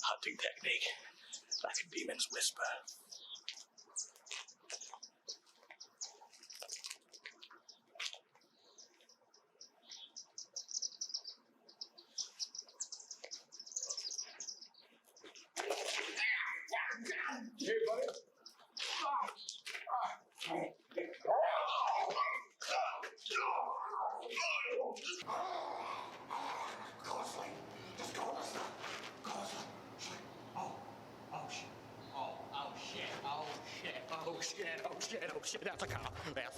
H: hunting technique, like a demon's whisper.
B: Hey, buddy.
H: Oh shit, that's a cop. That's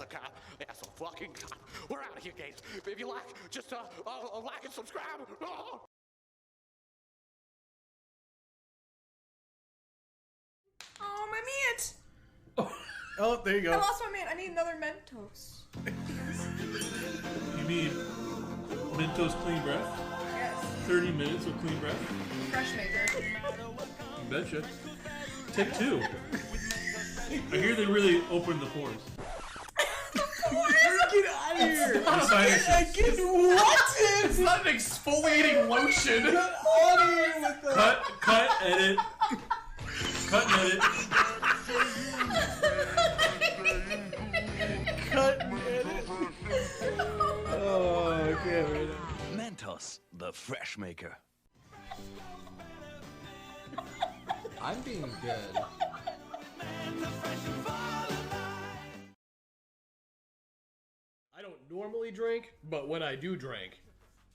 H: a fucking cop. We're out of here, Gates. If you like, just like and subscribe. Oh.
C: Oh, my mint!
A: Oh, there you
C: I
A: go.
C: lost my mint. I need another Mentos.
D: You mean Mentos Clean Breath?
C: Yes.
D: 30 minutes of clean breath?
C: Fresh maker.
D: You betcha. Take two. I hear they really open the pores.
A: Get out of here!
B: What? It's not an exfoliating lotion.
A: Get out of here with that!
D: Cut, edit. Cut and edit.
A: Cut and edit. Oh, okay, right now.
L: Mentos, the fresh maker.
F: I'm being good.
M: I don't normally drink, but when I do drink,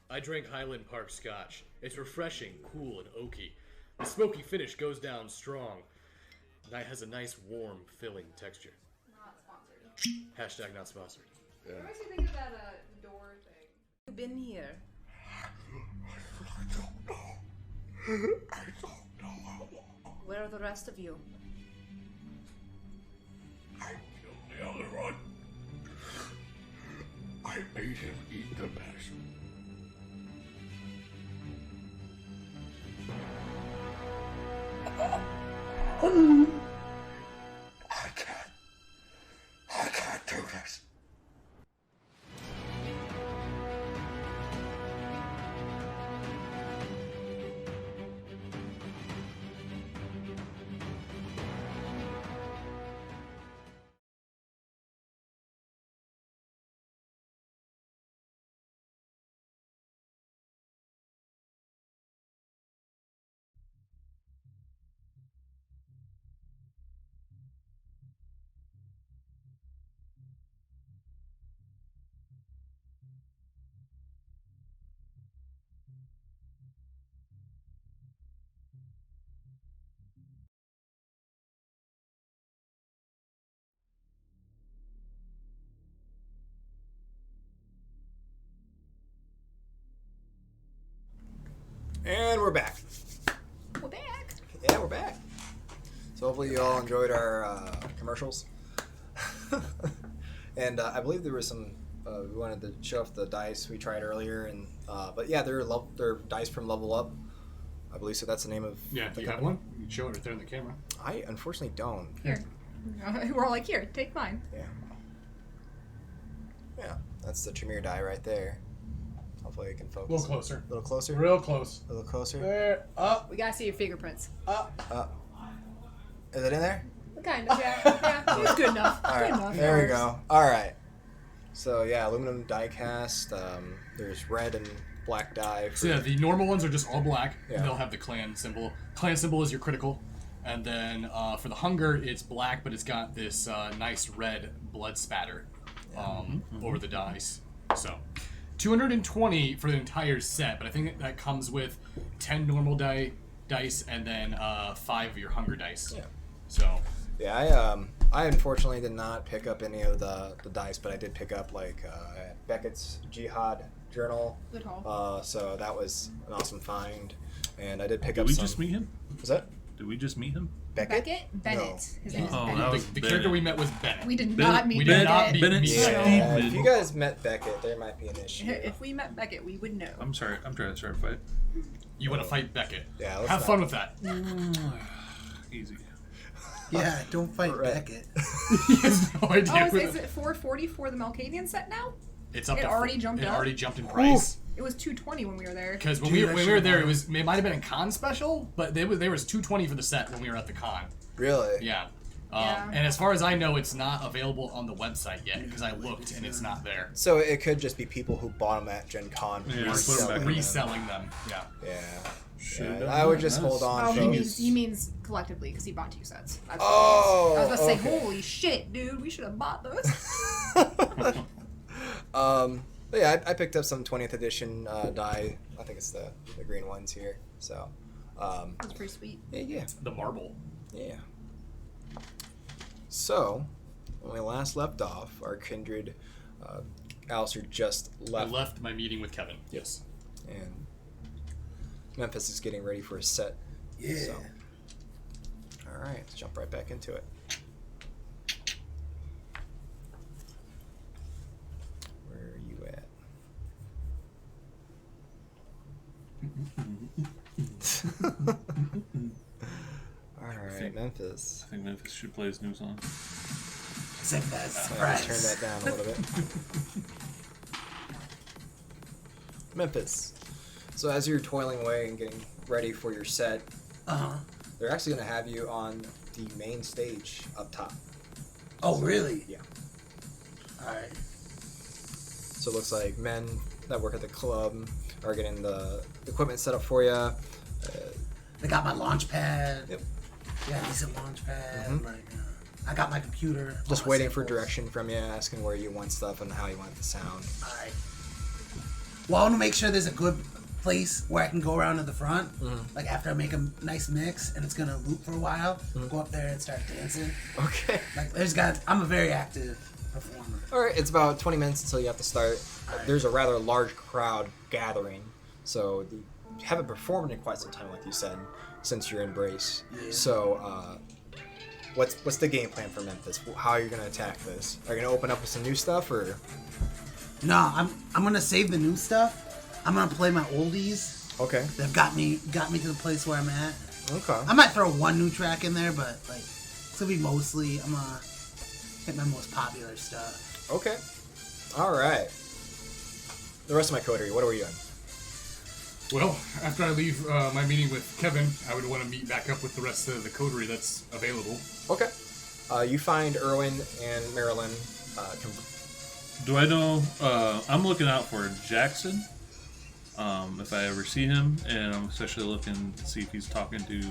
M: I drink Highland Park Scotch. It's refreshing, cool, and oaky. The smoky finish goes down strong. And it has a nice, warm, filling texture.
C: Not sponsored.
M: Hashtag not sponsored.
C: What makes you think of that door thing?
N: You've been here.
K: I don't know. I don't know.
N: Where are the rest of you?
K: I killed the other one. I made him eat the best. I can't do this.
A: And we're back.
C: We're back.
A: Yeah, we're back. So hopefully you all enjoyed our commercials. And I believe there was some. We wanted to show off the dice we tried earlier, and but yeah, they're dice from Level Up. I believe so. That's the name of.
B: Yeah. Do you have one? You can show it right there in the camera.
A: I unfortunately don't.
C: Here. We're all like, here, take mine.
A: Yeah. Yeah, that's the Tremere die right there. Hopefully you can focus.
B: A little closer.
A: A little closer.
B: Real close.
A: A little closer.
B: There. Up.
C: We gotta see your fingerprints.
A: Up. Is it in there?
C: Kind of, yeah. It's good enough.
A: All right.
C: Good enough.
A: There we go. All right. So yeah, aluminum die cast. There's red and black die.
B: So yeah, the normal ones are just all black.
A: Yeah.
B: And they'll have the clan symbol. Clan symbol is your critical. And then for the hunger, it's black, but it's got this nice red blood spatter over the dice. So 220 for the entire set, but I think that comes with 10 normal dice and then 5 of your hunger dice.
A: Yeah.
B: So.
A: Yeah, I unfortunately did not pick up any of the dice, but I did pick up like Beckett's Jihad journal.
C: Good haul.
A: So that was an awesome find, and I did pick up.
D: Did we
A: some...
D: just meet him?
A: Was that?
D: Did we just meet him?
A: Beckett?
C: Bennett.
A: No.
C: His name is
D: Oh,
C: Bennett.
D: that was
B: The character we met was Bennett.
C: We did not meet
B: We did not
C: Bennett.
B: meet
A: Yeah,
B: Bennett.
A: if you guys met Beckett, there might be an issue.
C: If we met Beckett, we would know.
D: I'm sorry. I'm trying to start a fight.
B: You want to fight Beckett?
A: Yeah, let's
B: Have
A: not-
B: fun with that.
D: Easy.
E: Yeah, don't fight
A: Right.
E: Beckett.
B: He has no idea.
C: Oh, is it 440 for the Malkavian set now?
B: It's up
C: It
B: to
C: already jumped
B: It
C: up?
B: already jumped in price.
C: It was 220 when we were there.
B: Because when
E: Dude,
B: we were there, it might have been a con special, but there was 220 for the set when we were at the con.
A: Really?
B: Yeah.
C: Yeah.
B: And as far as I know, it's not available on the website yet because I looked and it's not there.
A: So it could just be people who bought them at Gen Con
D: Yeah,
B: Reselling them. Yeah.
A: Yeah.
D: Should've
A: Yeah,
D: done
A: I would
D: that.
A: just hold on.
C: Oh,
A: for
C: he means collectively because he bought 2 sets. That's what
A: Oh,
C: it means. I was about to say,
A: okay.
C: holy shit, dude, we should have bought those.
A: But yeah, I picked up some 20th edition die. I think it's the green ones here. So.
C: That's pretty sweet.
A: Yeah.
B: The marble.
A: Yeah. So, when we last left off, our kindred, Alistair just left.
B: I left my meeting with Kevin. Yes.
A: And Memphis is getting ready for a set.
E: Yeah.
A: So. All right, let's jump right back into it. Where are you at? All right, Memphis.
D: I think Memphis should play his new song.
E: Save that
A: Let's turn that down a little bit. Memphis. So as you're toiling away and getting ready for your set, they're actually going to have you on the main stage up top.
E: Oh, really?
A: Yeah.
E: Alright.
A: So it looks like men that work at the club are getting the equipment set up for you.
E: They got my launch pad.
A: Yep.
E: Yeah, decent launch pad.
A: Mhm.
E: Like, I got my computer.
A: Just
E: all my
A: waiting for
E: samples.
A: direction from you, asking where you want stuff and how you want it to sound.
E: Alright. Well, I want to make sure there's a good place where I can go around to the front. Like after I make a nice mix and it's gonna loop for a while, go up there and start dancing.
A: Okay.
E: Like I'm a very active performer.
A: All right, it's about 20 minutes until you have to start. There's a rather large crowd gathering, so you haven't performed in quite some time, like you said, since your embrace.
E: Yeah.
A: So, what's the game plan for Memphis? How are you gonna attack this? Are you gonna open up with some new stuff, or?
E: No, I'm gonna save the new stuff. I'm gonna play my oldies.
A: Okay.
E: That got me to the place where I'm at.
A: Okay.
E: I might throw one new track in there, but like it's gonna be mostly I'm gonna hit my most popular stuff.
A: Okay. All right. The rest of my coterie, what are we doing?
B: Well, after I leave my meeting with Kevin, I would want to meet back up with the rest of the coterie that's available.
A: Okay. You find Erwin and Marilyn.
D: Do I know? I'm looking out for Jackson. If I ever see him, and I'm especially looking to see if he's talking to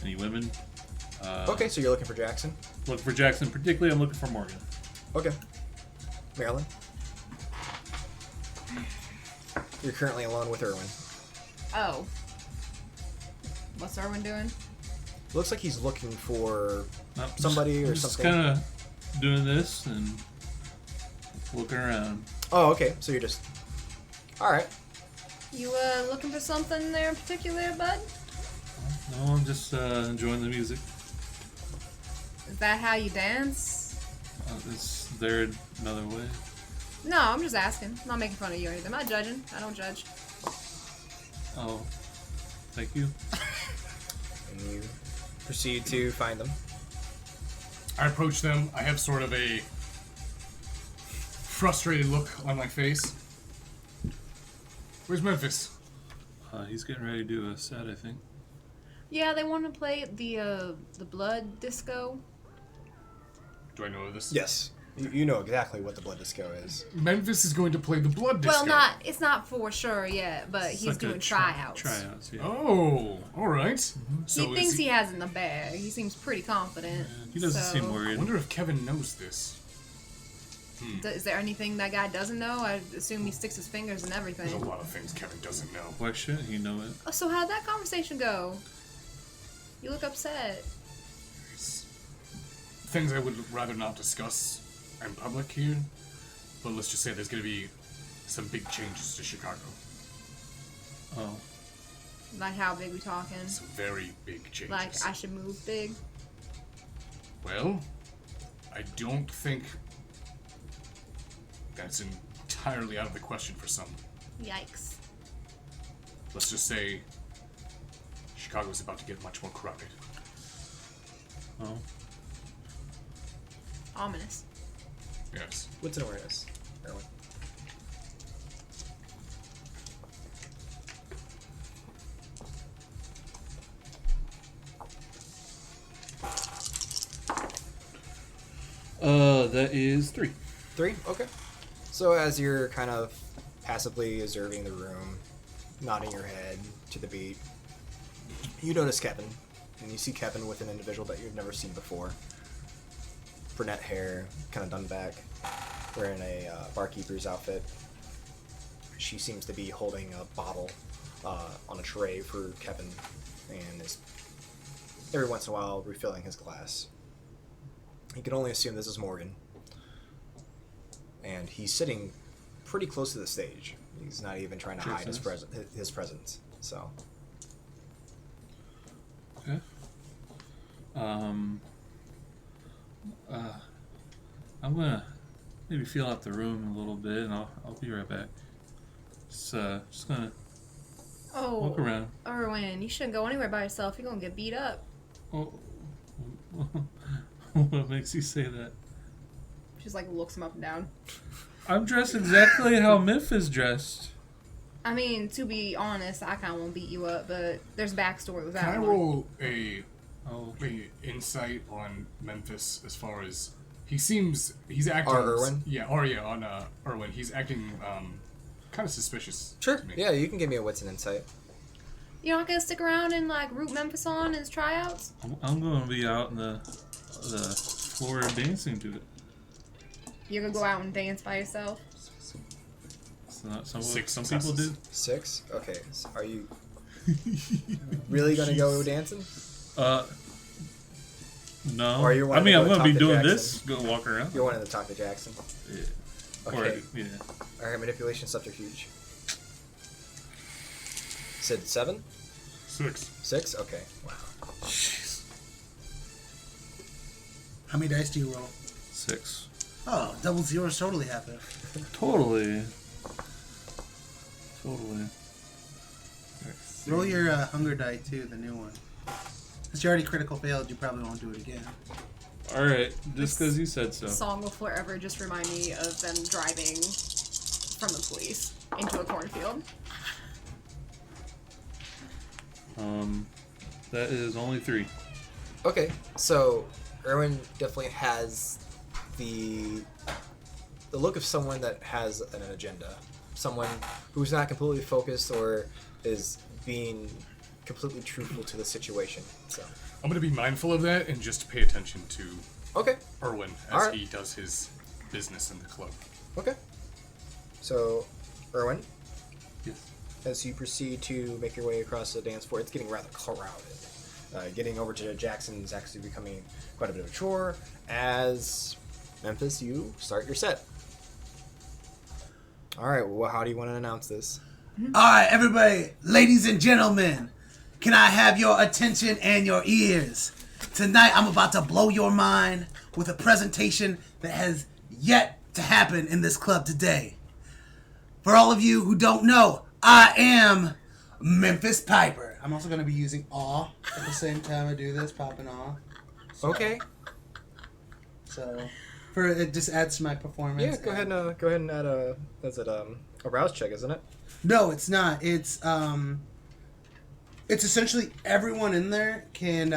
D: any women.
A: Okay, so you're looking for Jackson?
D: Looking for Jackson. Particularly, I'm looking for Morgan.
A: Okay. Marilyn? You're currently alone with Erwin.
C: Oh. What's Erwin doing?
A: Looks like he's looking for
D: Nope,
A: somebody or
D: just
A: something.
D: kind of doing this and looking around.
A: Oh, okay. So you're just... Alright.
C: You looking for something there in particular, bud?
D: No, I'm just enjoying the music.
C: Is that how you dance?
D: Is there another way?
C: No, I'm just asking. I'm not making fun of you or anything. I'm not judging. I don't judge.
D: Oh, thank you.
A: And you proceed to find them.
B: I approach them. I have sort of a frustrated look on my face. Where's Memphis?
D: He's getting ready to do a set, I think.
C: Yeah, they want to play the blood disco.
B: Do I know this?
A: Yes. You know exactly what the blood disco is.
B: Memphis is going to play the blood disco.
C: Well, it's not for sure yet, but
D: It's
C: he's
D: like
C: doing
D: a
C: tryouts.
D: Tryouts, yeah.
B: Oh, all right.
C: He thinks he has it in the bag. He seems pretty confident.
D: He doesn't
C: so-
D: seem worried.
B: I wonder if Kevin knows this.
C: Is there anything that guy doesn't know? I assume he sticks his fingers in everything.
B: There's a lot of things Kevin doesn't know.
D: Why shouldn't he know it?
C: Oh, so how'd that conversation go? You look upset.
B: Things I would rather not discuss in public here, but let's just say there's going to be some big changes to Chicago.
D: Oh.
C: Like how big we talking?
B: Some very big changes.
C: Like I should move big?
B: Well, I don't think that's entirely out of the question for some.
C: Yikes.
B: Let's just say Chicago's about to get much more crowded.
D: Oh.
C: Ominous.
B: Yes.
A: What's an awareness? Erwin?
D: That is 3.
A: 3? Okay. So as you're kind of passively observing the room, nodding your head to the beat, you notice Kevin, and you see Kevin with an individual that you've never seen before. Brunette hair, kind of done back, wearing a barkeeper's outfit. She seems to be holding a bottle on a tray for Kevin, and is every once in a while refilling his glass. You can only assume this is Morgan. And he's sitting pretty close to the stage. He's not even trying to hide his presence. So.
D: Okay. I'm gonna maybe feel out the room a little bit, and I'll be right back. Just gonna walk around.
C: Erwin, you shouldn't go anywhere by yourself. You're gonna get beat up.
D: Oh, what makes you say that?
C: Just like looks him up and down.
D: I'm dressed exactly how Memphis dressed.
C: I mean, to be honest, I kind of want to beat you up, but there's backstory with that.
B: Can I
C: one.
B: roll a insight on Memphis as far as he's acting?
A: Erwin?
B: Yeah, on Erwin. He's acting kind of suspicious.
A: Sure.
B: To me.
A: Yeah, you can give me a wits and insight.
C: You're not gonna stick around and like root Memphis on in his tryouts?
D: I'm going to be out in the floor dancing to it.
C: You're gonna go out and dance by yourself?
D: Some people do.
A: 6? Okay. So are you really gonna go dancing?
D: No.
A: Or you're
D: I mean, I'm
A: going
D: to be doing this. Go walk around.
A: You're wanting to talk to Jackson.
D: Yeah.
A: Okay.
D: Yeah.
A: All right. Manipulation subterfuge. Said 7?
B: 6.
A: 6? Okay. Wow.
D: Jeez.
E: How many dice do you roll?
D: 6.
E: Oh, double zeros totally happen.
D: Totally.
E: Roll your hunger die too, the new one. Since you already critical failed, you probably won't do it again.
D: Alright, just because you said so.
C: Song will forever just remind me of them driving from the police into a cornfield.
D: That is only 3.
A: Okay. So Erwin definitely has the look of someone that has an agenda. Someone who's not completely focused or is being completely truthful to the situation. So
B: I'm going to be mindful of that and just pay attention to Erwin as he does his business in the club.
A: Okay. So, Erwin?
D: Yes.
A: As you proceed to make your way across the dance floor, it's getting rather crowded. Getting over to Jackson is actually becoming quite a bit of a chore. As Memphis, you start your set. All right. Well, how do you want to announce this?
E: Alright, everybody, ladies and gentlemen, can I have your attention and your ears? Tonight, I'm about to blow your mind with a presentation that has yet to happen in this club today. For all of you who don't know, I am Memphis Piper. I'm also going to be using awe at the same time I do this, popping awe. So,
A: Okay.
E: So, it just adds to my performance.
A: Yeah, go ahead and add a rouse check, isn't it?
E: No, it's not. It's essentially everyone in there can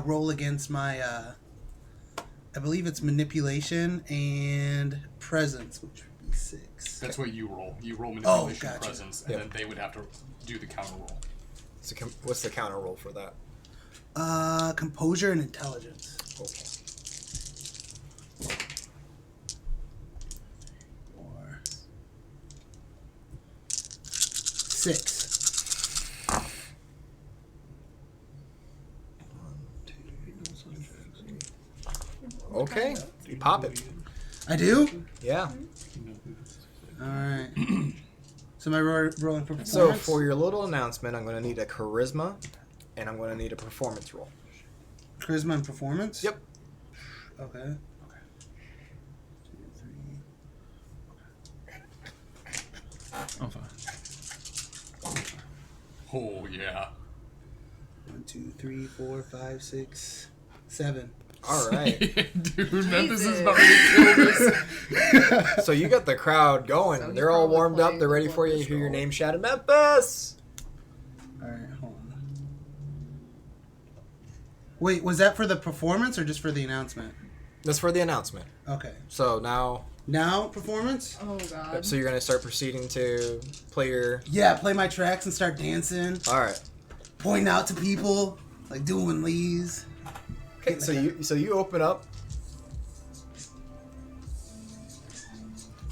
E: roll against my I believe it's manipulation and presence, which would be 6.
B: That's what you roll. You roll manipulation and
E: gotcha.
B: presence, and then they would have to do the counter roll.
A: So what's the counter roll for that?
E: Composure and intelligence.
A: Okay.
E: 4, 6.
A: Okay, you pop it.
E: I do?
A: Yeah.
E: Alright. So am I rolling for performance?
A: So for your little announcement, I'm going to need a charisma, and I'm going to need a performance roll.
E: Charisma and performance?
A: Yep.
E: Okay. 2, 3.
D: I'm fine.
B: Oh, yeah.
E: 1, 2, 3, 4, 5, 6, 7.
A: All right.
B: Dude, Memphis is about to kill this.
A: So you got the crowd going.
C: So
A: They're all warmed up. They're ready for you. You hear your name shouted, Memphis!
E: Alright, hold on. Wait, was that for the performance or just for the announcement?
A: That's for the announcement.
E: Okay.
A: So now...
E: Now, performance?
C: Oh god.
A: So you're going to start proceeding to play your...
E: Yeah, play my tracks and start dancing.
A: Alright.
E: Pointing out to people, like doing Lee's.
A: Okay, so you open up.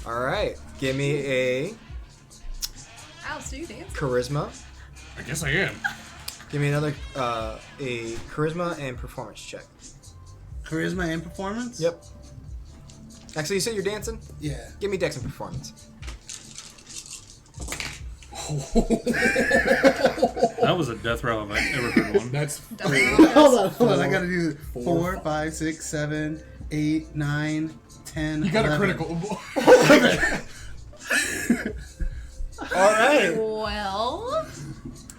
A: Alright. Give me a
C: Alex, do you dance?
A: charisma.
B: I guess I am.
A: Give me another a charisma and performance check.
E: Charisma and performance?
A: Yep. Actually, you said you're dancing?
E: Yeah.
A: Give me dex and performance.
D: That was a death row if I've ever heard one.
B: That's
E: hold on. I gotta do 4, 5, 6, 7, 8, 9, 10.
B: You got
E: 11.
B: a critical.
A: All right.
C: Well,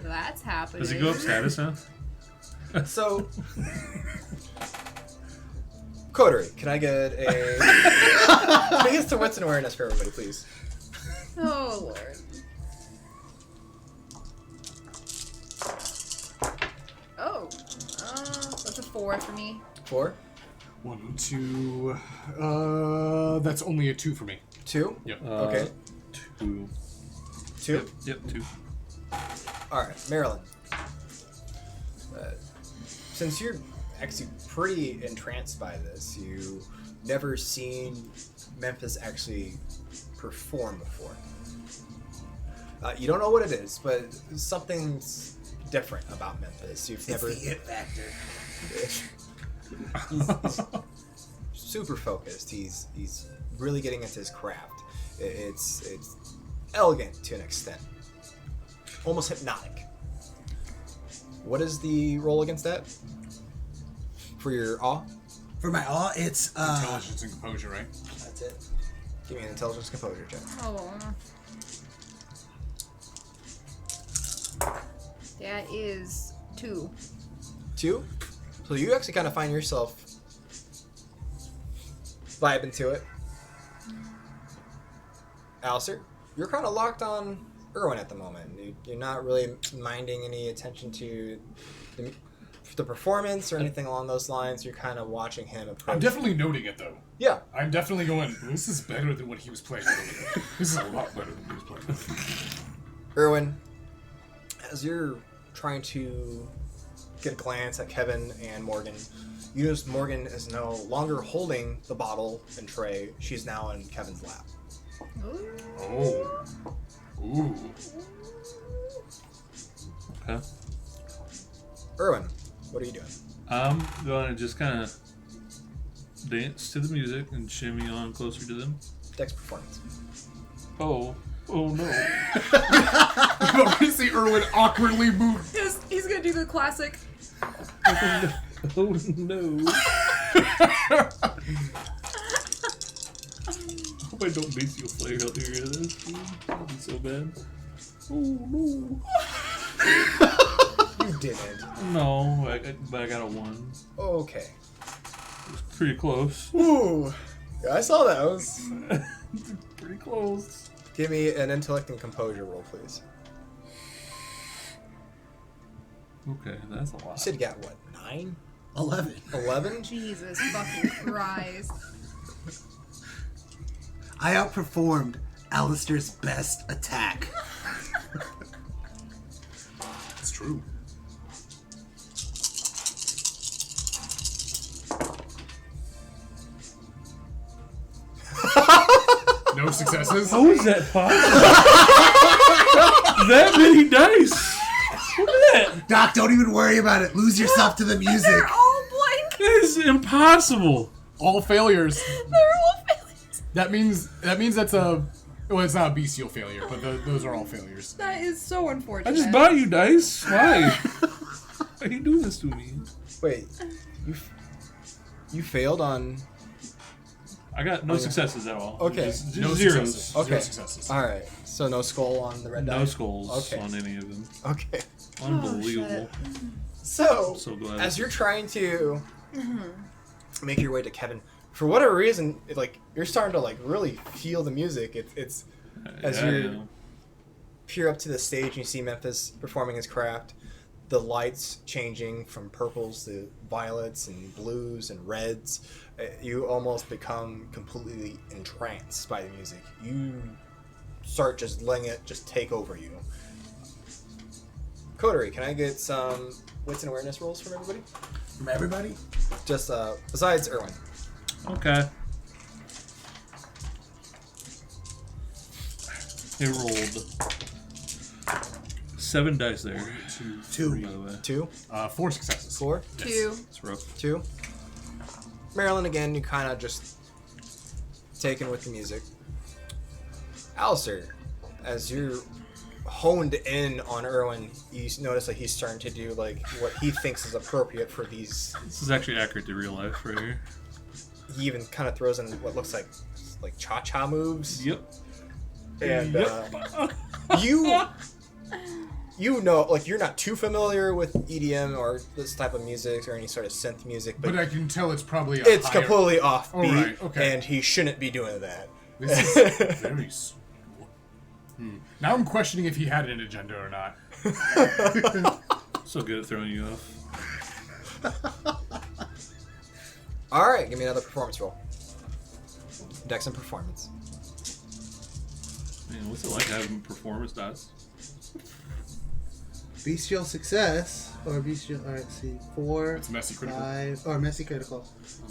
C: that's happening.
D: Does it go up status now?
A: So, Coterie, can I get a... Can I get some wits and awareness for everybody, please?
C: Oh lord. Oh, that's a 4 for me.
A: 4?
B: 1, 2. That's only a 2 for me.
A: 2?
B: Yep.
A: Okay.
D: 2.
A: 2?
D: Yep, 2.
A: Alright, Marilyn. Since you're actually pretty entranced by this, you've never seen Memphis actually perform before. You don't know what it is, but something's different about Memphis. You've never...
E: It's the it factor.
A: he's super focused. He's really getting into his craft. It's elegant to an extent, almost hypnotic. What is the roll against that for your awe?
E: For my awe, it's
B: Intelligence and composure, right?
E: That's it.
A: Give me an intelligence composure check.
C: Oh. That is 2.
A: 2? So you actually kind of find yourself vibing to it. Alistair, you're kind of locked on Irwin at the moment. You're not really minding any attention to the performance or anything along those lines. You're kind of watching him approach.
B: I'm definitely noting it, though.
A: Yeah.
B: I'm definitely going, this is better than what he was playing earlier. This is a lot better than he was playing.
A: Irwin, as you're trying to get a glance at Kevin and Morgan, you notice Morgan is no longer holding the bottle and tray. She's now in Kevin's lap.
B: Oh. Ooh.
D: Okay.
A: Irwin, what are you doing?
D: I'm going to just kind of dance to the music and shimmy on closer to them.
A: Dex performance.
D: Oh, Oh no.
B: You see Erwin awkwardly move.
C: He's gonna do the classic.
D: Oh no. Hope I don't bestial flare out here. That'd be so bad. Oh no.
A: You didn't.
D: No, but I got a 1.
A: Okay.
D: It was pretty close.
A: Ooh. Yeah, I saw that. It was
D: pretty close.
A: Give me an intellect and composure roll, please.
D: Okay, that's a lot.
A: You said you got what? 9?
E: 11.
A: 11?
C: Jesus fucking Christ.
E: I outperformed Alistair's best attack.
B: It's true. No successes?
D: How is that possible? That many dice? Look at that.
E: Doc, don't even worry about it. Lose yourself to the music.
C: They're all blank.
D: That is impossible.
B: All failures.
C: They're all failures.
B: That means that's a... Well, it's not a bestial failure, but those are all failures.
C: That is so unfortunate.
D: I just bought you dice. Why? Why are you doing this to me?
A: Wait, you failed on...
D: I got no successes at all.
A: Okay.
D: Just
B: No
D: zeros.
B: successes.
A: Okay.
B: Zero successes.
A: All right. So no skull on the red die?
D: No skulls
A: Okay.
D: on any of them.
A: Okay.
D: Unbelievable.
A: So,
D: So glad.
A: as you're trying to make your way to Kevin, for whatever reason, you're starting to really feel the music. It's as you peer up to the stage and you see Memphis performing his craft, the lights changing from purples to violets and blues and reds. You almost become completely entranced by the music. You start just letting it just take over you. Coterie, can I get some wits and awareness rolls from everybody?
E: From everybody?
A: Just besides Erwin.
D: Okay. It rolled 7 dice there.
E: Two.
D: By the way.
A: 2?
B: 4 successes.
A: 4?
C: 2.
D: It's rough.
A: 2. Marilyn, again, you kind of just taken with the music. Alistair, as you're honed in on Erwin, you notice that he's starting to do what he thinks is appropriate for these.
D: This is actually accurate to real life right here.
A: He even kind of throws in what looks like cha-cha moves.
D: Yep.
A: And you know, you're not too familiar with EDM or this type of music or any sort of synth music,
B: But I can tell it's probably
A: it's
B: higher...
A: completely offbeat,
B: Oh, right. Okay.
A: and he shouldn't be doing that.
B: This is very... Now I'm questioning if he had an agenda or not.
D: So good at throwing you off.
A: All right, give me another performance roll. Dex and performance.
D: Man, what's it like having performance dice?
E: Bestial success or bestial. All right, let's see. 4,
B: It's messy critical.
E: 5, or messy critical.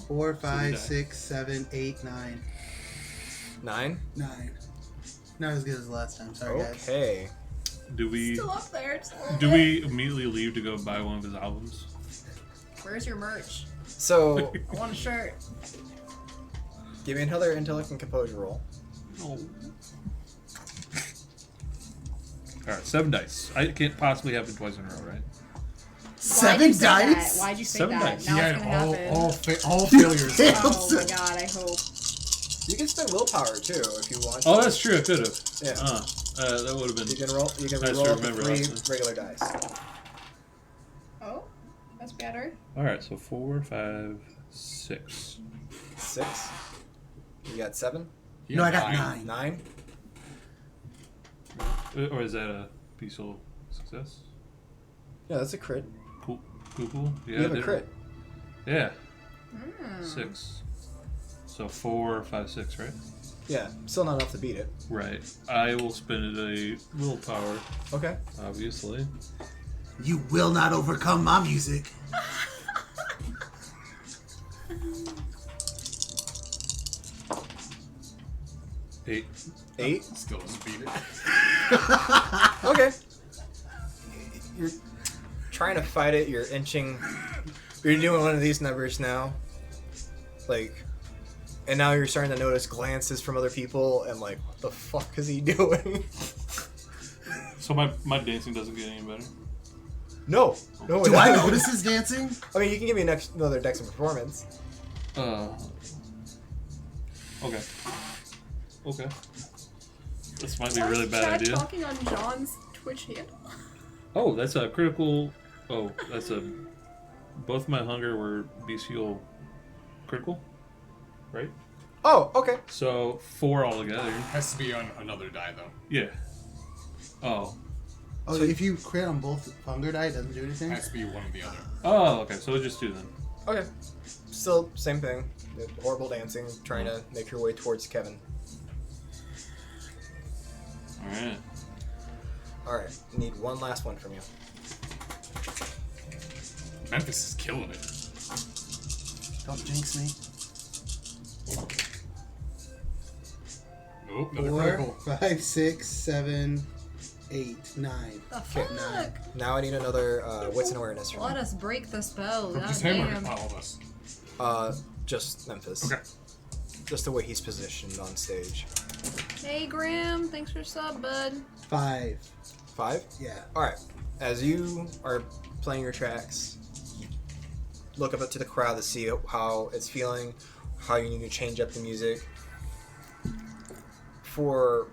E: 4, 5,
D: die.
E: 6, 7, 8, 9.
A: 9.
E: 9. Not as good as the last time. Sorry, guys.
A: Okay.
D: Do we
C: Still up there. Just a little
D: do
C: bit.
D: we immediately leave to go buy one of his albums?
C: Where's your merch?
A: So,
C: I want a shirt.
A: give me another intellect and composure roll.
D: No. Alright, 7 dice. I can't possibly happen twice in a row, right?
E: 7 dice?
C: Why'd you say
D: 7
C: that?
D: dice.
C: Now
B: He
C: it's
B: had
C: gonna happen.
B: all failures.
C: Oh my god, I hope.
A: You can spend willpower too if you want.
D: Oh, that's true. I could have.
A: Yeah.
D: That would have been.
A: You can roll. You can
D: I
A: roll
D: should
A: up to
D: remember
A: 3
D: that.
A: regular dice.
C: Oh, that's better.
D: All right, so 4, 5, 6.
A: 6. You got 7.
E: No, I got 9.
A: 9.
D: Or is that a peaceful success?
A: Yeah, that's a crit.
D: Cool. Yeah,
A: You have
D: I
A: a
D: did
A: crit.
D: it. Yeah. 6. So 4, 5, 6, right?
A: Yeah, still not enough to beat it.
D: Right. I will spend a willpower.
A: Okay.
D: Obviously.
E: You will not overcome my music.
D: Eight.
A: 8.
B: Still doesn't beat it.
A: Okay. You're trying to fight it. You're inching. You're doing one of these numbers now. And now you're starting to notice glances from other people, and like, what the fuck is he doing?
D: So my dancing doesn't get any better.
A: No.
E: Do I notice his dancing?
A: I mean, you can give me another Dex and performance.
D: Okay. This might be a really bad idea.
C: Talking on John's Twitch handle.
D: Oh, that's a critical. Oh, that's a. Both my hunger were bestial critical, right?
A: Oh, okay.
D: So 4 altogether.
B: Has to be on another die though.
D: Yeah. Oh.
E: Oh, so if you crit on both hunger die, it doesn't do anything?
B: Has to be one or the other.
D: Oh, okay. So we'll just do then.
A: Okay. Still, same thing. Horrible dancing, trying to make your way towards Kevin.
D: Alright.
A: Alright, need one last one from you.
B: Memphis is killing it.
E: Don't jinx me.
B: Nope, another
E: 4,
B: critical.
E: 5, 6, 7, 8, 9.
C: The fuck?
A: Now I need another wits and awareness from
C: Let
A: you.
C: us break the spell.
B: From just him or all of us?
A: Just Memphis.
B: Okay.
A: Just the way he's positioned on stage.
C: Hey, Graham. Thanks for sub, bud.
E: 5.
A: 5?
E: Yeah.
A: Alright. As you are playing your tracks, you look up to the crowd to see how it's feeling, how you need to change up the music. For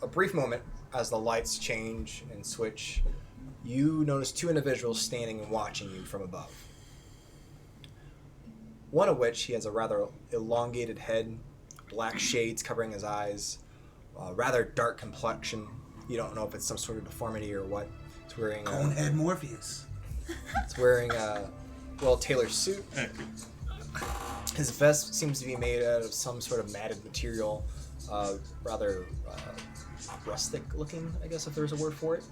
A: a brief moment, as the lights change and switch, you notice 2 individuals standing and watching you from above. One of which, he has a rather elongated head, black shades covering his eyes, rather dark complexion. You don't know if it's some sort of deformity or what. It's wearing
E: Conehead Morpheus.
A: It's wearing a well-tailored suit. His vest seems to be made out of some sort of matted material, rather rustic looking, I guess if there's a word for it.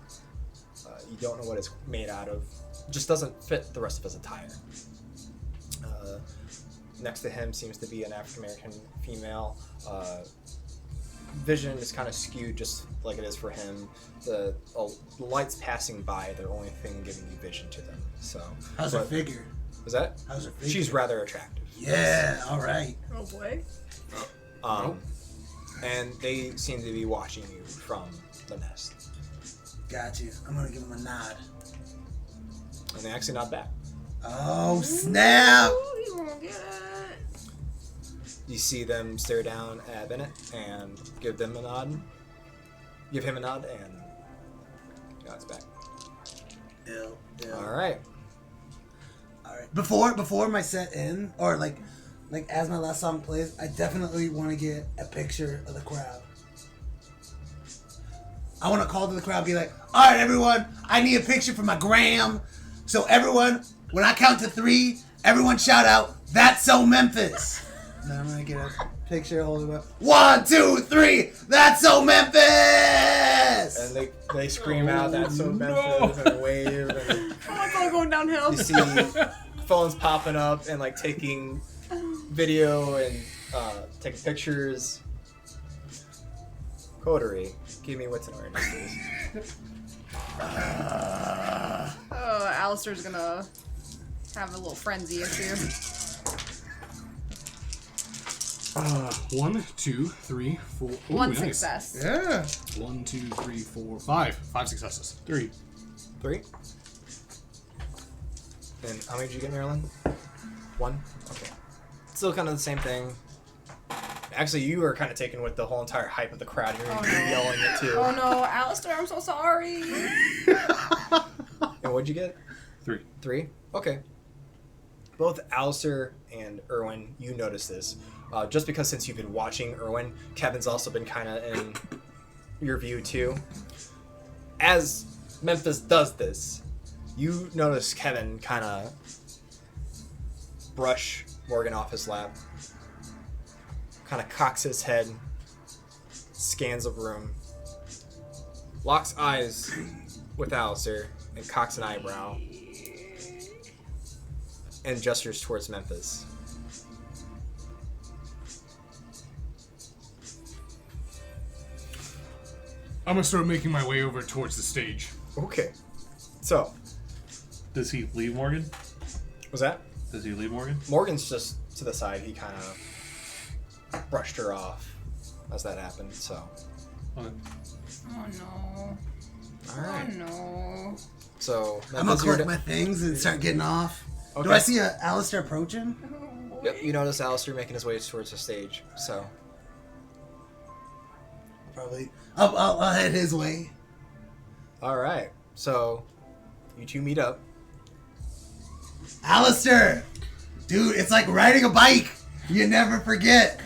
A: You don't know what it's made out of. It just doesn't fit the rest of his attire. Next to him seems to be an African-American female. Vision is kind of skewed just like it is for him. The lights passing by, they're the only thing giving you vision to them. So
E: How's her figure?
A: Was that?
E: How's her figure?
A: She's rather attractive.
E: Yeah, alright.
C: Oh boy.
A: And they seem to be watching you from the nest.
E: Got you. I'm gonna give him a nod.
A: And they actually nod back.
E: Oh, snap!
C: Ooh, he won't get it.
A: You see them stare down at Bennett and give them a nod. Give him a nod and nods back.
E: Ill.
A: Alright.
E: Alright. Before my set in, or like as my last song plays, I definitely want to get a picture of the crowd. I want to call to the crowd and be like, alright everyone, I need a picture for my gram. So everyone, when I count to 3, everyone shout out, "That's so Memphis." And then I'm going to get a picture holding up. 1, 2, 3, "That's so Memphis!"
A: And they scream out, "That's so Memphis," and wave. And
C: Oh, it's all going downhill.
A: you see phones popping up and like taking video and taking pictures. Coterie, give me what's in awareness, please.
C: Oh, Alistair's gonna have a little frenzy issue.
B: 1, 2, 3, 4. Ooh,
C: One
B: nice.
C: success.
E: Yeah.
B: 1, 2, 3, 4, 5. 5 successes.
D: 3.
A: 3? And how many did you get, Marilyn? 1? Okay. Still kind of the same thing. Actually, you were kind of taken with the whole entire hype of the crowd. You're yelling it too.
C: Oh no, Alistair, I'm so sorry.
A: And what'd you get?
D: 3.
A: 3? Okay. Both Alistair and Erwin, you notice this. Just because since you've been watching Erwin, Kevin's also been kind of in your view too. As Memphis does this, you notice Kevin kind of brush Morgan off his lap, kind of cocks his head, scans the room, locks eyes with Alistair, and cocks an eyebrow, and gestures towards Memphis.
B: I'm gonna start making my way over towards the stage.
A: Okay. So.
D: Does he leave Morgan?
A: Was that?
D: Does he leave Morgan?
A: Morgan's just to the side. He kind of... brushed her off as that happened. So.
C: Oh no.
A: All right.
C: Oh no.
A: So
E: I'm gonna collect my things and start getting off.
A: Okay.
E: Do I see Alistair approaching?
A: Yep. You notice Alistair making his way towards the stage. So.
E: Probably. I'll head his way.
A: All right. So, you two meet up.
E: Alistair! Dude, it's like riding a bike. You never forget.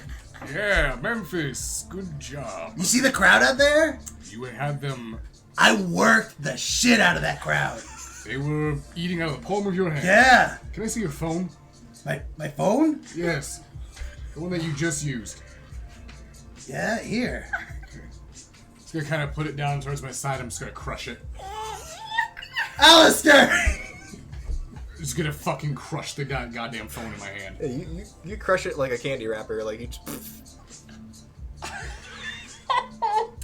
B: Yeah, Memphis. Good job.
E: You see the crowd out there?
B: You had them.
E: I worked the shit out of that crowd.
B: They were eating out of the palm of your hand.
E: Yeah.
B: Can I see your phone?
E: My phone?
B: Yes. The one that you just used.
E: Yeah, here.
B: Just gonna kind of put it down towards my side. I'm just gonna crush it.
E: Alistair!
B: Just gonna fucking crush the goddamn phone in my hand.
A: Yeah, you crush it like a candy wrapper. Like you just...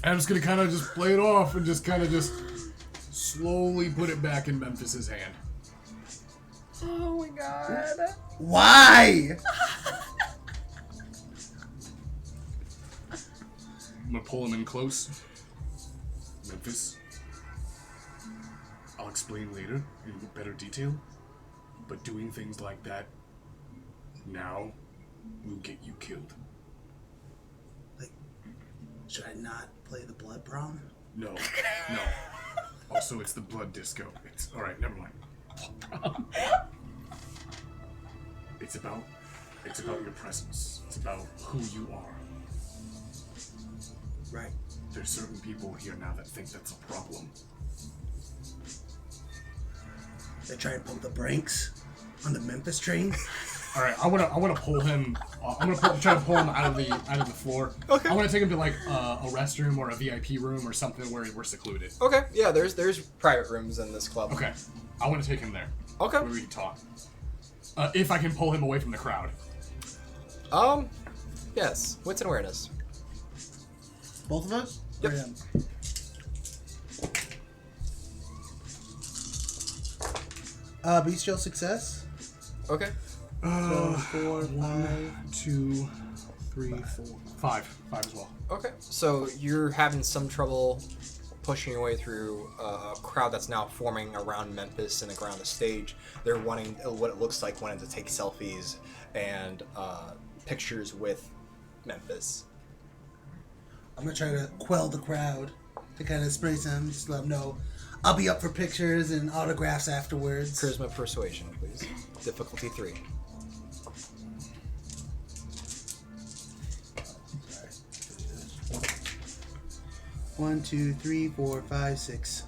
B: And I'm just gonna kind of just play it off and just kind of just slowly put it back in Memphis's hand.
C: Oh my god.
E: Why?
B: I'm gonna pull him in close. Memphis. I'll explain later in better detail. But doing things like that now will get you killed.
E: Like, should I not play the blood prom?
B: No. No. Also, it's the blood disco. It's alright, never mind. It's about your presence. It's about who you are.
E: Right.
B: There's certain people here now that think that's a problem.
E: They try to pump the brakes on the Memphis train.
B: All right, I wanna pull him. Try to pull him out of the floor.
A: Okay.
B: I want to take him to like a restroom or a VIP room or something where we're secluded.
A: Okay. Yeah. There's private rooms in this club.
B: Okay. I want to take him there.
A: Okay.
B: Where we can talk. If I can pull him away from the crowd.
A: Yes. Wits and awareness.
E: Both of us?
A: Yep.
E: Or him? Bestial success.
A: Okay.
E: So 4,
B: 1, 2, 3, 4, 5 as well.
A: Okay. So you're having some trouble pushing your way through a crowd that's now forming around Memphis and around the stage. They're wanting what it looks like wanting to take selfies and pictures with Memphis.
E: I'm gonna try to quell the crowd to kind of spray some, just let them know I'll be up for pictures and autographs afterwards.
A: Charisma persuasion, please. Difficulty 3.
E: One, 2, 3, 4, 5, 6.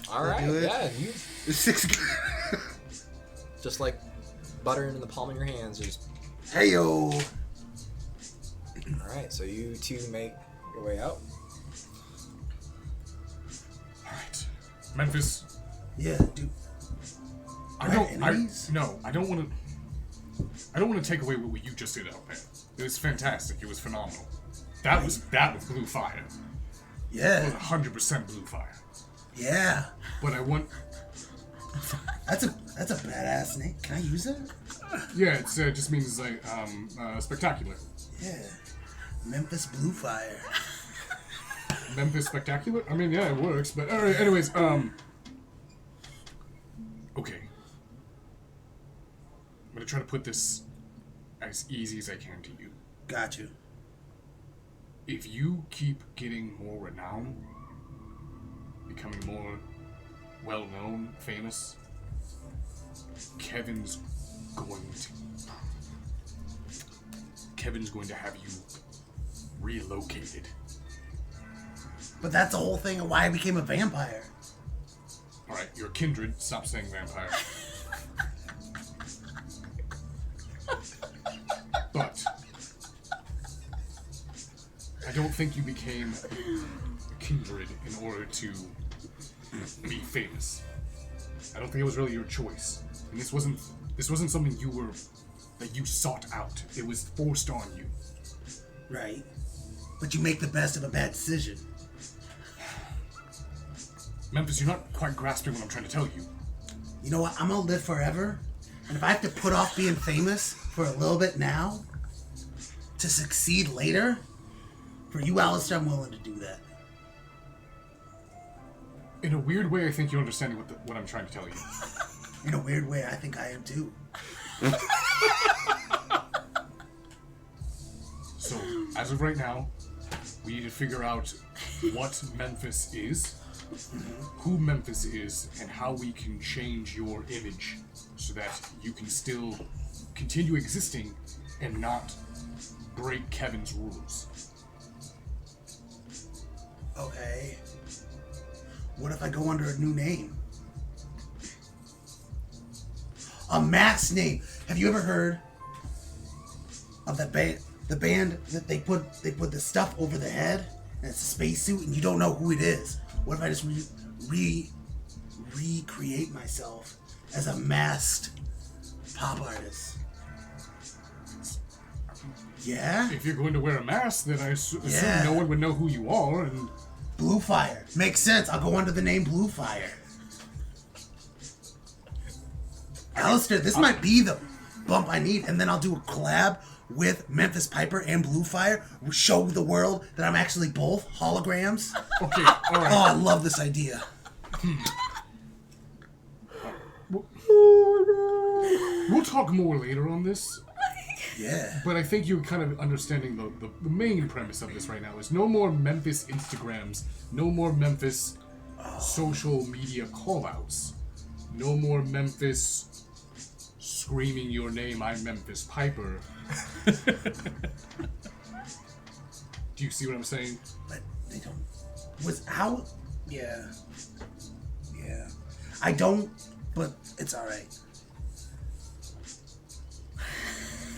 A: All right. Yeah. You
E: 6.
A: just like butter in the palm of your hands. Just.
E: Hey yo.
A: All right. So you two make your way out.
B: Alright. Memphis.
E: Yeah, dude.
B: I don't want to take away what you just did out there. It was fantastic. It was phenomenal. That was blue fire.
E: Yeah.
B: It was 100% blue fire.
E: Yeah.
B: But I want.
E: That's a badass snake. Can I use it?
B: Yeah, it just means like spectacular.
E: Yeah. Memphis Blue Fire.
B: Memphis spectacular? I mean, yeah, it works. But alright, anyways, okay. I'm gonna try to put this as easy as I can to you.
E: Got you.
B: If you keep getting more renown, becoming more well-known, famous, Kevin's going to have you relocated.
E: But that's the whole thing of why I became a vampire.
B: Alright, you're kindred. Stop saying vampire. But I don't think you became kindred in order to be famous. I don't think it was really your choice. And this wasn't something that you sought out. It was forced on you.
E: Right. But you make the best of a bad decision.
B: Memphis, you're not quite grasping what I'm trying to tell you.
E: You know what? I'm gonna live forever. And if I have to put off being famous for a little bit now to succeed later, for you, Alistair, I'm willing to do that.
B: In a weird way, I think you're understanding what I'm trying to tell you.
E: In a weird way, I think I am too.
B: So, as of right now, we need to figure out what Memphis is, who Memphis is, and how we can change your image so that you can still continue existing and not break Kevin's rules.
E: Okay. What if I go under a new name? A mask name. Have you ever heard of that band? The band that they put the stuff over the head and it's a spacesuit and you don't know who it is. What if I just recreate myself as a masked pop artist? Yeah.
B: If you're going to wear a mask, then I assume
E: Yeah.
B: no one would know who you are. And
E: Blue Fire. Makes sense. I'll go under the name Blue Fire. Alistair, this might be the bump I need, and then I'll do a collab with Memphis Piper and Blue Fire. Show the world that I'm actually both holograms.
B: Okay, all right.
E: Oh, I love this idea.
B: We'll talk more later on this.
E: Yeah.
B: But I think you're kind of understanding the main premise of this right now is no more Memphis Instagrams, no more Memphis social media callouts, no more Memphis screaming your name, I'm Memphis Piper. Do you see what I'm saying?
E: But they don't. How? Yeah. Yeah. I don't, but it's alright.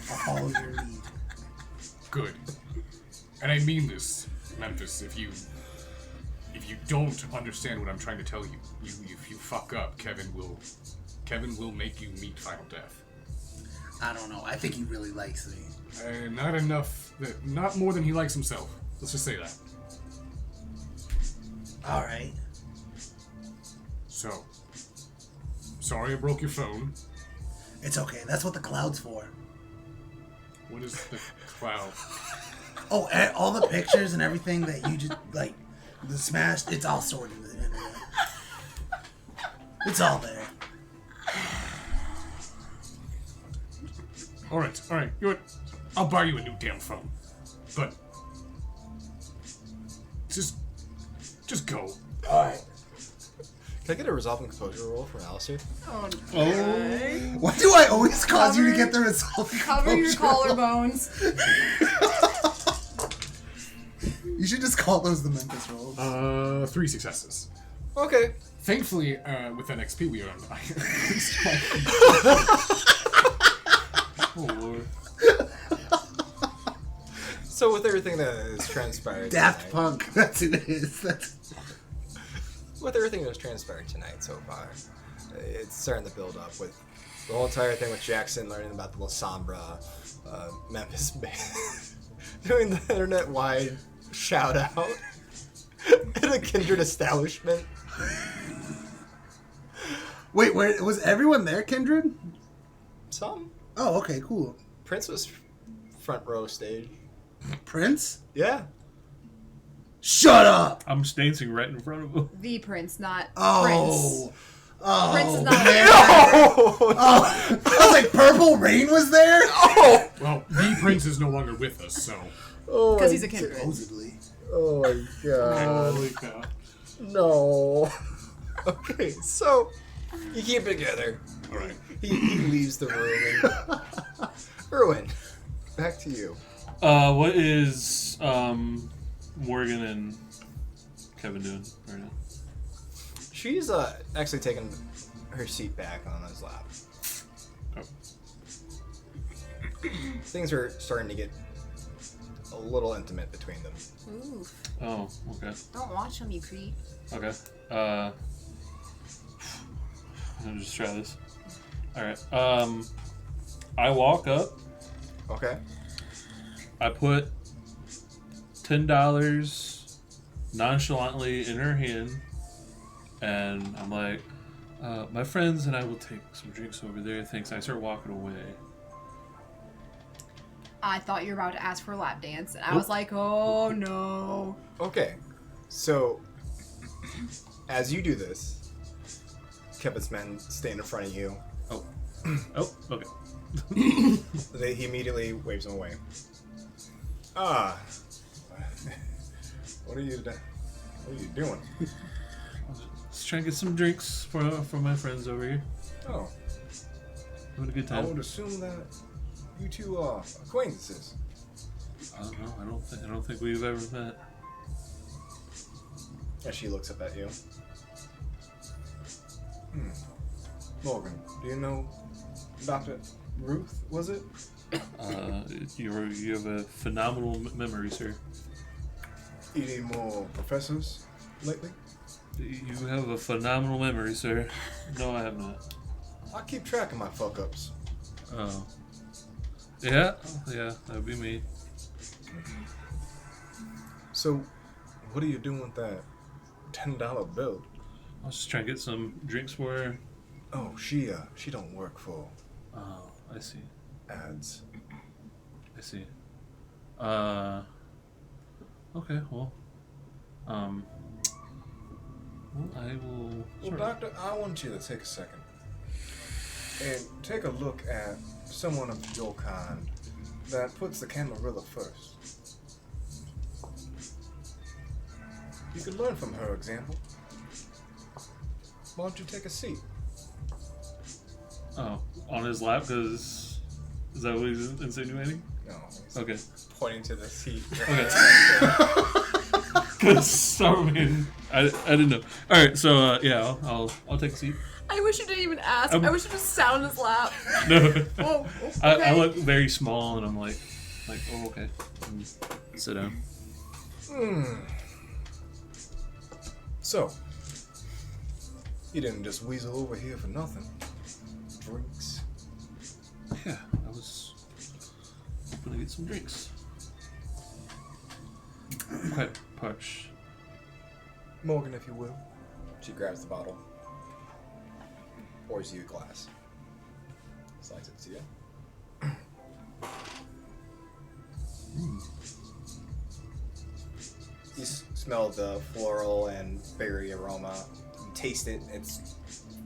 E: I'll follow your lead.
B: Good. And I mean this, Memphis. If you don't understand what I'm trying to tell you, if you fuck up, Kevin will make you meet final death.
E: I don't know. I think he really likes me.
B: Not enough. Not more than he likes himself. Let's just say that.
E: All right.
B: So, sorry I broke your phone.
E: It's okay. That's what the cloud's for.
B: What is the cloud?
E: Oh, all the pictures and everything that you just like, the smashed. It's all stored in the internet. It's all there.
B: All right. You know what? I'll buy you a new damn phone, but just go.
E: All right.
A: Can I get a resolving composure roll from Alistair?
C: Oh,
E: Why do I always cause you to get the result?
C: Cover your collarbones.
E: You should just call those the Memphis rolls.
B: 3 successes.
A: Okay.
B: Thankfully, with that XP we earned, I increased my. Oh Lord.
A: So with everything that has transpired
E: Daft
A: tonight,
E: Punk. That's who it is.
A: with everything that has transpired tonight so far, it's starting to build up with the whole entire thing with Jackson learning about the La Sombra, Memphis band, doing the internet-wide shout-out at a kindred establishment.
E: Wait, where was everyone there, Kindred?
A: Some.
E: Oh, okay, cool.
A: Prince was front row stage.
E: Prince?
A: Yeah.
E: Shut up!
D: I'm dancing right in front of him.
C: The prince, not
E: Oh.
C: Prince.
E: Oh,
C: Prince is not
E: man. Oh, I was like, Purple Rain was there?
A: Oh!
B: Well, the prince is no longer with us, so.
C: Because he's a kindred.
E: Supposedly.
A: Oh my god.
B: Holy cow.
A: No. Okay, so you keep it together.
B: Alright.
A: He leaves the room. And... Erwin, back to you.
D: What is Morgan and Kevin doing right now?
A: She's actually taking her seat back on his lap.
D: Oh.
A: Things are starting to get a little intimate between them.
C: Oof.
D: Oh, okay.
C: Don't watch him, you creep.
D: Okay. Let me just try this. Alright. I walk up.
A: Okay.
D: I put $10 nonchalantly in her hand, and I'm like, my friends and I will take some drinks over there. Thanks. I start walking away.
C: I thought you were about to ask for a lap dance, and I was like, oh no.
A: Okay, so as you do this, Kevin's men stand in front of you.
D: Oh, okay.
A: He immediately waves them away. Ah, what are you doing?
D: Just trying to get some drinks for my friends over here.
A: Oh,
D: having a good
A: I
D: time.
A: would assume that you two are acquaintances.
D: I don't know. I don't think we've ever met.
A: As she looks up at you. Morgan, do you know Dr. Ruth, was it?
D: You have a phenomenal memory, sir.
A: You need more professors lately?
D: You have a phenomenal memory, sir. No, I have not.
A: I keep track of my fuck-ups.
D: Oh. Yeah, that'd be me.
A: So, what are you doing with that $10 bill?
D: I was just trying to get some drinks for her.
A: Oh, she don't work for...
D: Oh, I see.
A: Ads.
D: I see. Okay, well, I will...
A: Well, Doctor, I want you to take a second and take a look at someone of your kind that puts the Camarilla first. You can learn from her example. Why don't you take a seat?
D: Oh, on his lap, because... Is that what he's insinuating?
A: No.
D: Okay.
A: Pointing to the seat.
D: Okay. Because, I mean, I didn't know. Alright, so, yeah, I'll take a seat.
O: I wish you didn't even ask. I wish you just sat on his lap.
D: No.
O: Whoa, okay.
D: I look very small, and I'm like, oh, okay. And sit down.
A: So, you didn't just weasel over here for nothing. Drinks.
D: Yeah, I was hoping to get some drinks. I'm quite parched.
A: Morgan, if you will. She grabs the bottle. Pours you a glass. Slides it to you. You smell the floral and berry aroma. You taste it. It's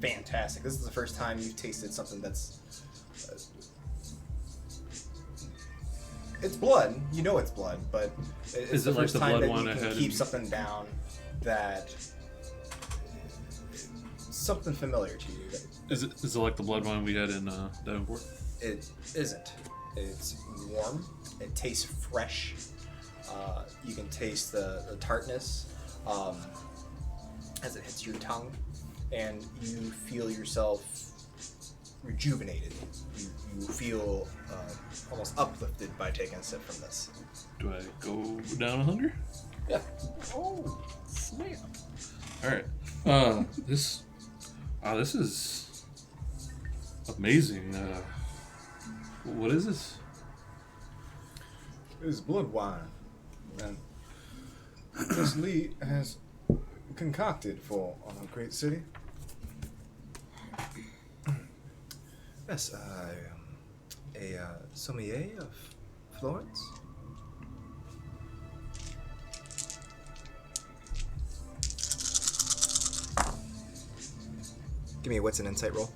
A: fantastic. This is the first time you've tasted something that's... it's blood. You know it's blood, but it's the first time that you can keep something down that... something familiar to you.
D: Is it like the blood wine we had in Davenport?
A: It isn't. It's warm. It tastes fresh. You can taste the tartness as it hits your tongue, and you feel yourself rejuvenated. You feel almost uplifted by taking a sip from this.
D: Do I go down 100?
A: Yeah.
D: Oh, snap. Alright. This is amazing. What is this?
A: It is blood wine. And Miss Lee has concocted for our great city. Yes, a sommelier of Florence. Give me a wits and insight roll.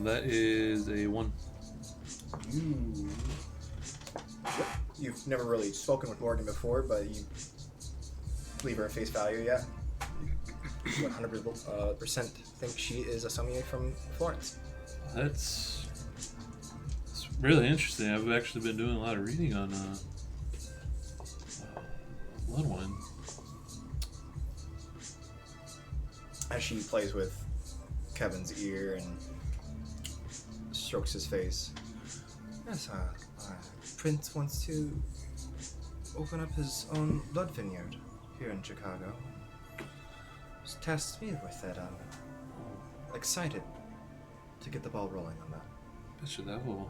D: That is a 1.
A: You've never really spoken with Morgan before, but you believe her at face value, yeah? 100% think she is a sommelier from Florence.
D: It's really interesting. I've actually been doing a lot of reading on blood wine.
A: As she plays with Kevin's ear and strokes his face. Yes, Prince wants to open up his own blood vineyard here in Chicago. Just tasked me with that. I'm excited to get the ball rolling on that.
D: Bet you that will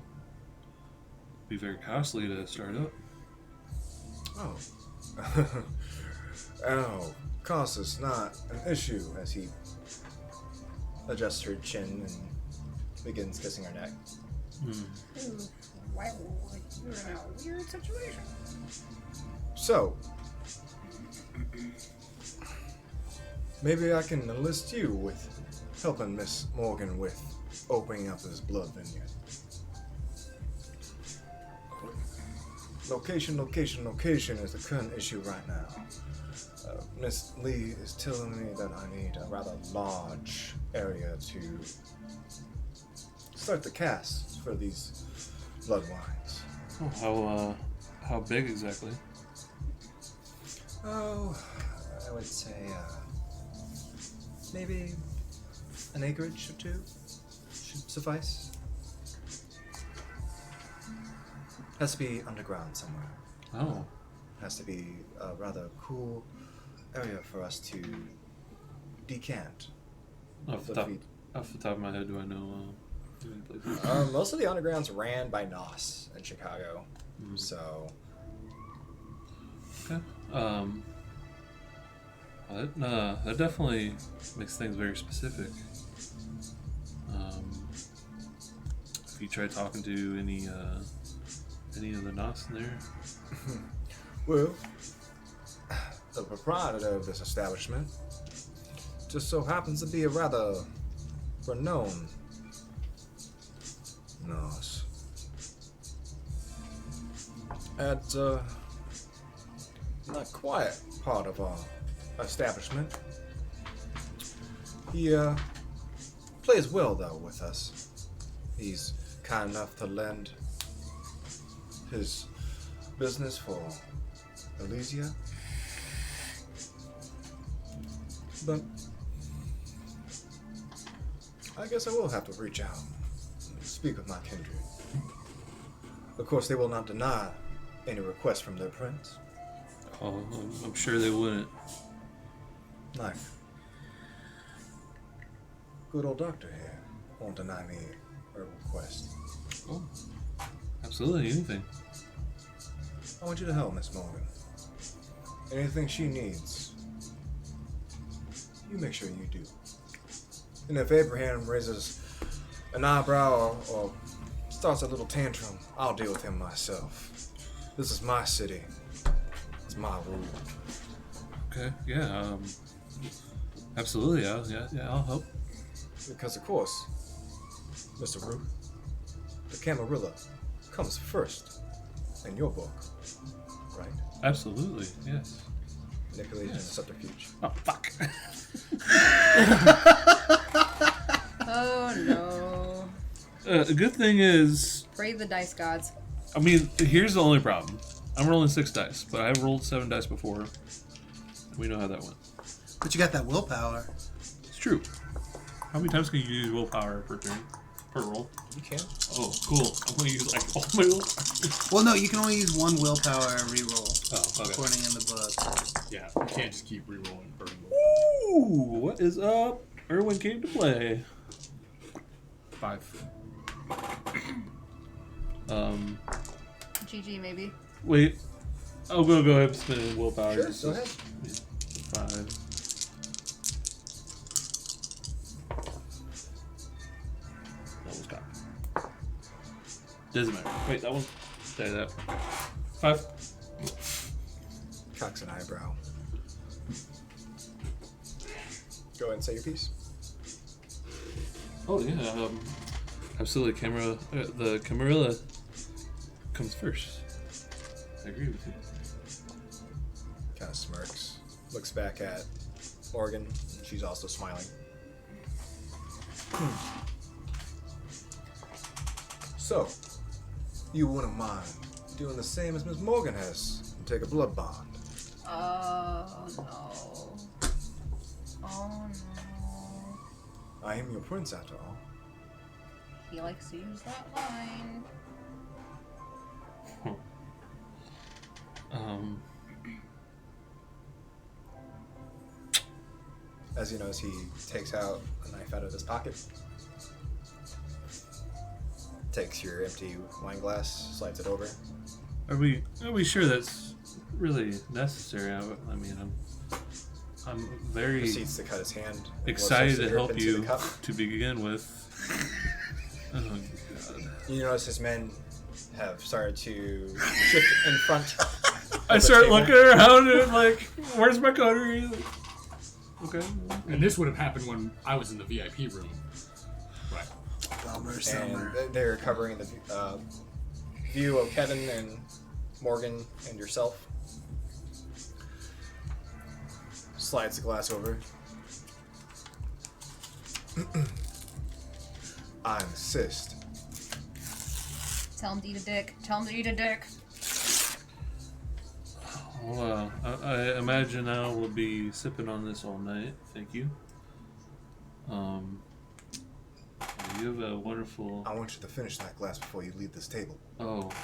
D: be very costly to start up.
A: Oh. Oh, cost is not an issue, as he adjusts her chin and begins kissing her neck.
C: Wow, you're in a weird situation.
A: So, maybe I can enlist you with helping Miss Morgan with opening up his blood vineyard. Location is the current issue right now. Miss Lee is telling me that I need a rather large area to start the cast for these blood wines.
D: Oh, how big exactly?
A: Oh, I would say maybe an acreage or two should suffice. Has to be underground somewhere.
D: Oh.
A: Has to be a rather cool area for us to decant.
D: Off the top of my head, do I know any places?
A: Most of the undergrounds ran by NOS in Chicago, so.
D: Okay. That definitely makes things very specific. Have you tried talking to any of the NOS in there?
A: Well, the proprietor of this establishment just so happens to be a rather renowned NOS. At not quiet part of our establishment. He plays well though with us. He's kind enough to lend his business for Elysia. But I guess I will have to reach out and speak with my kindred. Of course, they will not deny any request from their prince.
D: Oh, I'm sure they wouldn't.
A: Like, good old doctor here won't deny me a request.
D: Oh, absolutely, anything.
A: I want you to help Miss Morgan. Anything she needs, you make sure you do. And if Abraham raises an eyebrow or starts a little tantrum, I'll deal with him myself. This is my city. It's my rule.
D: Okay, yeah, absolutely, I'll help.
A: Because of course, Mr. Ruth, the Camarilla comes first in your book, right?
D: Absolutely, yes.
A: Manipulation and subterfuge.
D: Oh, fuck.
C: Oh no.
D: The good thing is,
C: Pray the dice gods.
D: I mean, here's the only problem. I'm rolling 6 dice, but I've rolled 7 dice before. We know how that went.
E: But you got that willpower.
D: It's true. How many times can you use willpower per turn? Per roll?
A: You can.
D: Oh, cool. I'm going to use like all my willpower.
E: Well, no, you can only use one willpower re-roll.
D: Oh, okay.
E: According in the book.
B: Yeah, you can't just keep re-rolling.
D: Ooh, what is up? Erwin came to play.
B: 5.
C: GG maybe.
D: Wait. I'll go ahead and spend willpower.
A: Sure, go ahead.
D: 5. That was cocked. Doesn't matter. Wait, that one. Say that. 5.
A: Cocks an eyebrow. Go ahead and say your piece.
D: Oh yeah, absolutely. The Camarilla comes first. I agree with you.
A: Kind of smirks, looks back at Morgan, and she's also smiling. So, you wouldn't mind doing the same as Miss Morgan has and take a blood bond?
C: Oh no. Oh no.
A: I am your prince after all.
C: He likes to use that line.
A: As you notice, he takes out a knife out of his pocket, takes your empty wine glass, slides it over.
D: Are we sure that's really necessary? I mean, I'm very
A: proceeds to cut his hand.
D: excited to
A: Blood
D: help
A: starts to drip into
D: you
A: the cup.
D: to begin with. Oh god.
A: You notice his men have started to shift in front.
D: I start looking around and like, where's my coterie? Okay.
B: And this would have happened when I was in the VIP room. Right.
E: Summer.
A: And they're covering the view of Kevin and Morgan and yourself. Slides the glass over. I insist.
C: Tell him to eat a dick. Tell him to eat a dick.
D: Well, I imagine I will be sipping on this all night. Thank you. You have a wonderful...
A: I want you to finish that glass before you leave this table.
D: Oh, okay.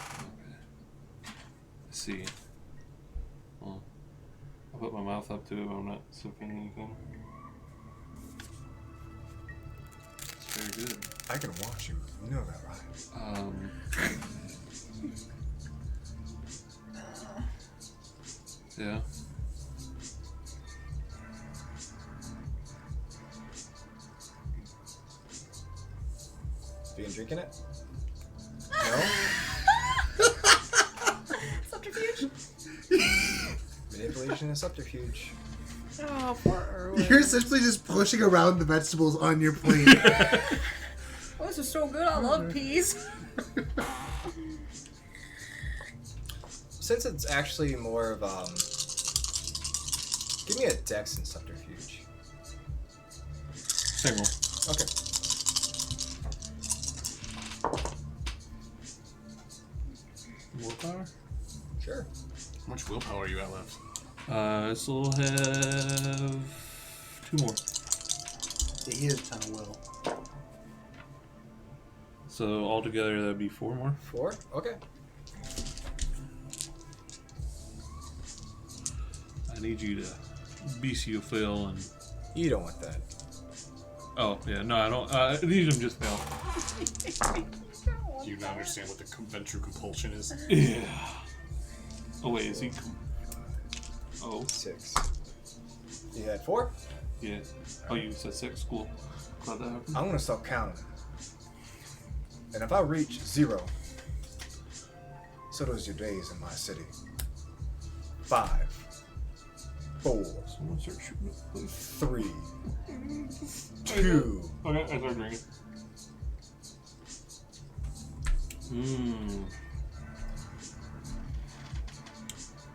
D: I see. Well, I'll put my mouth up to it, but I'm not sipping anything. It's very good.
A: I can watch you. You know that, right?
D: Yeah.
A: Being drinking it? No?
O: Subterfuge.
A: Manipulation is subterfuge.
O: Oh, poor Erwin.
E: You're essentially just pushing around the vegetables on your plate.
O: Oh, this is so good. I love peas.
A: Since it's actually more of give me a dex and subterfuge.
D: Same roll.
A: Okay.
D: Willpower?
A: Sure.
B: How much willpower are you at left?
D: This will have 2 more.
E: Yeah, he has a ton of will.
D: So altogether that'd be 4 more.
A: 4? Okay.
D: I need you to BC fail and...
A: You don't want that.
D: Oh, yeah, no, I don't. These of them just fail.
B: Do you not understand what the ventral compulsion is?
D: Yeah. Oh, wait, is he... Oh.
A: 6. You had 4?
D: Yeah. Oh, you said 6? Cool. Glad that happened.
A: I'm gonna stop counting. And if I reach 0, so does your days in my city. 5. 4.
D: Someone start shooting up, please.
A: 3. 2.
D: Okay, I start drinking. Mmm.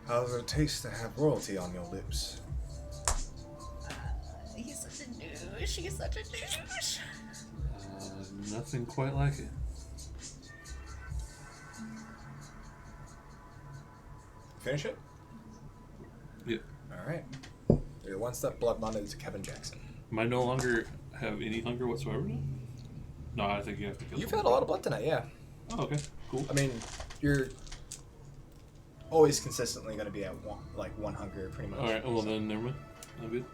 A: How does it taste to have royalty on your lips?
O: He's such a douche. He's such a douche.
D: Nothing quite like it.
A: Finish it?
D: Yep.
A: Alright. You're one step blood bonded to Kevin Jackson.
D: Am I no longer have any hunger whatsoever now? No, I think you have to kill
A: You've
D: someone.
A: had a lot of blood tonight, yeah.
D: Oh, okay. Cool.
A: I mean, you're always consistently going to be at one hunger, pretty much.
D: Alright, well then, never mind. I'm good.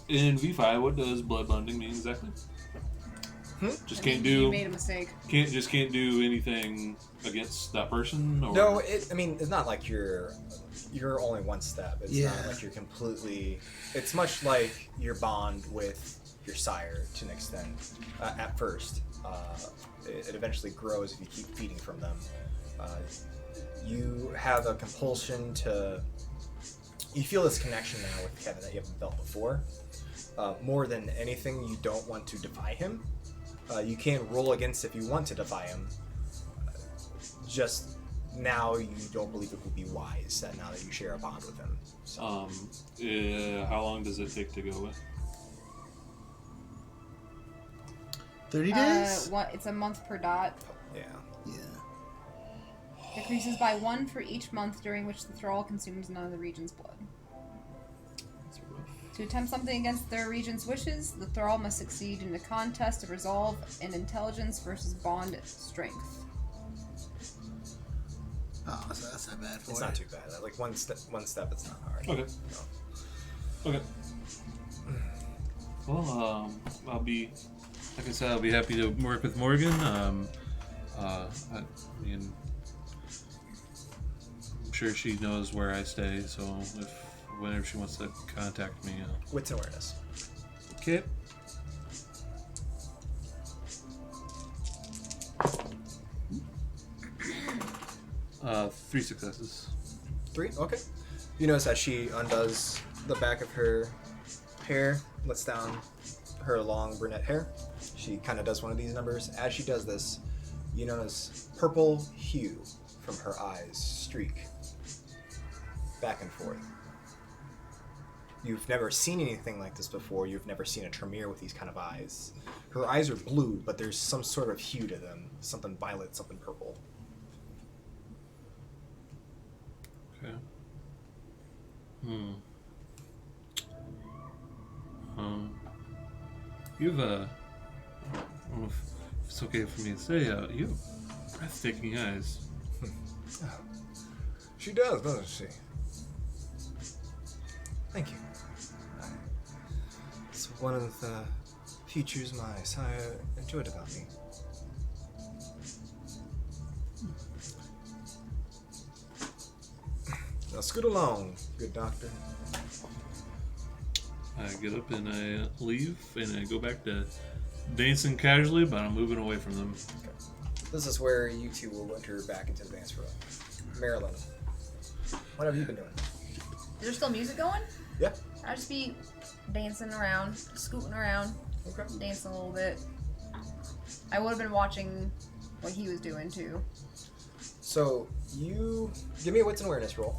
D: In V5, what does blood bonding mean exactly? Just
C: I
D: can't
C: think you
D: do.
C: made a mistake.
D: Can't do anything against that person. Or?
A: No, I mean, it's not like you're only one step. It's
E: Yeah.
A: not like you're completely. It's much like your bond with your sire to an extent. At first, it eventually grows if you keep feeding from them. You have a compulsion to. You feel this connection now with Kevin that you haven't felt before. More than anything, you don't want to defy him. You can roll against if you want to defy him. Just now, you don't believe it would be wise that now that you share a bond with him. So.
D: How long does it take to go with?
E: 30 days?
C: It's a month per dot.
A: Yeah.
C: Decreases by 1 for each month during which the thrall consumes none of the regent's blood. To attempt something against their regent's wishes, the thrall must succeed in a contest of resolve and intelligence versus bond strength.
E: Oh, so that's not bad for
A: It's
E: it.
A: not too bad. Like one step, it's not hard.
D: Okay.
A: No.
D: Okay. Well, I'll be, like I said, I'll be happy to work with Morgan. I mean, sure she knows where I stay, so whenever she wants to contact me,
A: Wits and awareness.
D: Okay. Three successes.
A: 3? Okay. You notice that she undoes the back of her hair, lets down her long brunette hair. She kind of does one of these numbers. As she does this, you notice purple hue from her eyes streak back and forth. You've never seen anything like this before. You've never seen a Tremere with these kind of eyes. Her eyes are blue, but there's some sort of hue to them. Something violet, something purple.
D: Okay. You have a... I don't know if it's okay for me to say, you have breathtaking eyes.
A: She does, doesn't she? Thank you. It's one of the features my sire enjoyed about me. Now scoot along, good doctor.
D: I get up and I leave and I go back to dancing casually, but I'm moving away from them.
A: Okay. This is where you two will enter back into the dance room. Marilyn, what have you been doing?
C: Is there still music going?
A: Yeah.
C: I'll just be dancing around, scooting around, dancing a little bit. I would have been watching what he was doing too.
A: So you give me a wits and awareness roll.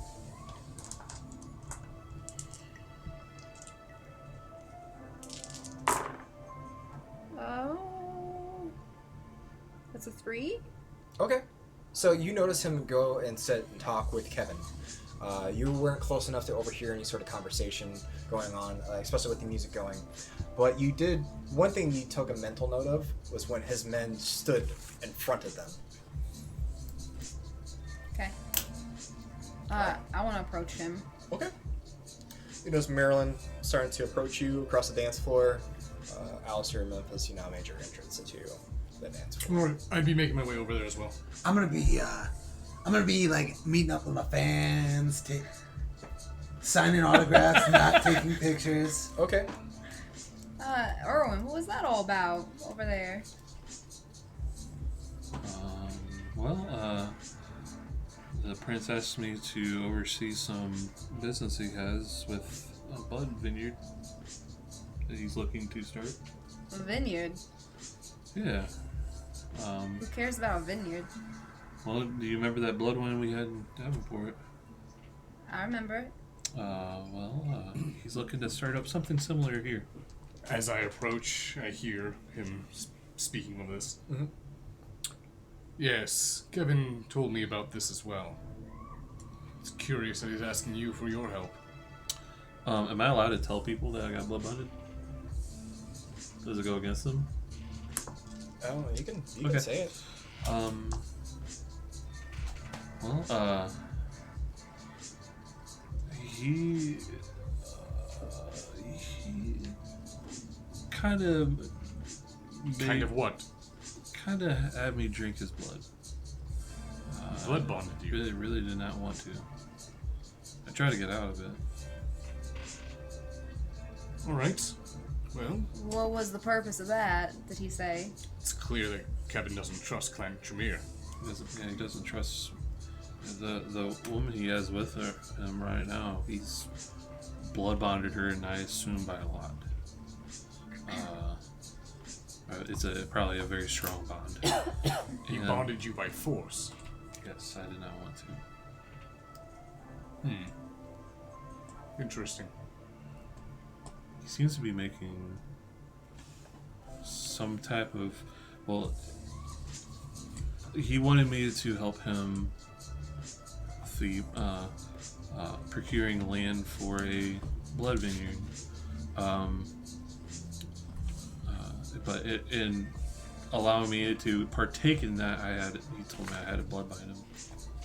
C: Oh, that's a 3.
A: Okay. So you notice him go and sit and talk with Kevin. You weren't close enough to overhear any sort of conversation going on, especially with the music going. But you did, one thing you took a mental note of was when his men stood in front of them.
C: Okay. I want to approach him.
A: Okay. You notice Marilyn starting to approach you across the dance floor. Alistair and Memphis, you now made your entrance into the dance floor.
B: Alright, I'd be making my way over there as well.
E: I'm gonna be like meeting up with my fans, signing autographs, not taking pictures.
A: Okay.
C: Erwin, what was that all about over there?
D: The prince asked me to oversee some business he has with a bud vineyard that he's looking to start.
C: A vineyard?
D: Yeah.
C: Who cares about a vineyard?
D: Well, do you remember that blood wine we had in Davenport?
C: I remember it.
D: He's looking to start up something similar here.
B: As I approach, I hear him speaking of this.
A: Mm-hmm.
B: Yes, Kevin told me about this as well. It's curious that he's asking you for your help.
D: Am I allowed to tell people that I got blood bonded? Does it go against them?
A: Oh, you can say it.
D: He kind of...
B: Kind of what?
D: Kind of had me drink his blood.
B: Blood bonded you?
D: Really did not want to. I tried to get out of it.
B: Alright. Well...
C: What was the purpose of that, did he say?
B: It's clear that Kevin doesn't trust Clan Tremere.
D: He doesn't trust the woman he has with him right now. He's blood bonded her, and I assume by a lot. It's probably a very strong bond.
B: He bonded you by force?
D: Yes, I did not want to.
B: Interesting.
D: He seems to be making some type of... Well, he wanted me to help him with the procuring land for a blood vineyard. But in allowing me to partake in that, he told me I had to blood bind him.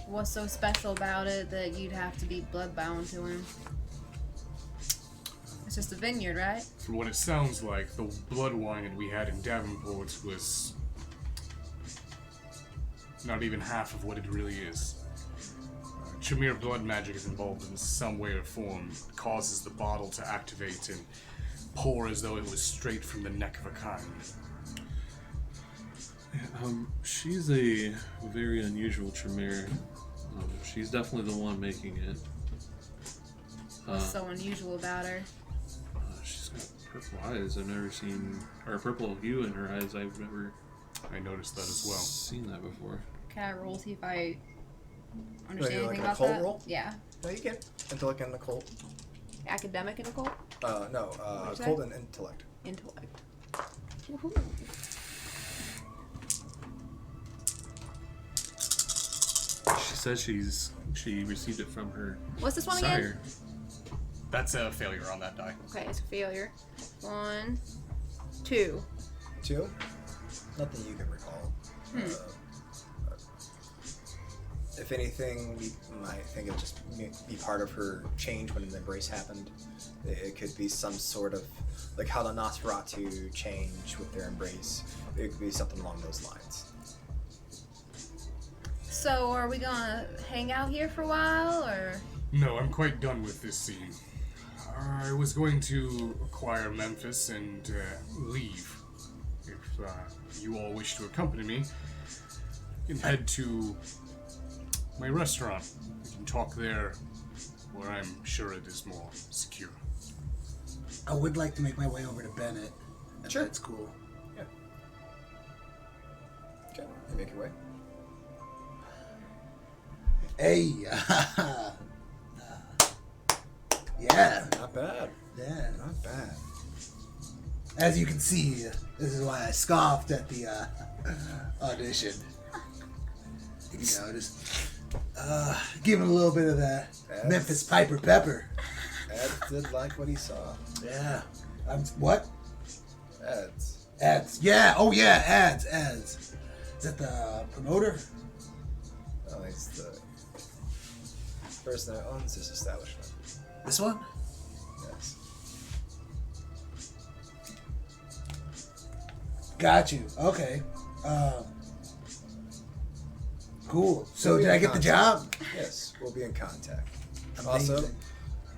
C: What's so special about it that you'd have to be blood bound to him? It's just a vineyard, right?
B: From what it sounds like, the blood wine that we had in Davenport was not even half of what it really is. Tremere blood magic is involved in some way or form. It causes the bottle to activate and pour as though it was straight from the neck of a kind.
D: She's a very unusual Tremere. She's definitely the one making it.
C: What's so unusual about her?
D: She's got purple eyes. I've never seen, or purple hue in her eyes. I've never.
B: I noticed that as well.
D: Seen that before.
C: Can I roll see if I understand
A: Like
C: anything
A: an
C: about
A: occult
C: that?
A: roll?
C: Yeah.
A: No, you can. Intellect and occult.
O: Academic and occult?
A: No,
O: What'd you
A: occult
O: say?
A: and intellect.
O: Intellect.
D: She says she received it from her
C: What's this one
D: sire.
C: again?
B: That's a failure on that die.
C: Okay, it's a failure. 1, 2.
A: 2? Nothing you can recall. If anything, we might think it just be part of her change when an embrace happened. It could be some sort of, like how the Nosferatu change with their embrace. It could be something along those lines.
C: So, are we gonna hang out here for a while, or?
B: No, I'm quite done with this scene. I was going to acquire Memphis and leave. If you all wish to accompany me, you can head to my restaurant. We can talk there, where I'm sure it is more secure.
E: I would like to make my way over to Bennett. If
A: Sure.
E: That's cool.
A: Yeah. Okay, you make your way.
E: Hey. Yeah.
A: Not bad.
E: Yeah.
A: Not bad.
E: As you can see, this is why I scoffed at the audition. You know, just giving a little bit of that Memphis Piper Pepper.
A: Ed did like what he saw.
E: Yeah. What?
A: Ads.
E: Ads. Yeah. Oh, yeah. Ads. Is that the promoter?
A: Oh, he's the person that owns this establishment.
E: This one?
A: Yes.
E: Got you. Okay. Cool. So
A: We'll be
E: did
A: in
E: I get the
A: contact.
E: job?
A: Yes, we'll be in contact.
E: Amazing.
A: Also,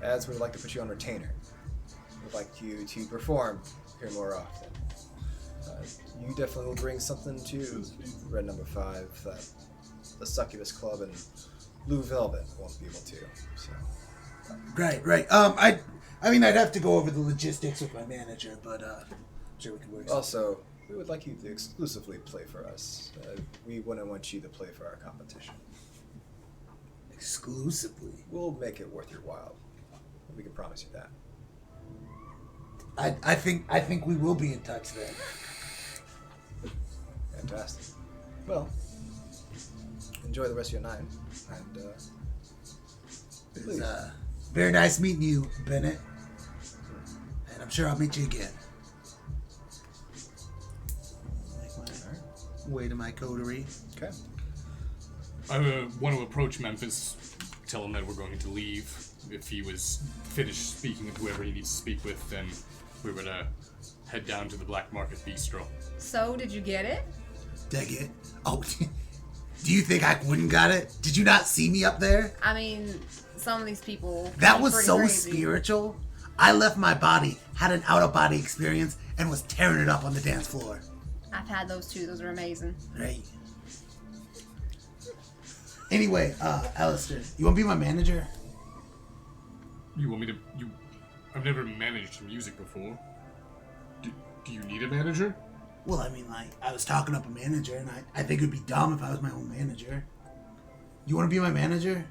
A: Ads would like to put you on retainer. We'd like you to perform here more often. You definitely will bring something to Red Number 5 that the Succubus Club and Blue Velvet won't be able to. So.
E: Right. I mean, I'd have to go over the logistics with my manager, but I'm sure we can work.
A: Also, we would like you to exclusively play for us. We wouldn't want you to play for our competition.
E: Exclusively?
A: We'll make it worth your while. We can promise you that.
E: I think we will be in touch then.
A: Fantastic. Well, enjoy the rest of your night, and
E: It was very nice meeting you, Bennett. And I'm sure I'll meet you again. Way to my coterie.
A: Okay.
B: I want to approach Memphis, tell him that we're going to leave. If he was finished speaking with whoever he needs to speak with, then we're going to head down to the Black Market Bistro.
C: So, did you get it?
E: Did I get it? Oh, do you think I wouldn't got it? Did you not see me up there?
C: I mean, some of these people.
E: That
C: are
E: was
C: pretty
E: so
C: crazy.
E: spiritual. I left my body, had an out-of-body experience, and was tearing it up on the dance floor.
C: I've had those too. Those are amazing.
E: Right. Anyway, Alistair, you want to be my manager?
B: You want me to... I've never managed music before. Do you need a manager?
E: Well, I mean, like, I was talking up a manager, and I think it would be dumb if I was my own manager. You want to be my manager?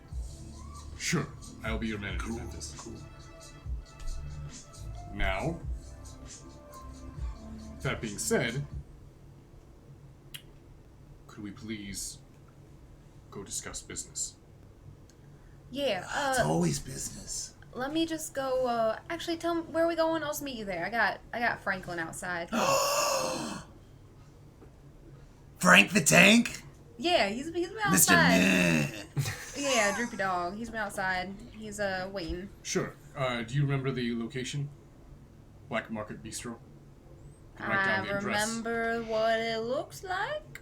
B: Sure. I'll be your manager, Memphis. Cool. Now, that being said, could we please go discuss business?
C: Yeah.
E: It's always business.
C: Let me just go. Actually, tell me where are we going. I'll just meet you there. I got Franklin outside.
E: Frank the Tank?
C: Yeah, he's been
E: Mr.
C: outside.
E: Meh.
C: Yeah, Droopy Dog. He's been outside. He's waiting.
B: Sure. Do you remember the location? Black Market Bistro? Can write down the address.
C: Remember what it looks like.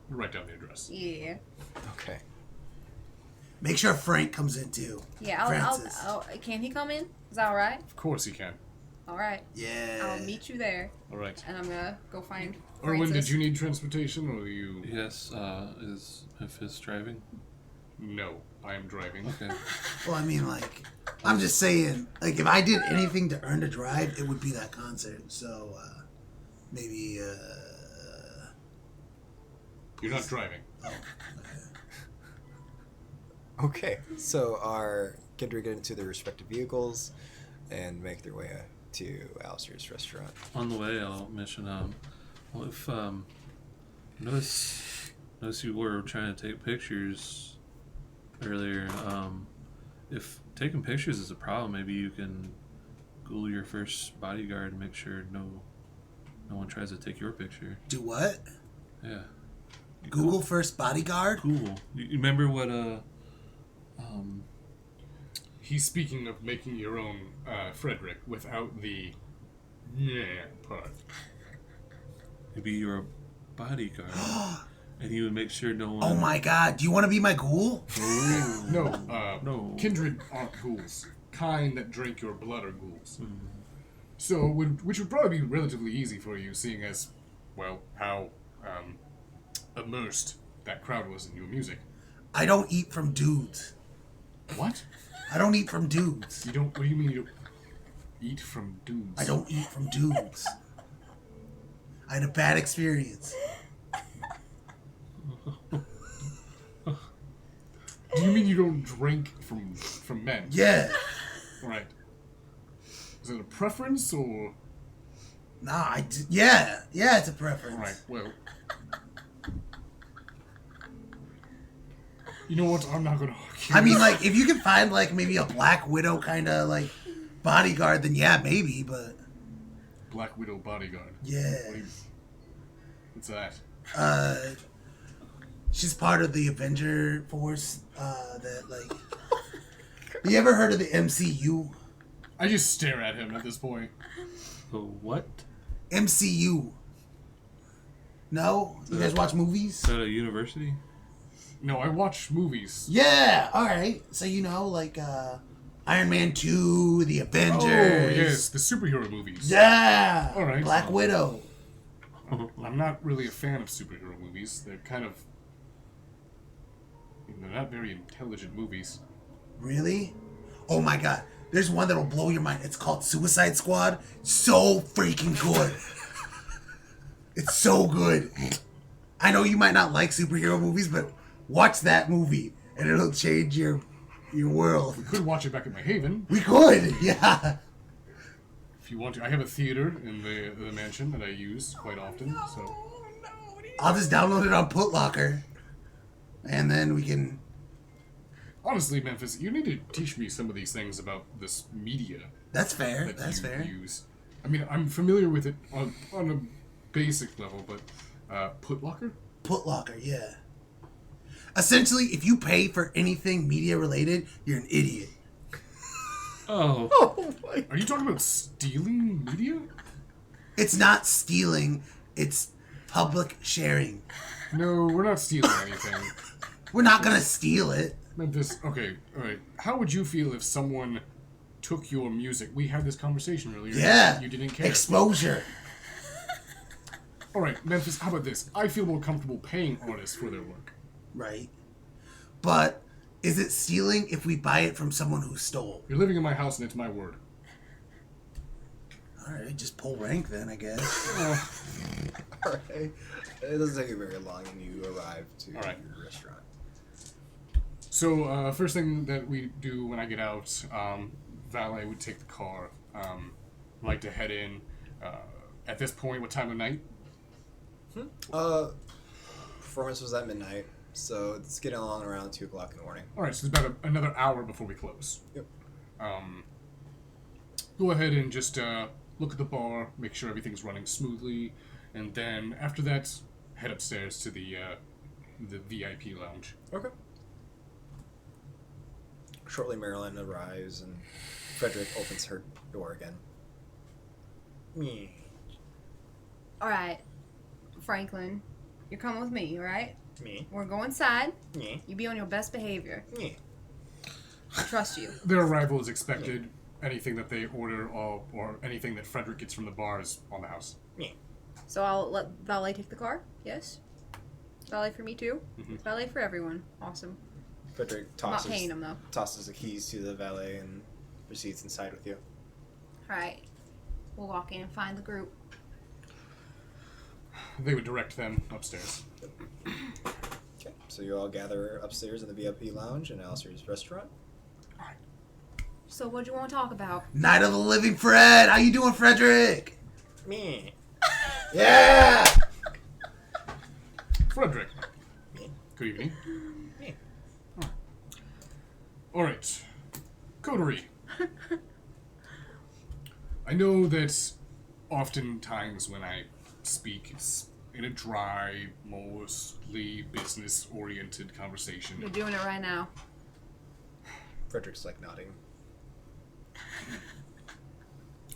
B: Write down the address.
C: Yeah.
A: Okay.
E: Make sure Frank comes in too.
C: Yeah,
E: Francis.
C: can he come in? Is that all right?
B: Of course he can.
C: All right.
E: Yeah.
C: I'll meet you there.
B: All right.
C: And I'm gonna go find
B: Erwin,
C: Francis.
B: did you need transportation, or you?
D: Yes. Is Memphis driving?
B: No, I am driving.
D: Okay.
E: Well, I mean, like, I'm just saying, like, if I did anything to earn a drive, it would be that concert. So, maybe,
B: You're not driving.
E: Oh,
A: Okay, so our kindred get into their respective vehicles and make their way to Alistair's restaurant.
D: On the way, I'll mention, well, if, notice you were trying to take pictures earlier. If taking pictures is a problem, maybe you can Google your first bodyguard and make sure no one tries to take your picture.
E: Do what?
D: Yeah.
E: Google first bodyguard?
D: Google. You remember what,
B: He's speaking of making your own Frederick without the yeah part.
D: Maybe you're a bodyguard, and he would make sure no one.
E: Oh my god, do you want to be my ghoul?
B: No, kindred aren't ghouls. Kind that drink your blood are ghouls. So, which would probably be relatively easy for you, seeing as, well, how immersed that crowd was in your music.
E: I don't eat from dudes.
B: What?
E: I don't eat from dudes.
B: You don't? What do you mean you don't eat from dudes?
E: I don't eat from dudes. I had a bad experience.
B: Do you mean you don't drink from men?
E: Yeah.
B: Right. Is it a preference or?
E: Nah, yeah, it's a preference.
B: Right. Well. You know what? I'm not gonna argue.
E: I mean, like, if you can find, like, maybe a Black Widow kind of, like, bodyguard, then yeah, maybe, but...
B: Black Widow bodyguard?
E: Yeah.
B: What's that?
E: She's part of the Avenger force, that, like... You ever heard of the MCU?
B: I just stare at him at this point.
D: The what?
E: MCU. No? You guys watch movies?
D: Is that a university?
B: No, I watch movies.
E: Yeah, alright. So, you know, like, Iron Man 2, The Avengers.
B: Oh, yes, the superhero movies.
E: Yeah!
B: Alright.
E: Black Widow.
B: I'm not really a fan of superhero movies. They're kind of... They're not very intelligent movies.
E: Really? Oh my god. There's one that'll blow your mind. It's called Suicide Squad. So freaking good. It's so good. I know you might not like superhero movies, but watch that movie and it'll change your world.
B: We could watch it back at my haven.
E: We could, yeah.
B: If you want to. I have a theater in the mansion that I use quite often, so...
E: I'll just download it on Putlocker. And then we can...
B: Honestly, Memphis, you need to teach me some of these things about this media.
E: That's fair.
B: That
E: That's
B: you
E: fair.
B: use. I mean, I'm familiar with it on a basic level, but Putlocker?
E: Putlocker, yeah. Essentially, if you pay for anything media related, you're an idiot.
D: Oh.
E: Oh my.
B: Are you talking about stealing media?
E: It's not stealing, it's public sharing.
B: No, we're not stealing anything.
E: We're not gonna steal it.
B: Memphis, okay, alright. How would you feel if someone took your music? We had this conversation earlier.
E: Yeah.
B: You didn't care.
E: Exposure.
B: Alright, Memphis, how about this? I feel more comfortable paying artists for their work.
E: Right. But is it stealing if we buy it from someone who stole?
B: You're living in my house and it's my word.
E: Alright, just pull rank then, I guess.
A: Alright. It doesn't take you very long and you arrive to your restaurant.
B: So, first thing that we do when I get out, valet would take the car. Like to head in. At this point, what time of night?
A: Performance was at midnight, so it's getting along around 2 o'clock in the morning.
B: Alright, so it's about another hour before we close.
A: Yep.
B: Go ahead and just look at the bar, make sure everything's running smoothly, and then after that, head upstairs to the VIP lounge.
A: Okay. Shortly, Marilyn arrives, and Frederick opens her door again. Me.
C: All right, Franklin, you're coming with me, all right?
A: Me.
C: We're going inside.
A: Me.
C: You be on your best behavior.
A: Me.
C: trust you.
B: Their arrival is expected. Anything that they order or anything that Frederick gets from the bar is on the house.
A: Yeah.
C: So I'll let valet take the car. Yes. Valet for me too.
B: Mhm.
C: Valet for everyone. Awesome.
A: Frederick
C: I'm not paying him though.
A: tosses the keys to the valet and proceeds inside with you.
C: All right. We'll walk in and find the group.
B: They would direct them upstairs.
A: Okay, so you all gather upstairs in the VIP lounge in Alistair's restaurant.
C: So what do you want to talk about?
E: Night of the Living Fred. How you doing, Frederick?
A: Me.
E: Yeah.
B: Frederick. Good evening.
A: Me.
B: All right. Coterie. I know that oftentimes when I speak, it's in a dry, mostly business-oriented conversation.
C: You're doing it right now.
A: Frederick's like nodding.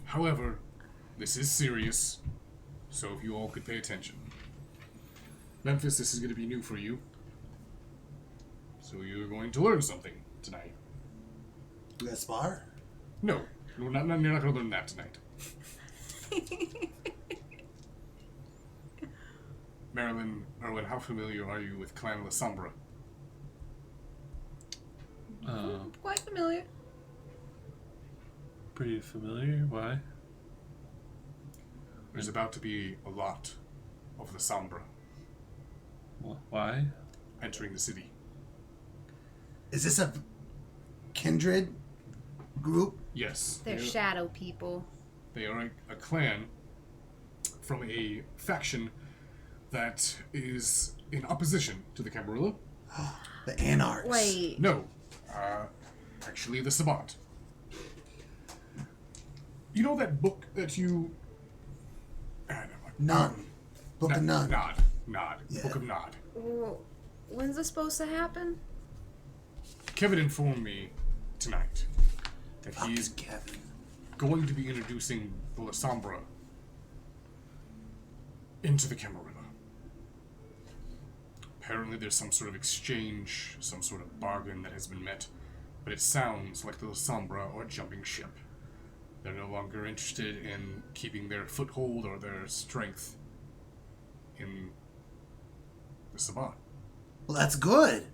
B: However, this is serious, so if you all could pay attention. Memphis, this is going to be new for you. So you're going to learn something tonight.
E: You got spar?
B: No, you're not going to learn that tonight. Marilyn, Erwin, how familiar are you with Clan La Sombra?
C: Quite familiar.
D: Pretty familiar. Why?
B: There's about to be a lot of La Sombra
D: Why?
B: entering the city.
E: Is this a kindred group?
B: Yes.
C: They're shadow people.
B: They are a clan from a faction that is in opposition to the Camarilla.
E: The Anarchs.
C: Wait.
B: No. Actually, the Sabbat. You know that book that you...
E: None. Book of None.
B: Nod.
E: Yeah.
B: Book of Nod.
C: Well, when's this supposed to happen?
B: Kevin informed me tonight that he's going to be introducing the La Sombra into the Camarilla. Apparently there's some sort of exchange, some sort of bargain that has been met, but it sounds like the La Sombra are jumping ship. They're no longer interested in keeping their foothold or their strength in the Sabbat.
E: Well, that's good.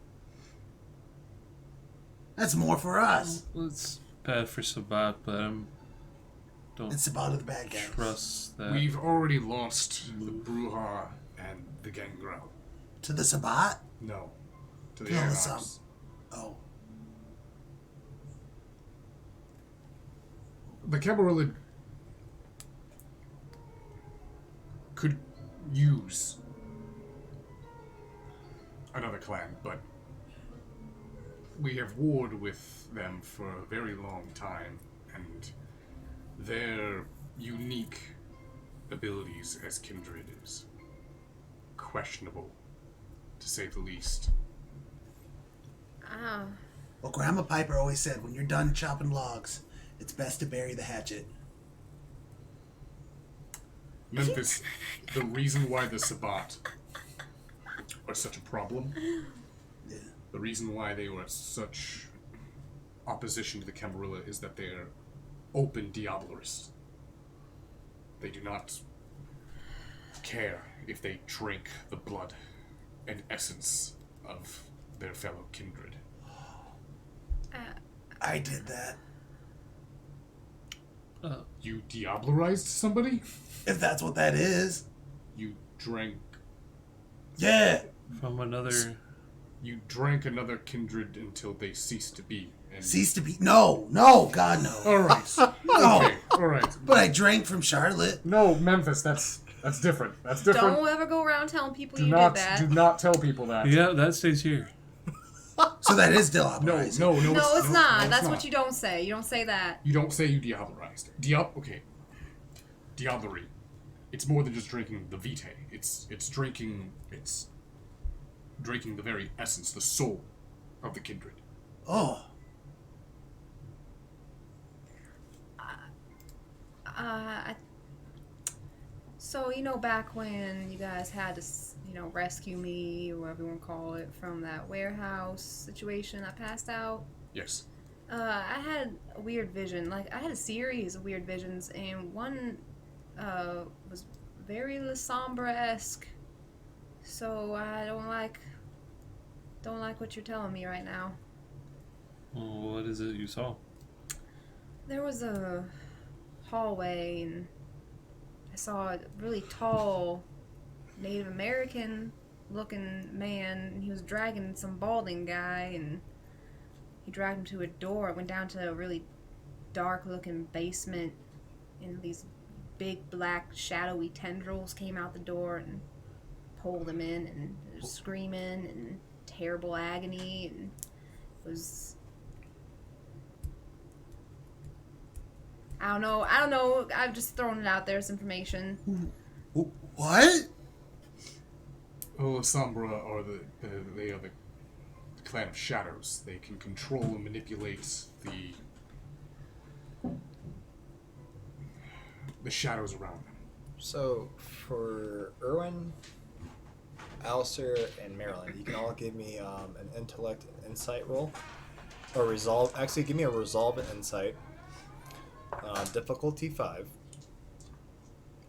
E: That's more for us.
D: Well, it's bad for Sabbat, but don't
E: It's Sabbat of the bad guys.
D: trust that.
B: We've already lost the Bruja and the Gangrel.
E: To the Sabbat?
B: No. To the
E: To the
B: Anarchs.
E: Oh.
B: The Camarilla could use another clan, but we have warred with them for a very long time, and their unique abilities as kindred is questionable, to say the least.
C: Ah.
E: Well, Grandma Piper always said, when you're done chopping logs, it's best to bury the hatchet.
B: Memphis, the reason why the Sabbat are such a problem, the reason why they were such opposition to the Camarilla is that they are open Diabolarists. They do not care if they drink the blood and essence of their fellow kindred.
E: I did that.
B: You Diabolarized somebody?
E: If that's what that is.
B: You drank...
E: Yeah!
D: From another...
B: You drank another kindred until they ceased to be. And...
E: Cease to be. No, God, no.
B: Alright.
E: No.
B: Okay, alright.
E: But I drank from Charlotte.
B: No, Memphis, that's different. That's different.
C: Don't ever go around telling people
B: Do
C: you
B: not,
C: did that.
B: do not tell people that.
D: Yeah, that stays here.
E: So that is Diabolarizing.
B: No,
C: It's not.
B: it's
C: That's
B: not.
C: what you don't say. You don't say that.
B: You don't say you Diabolarized. Okay. Diablery. It's more than just drinking the vitae. It's drinking the very essence, the soul of the kindred.
E: Oh.
C: So, back when you guys had to, rescue me, or whatever you want to call it, from that warehouse situation I passed out?
B: Yes.
C: I had a weird vision. Like, I had a series of weird visions, and one was very La Sombra-esque. So I don't like what you're telling me right now.
D: Well, what is it you saw?
C: There was a hallway, and I saw a really tall Native American looking man, and he was dragging some balding guy, and he dragged him to a door. It went down to a really dark looking basement, and these big black shadowy tendrils came out the door and pulled him in, and there was screaming and terrible agony, and it was... I don't know. I've just thrown it out there as information.
E: What?
B: Oh, Sombra are they are the clan of shadows. They can control and manipulate the shadows around them.
A: So, for Erwin, Alistair, and Marilyn, you can all give me an intellect and insight roll. Or resolve. Actually, give me a resolve and insight. Difficulty 5.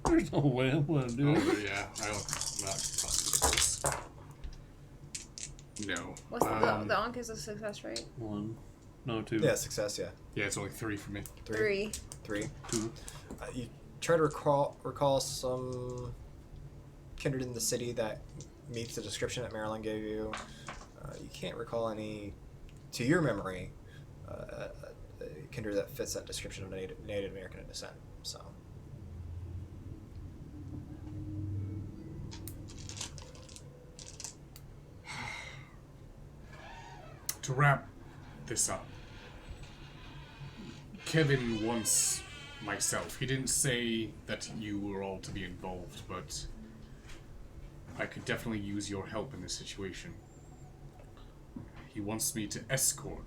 D: There's no way I'm gonna do it.
B: Oh, yeah. I'm not positive this. No.
C: What's the onk is a success rate?
D: 1. No, 2.
A: Yeah, success, yeah.
B: Yeah, it's only 3 for me.
C: 3.
A: 3.
D: 2.
A: You try to recall some kindred in the city that meets the description that Marilyn gave you. You can't recall any, to your memory, a kindred that fits that description of Native American descent. So.
B: To wrap this up, Kevin wants myself. He didn't say that you were all to be involved, but I could definitely use your help in this situation. He wants me to escort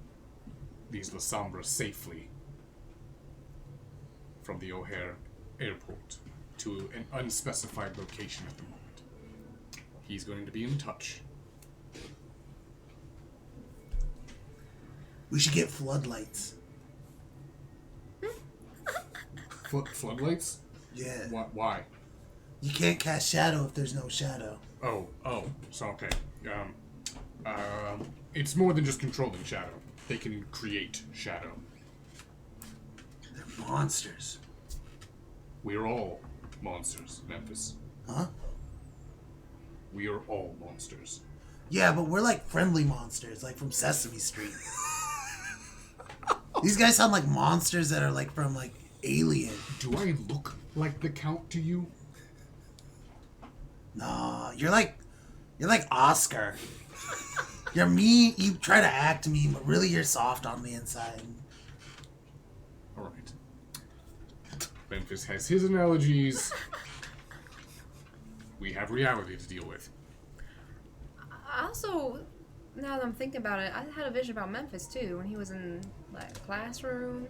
B: these La Sombras safely from the O'Hare airport to an unspecified location at the moment. He's going to be in touch.
E: We should get floodlights.
B: Floodlights?
E: Yeah.
B: Why?
E: You can't cast shadow if there's no shadow.
B: Oh, so okay. It's more than just controlling shadow. They can create shadow.
E: They're monsters.
B: We're all monsters, Memphis.
E: Huh?
B: We are all monsters.
E: Yeah, but we're like friendly monsters, like from Sesame Street. These guys sound like monsters that are like from like Alien.
B: Do I look like the Count to you?
E: No, you're like Oscar. You're mean. You try to act mean, but really you're soft on the inside.
B: All right. Memphis has his analogies. We have reality to deal with.
C: I also, now that I'm thinking about it, I had a vision about Memphis too when he was in like classroom.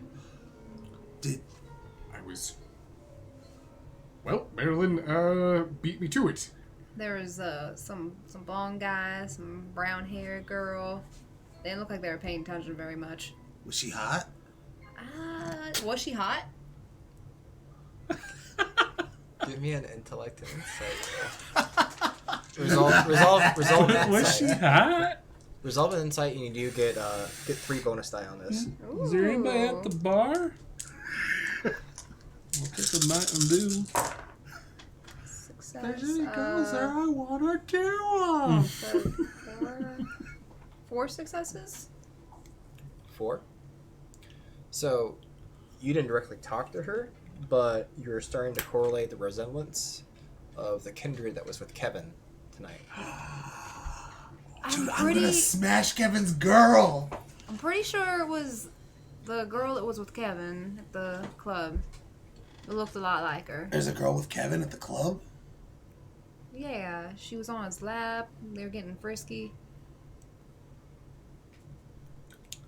B: Well, Marilyn beat me to it.
C: There was some blonde guy, some brown haired girl. They didn't look like they were paying attention very much.
E: Was she hot?
C: Was she hot?
A: Give me an intellect and insight. Resolve and insight.
D: Was she hot?
A: Resolve and insight, and you do get 3 bonus die on this.
C: Ooh.
D: Is there anybody at the bar? I'll take a Mountain Dew.
C: Success.
E: There's any girls there I want to do.
C: So 4 successes?
A: 4. So, you didn't directly talk to her, but you're starting to correlate the resemblance of the kindred that was with Kevin tonight.
E: Dude, I'm gonna smash Kevin's girl.
C: I'm pretty sure it was the girl that was with Kevin at the club. It looked a lot like her.
E: There's a girl with Kevin at the club?
C: Yeah, she was on his lap. They were getting frisky.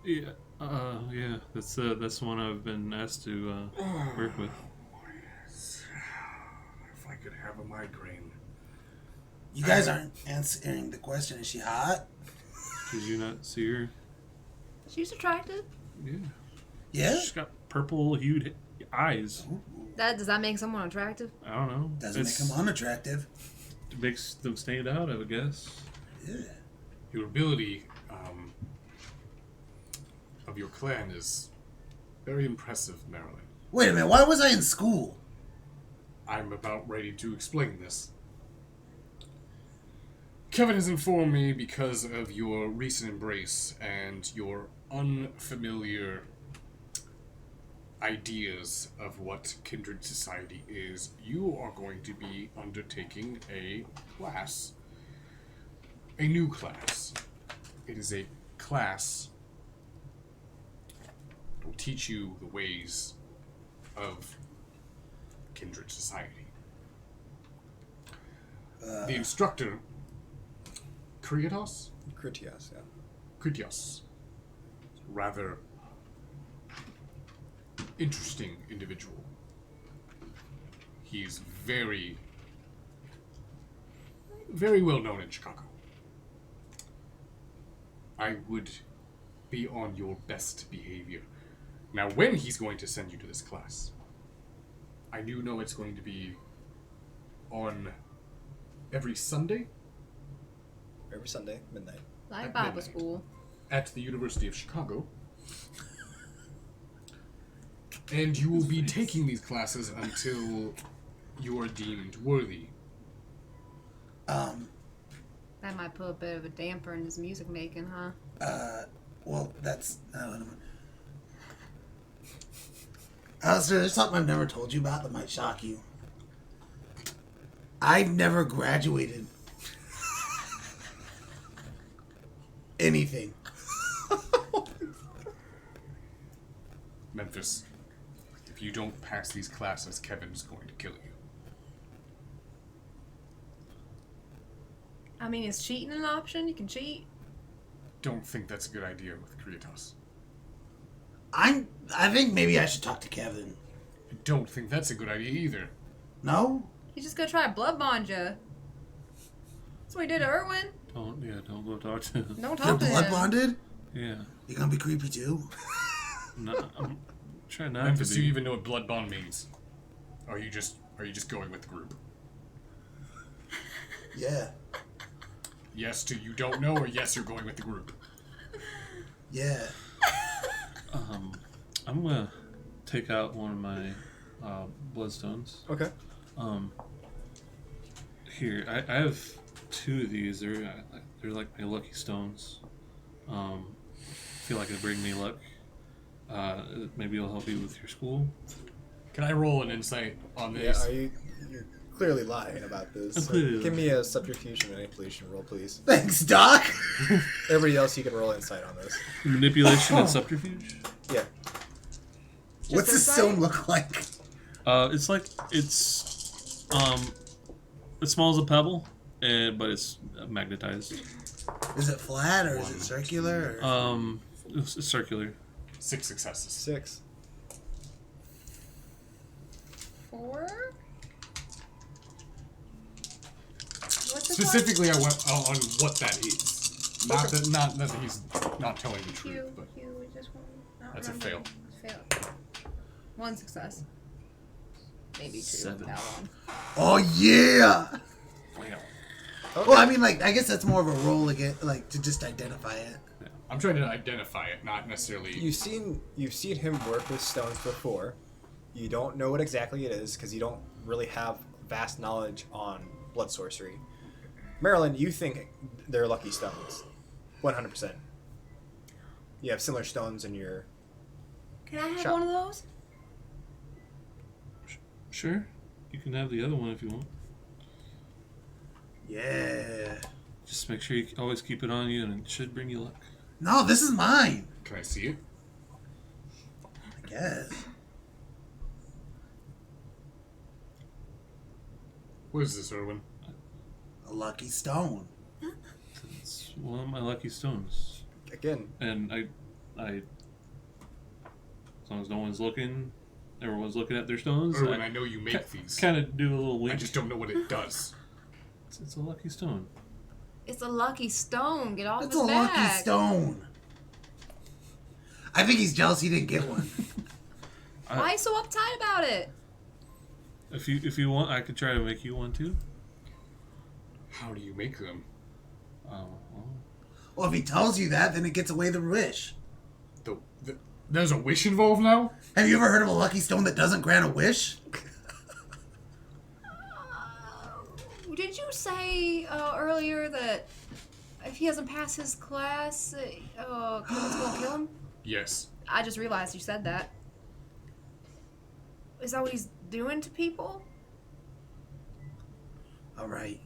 D: Yeah, yeah. That's the one I've been asked to work with.
B: If I could have a migraine.
E: You guys aren't answering the question. Is she hot?
D: Did you not see her?
C: She was attractive.
D: Yeah.
E: Yeah?
D: She's got purple hued eyes.
C: Does that make someone attractive?
D: I don't know.
E: Doesn't make them unattractive.
D: It makes them stand out, I would guess.
E: Yeah.
B: Your ability of your clan is very impressive, Marilyn.
E: Wait a minute, why was I in school?
B: I'm about ready to explain this. Kevin has informed me because of your recent embrace and your unfamiliar ideas of what kindred society is, you are going to be undertaking a class. A new class. It is a class that will teach you the ways of kindred society. The instructor, Kritios,
A: Critias, yeah.
B: Kritios, rather interesting individual. He's very, very well known in Chicago. I would be on your best behavior. Now, when he's going to send you to this class, I do know it's going to be on every Sunday.
A: Every Sunday, midnight.
C: Like
B: At
C: Bible
B: midnight.
C: school.
B: At the University of Chicago. And you will be taking these classes until you are deemed worthy.
C: That might put a bit of a damper in his music making, huh?
E: Well, that's... Alistair, there's something I've never told you about that might shock you. I've never graduated anything.
B: Memphis, if you don't pass these classes, Kevin's going to kill you.
C: I mean, is cheating an option? You can cheat.
B: Don't think that's a good idea with Kritios.
E: I think maybe I should talk to Kevin.
B: I don't think that's a good idea either.
E: No?
C: He's just gonna try to blood bond you. That's what he did to Erwin.
D: Don't go talk to him.
C: Don't
E: You're
C: talk to
E: blood
C: him.
E: bonded?
D: Yeah.
E: You gonna be creepy too?
D: No, I'm trying not
B: Memphis,
D: to
B: do
D: be.
B: you even know what blood bond means? Or are you just going with the group?
E: Yeah.
B: Yes to you don't know, or yes you're going with the group?
E: Yeah.
D: I'm gonna take out one of my bloodstones.
A: Okay.
D: Here, I have two of these. They're like my lucky stones. Feel like it'll bring me luck. Maybe it'll help you with your school.
B: Can I roll an insight on this?
A: Yeah, you're clearly lying about this.
D: I'm
A: So
D: clearly
A: give me a subterfuge and manipulation roll, please.
E: Thanks, Doc.
A: Everybody else, you can roll insight on this.
D: Manipulation and subterfuge.
A: Yeah.
E: What's this stone look like?
D: It's small as a pebble, but it's magnetized.
E: Is it flat or is it circular? Or?
D: It's circular.
B: 6 successes.
A: 6.
C: 4?
B: Specifically, I went on what that is. Not that he's not telling the truth, but that's a fail.
C: Fail. 1 success. Maybe 2.
D: 7.
C: That one.
E: Oh yeah!
B: Fail.
A: Okay.
E: Well, I mean, like, I guess that's more of a roll again, like to just identify it.
B: I'm trying to identify it, not necessarily.
A: You've seen him work with stones before. You don't know what exactly it is because you don't really have vast knowledge on blood sorcery. Marilyn, you think they're lucky stones, 100%. You have similar stones in your.
C: Can I have
A: shop.
C: one of those?
D: Sure. You can have the other one if you want.
E: Yeah.
D: Just make sure you always keep it on you, and it should bring you luck.
E: No, this is mine.
B: Can I see it?
E: I guess.
B: What is this, Erwin?
E: A lucky stone.
D: It's one of my lucky stones.
A: Again.
D: And I, as long as no one's looking, everyone's looking at their stones.
B: Erwin, I know you make these.
D: Kind of do a little wink.
B: I just don't know what it does.
D: It's a lucky stone.
C: It's a lucky stone. Get off
E: It's
C: his
E: a
C: back.
E: lucky stone. I think he's jealous he didn't get one.
C: Why are you so uptight about it?
D: If you want, I could try to make you one too.
B: How do you make them?
E: Well, if he tells you that, then it gets away the wish.
B: There's a wish involved now?
E: Have you ever heard of a lucky stone that doesn't grant a wish?
C: Did you say earlier that if he doesn't pass his class, Kevin's gonna kill him?
B: Yes.
C: I just realized you said that. Is that what he's doing to people?
E: All right.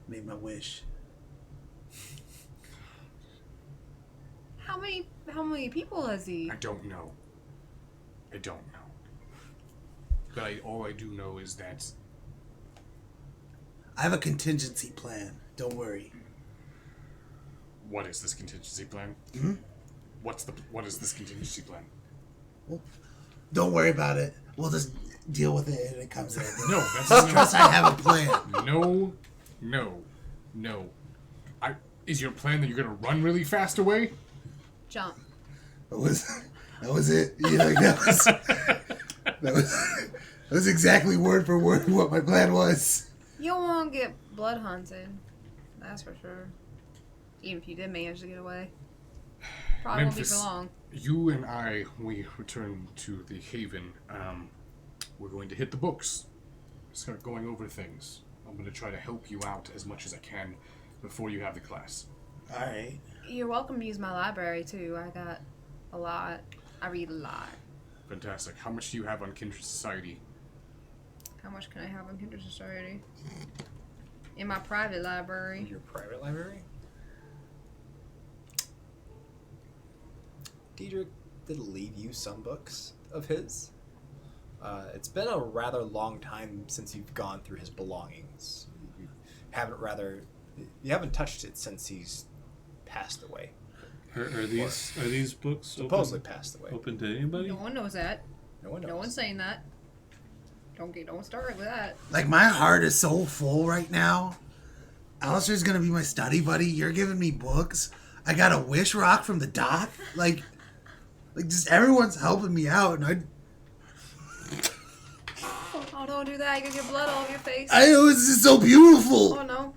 E: Made my wish.
C: How many people has he?
B: I don't know. But all I do know is that
E: I have a contingency plan. Don't worry.
B: what is this contingency plan?
E: Hmm?
B: What is this contingency plan?
E: Well, don't worry about it. We'll just deal with it when it comes in.
B: No, that's
E: just trust I have a plan.
B: No. Is your plan that you're gonna run really fast away?
C: Jump.
E: That was it. Yeah, that was exactly word for word what my plan was.
C: You don't want to get blood hunted. That's for sure. Even if you did manage to get away. Probably
B: Memphis,
C: won't be for long.
B: You and I, we return to the Haven. We're going to hit the books. Start going over things. I'm going to try to help you out as much as I can before you have the class.
E: All right.
C: You're welcome to use my library too. I got a lot. I read a lot.
B: Fantastic. How much do you have on Kindred Society?
C: How much can I have on Kindred Society? In my private library.
A: Your private library? Diedrich did leave you some books of his. It's been a rather long time since you've gone through his belongings. You haven't touched it since he's passed away.
D: Are these books
A: supposedly passed away?
D: Open to anybody?
C: No one knows that.
A: No one knows.
C: No one's saying that. Don't start with that.
E: Like, my heart is so full right now. Alistair's gonna be my study buddy. You're giving me books. I got a wish rock from the dock. Like just everyone's helping me out, and
C: Oh, don't do that. You're gonna get blood all over your face.
E: it was just so beautiful.
C: Oh, no.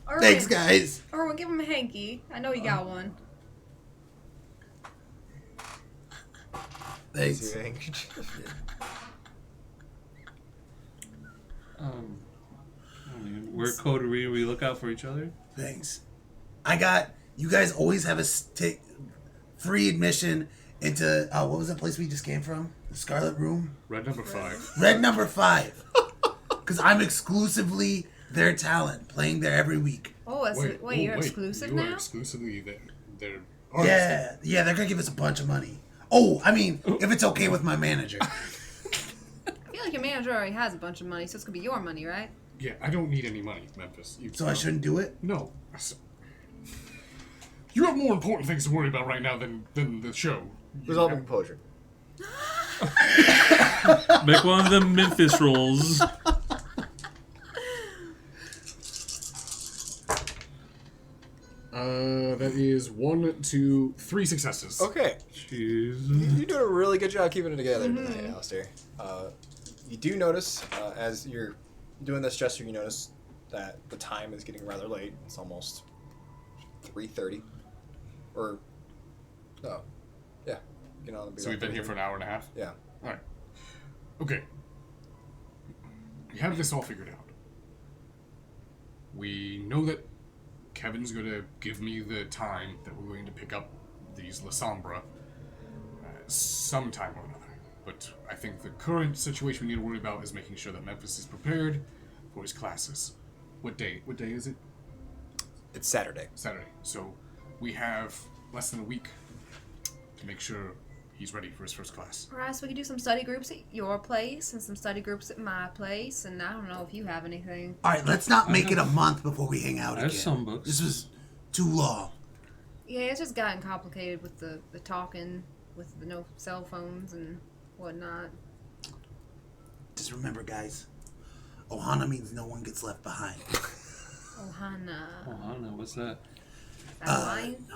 C: Erwin,
E: Thanks, guys.
C: Erwin, give him a hanky. I know you got one.
E: Thanks.
D: We're coterie. We look out for each other.
E: Thanks. You guys always have free admission into, what was that place we just came from? The Scarlet Room?
B: Red number 5.
E: Red number 5. Because I'm exclusively their talent, playing there every week.
C: Oh, you're exclusive now?
B: You are exclusively their
E: artist. Yeah, they're going to give us a bunch of money. Oh, I mean, if it's okay with my manager.
C: I feel like your manager already has a bunch of money, so it's going to be your money, right?
B: Yeah, I don't need any money, Memphis.
E: I shouldn't do it?
B: No. You have more important things to worry about right now than the show.
A: Resolve composure.
D: Make one of them Memphis rolls.
B: That is 1, 2, 3 successes.
A: Okay.
D: Jeez.
A: You're doing a really good job keeping it together tonight, Alistair. You do notice, as you're doing this gesture, you notice that the time is getting rather late. It's almost 3:30. Yeah.
B: So we've been here for an hour and a half?
A: Yeah.
B: Alright. Okay. We have this all figured out. We know that Kevin's going to give me the time that we're going to pick up these La Sombra sometime or another. But I think the current situation we need to worry about is making sure that Memphis is prepared for his classes. What day is it?
A: It's Saturday.
B: So we have less than a week to make sure he's ready for his first class.
C: Alright, so we could do some study groups at your place and some study groups at my place, and I don't know if you have anything.
E: Alright, let's not make it a month before we hang out again.
D: I have some books.
E: This was too long.
C: Yeah, it's just gotten complicated with the talking, with the no cell phones and whatnot.
E: Just remember, guys, Ohana means no one gets left behind.
C: Ohana.
D: Ohana, what's that?
C: Wine?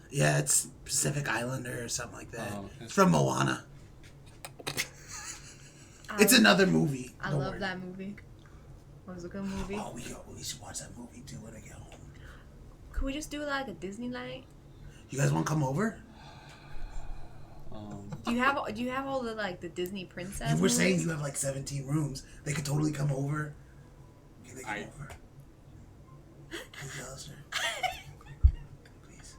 E: Yeah, it's Pacific Islander or something like that.
D: Oh, okay.
E: It's from Moana. It's another movie.
C: I
E: Don't
C: love
E: worry.
C: that movie. It was a good movie.
E: Oh, we should watch that movie too when I get home.
C: Could we just do like a Disney night?
E: You guys want to come over?
C: Do you have all the like the Disney princess?
E: You were saying
C: movies?
E: you have like 17 rooms. They could totally come over. Can they come over? Please, Alistair. Please.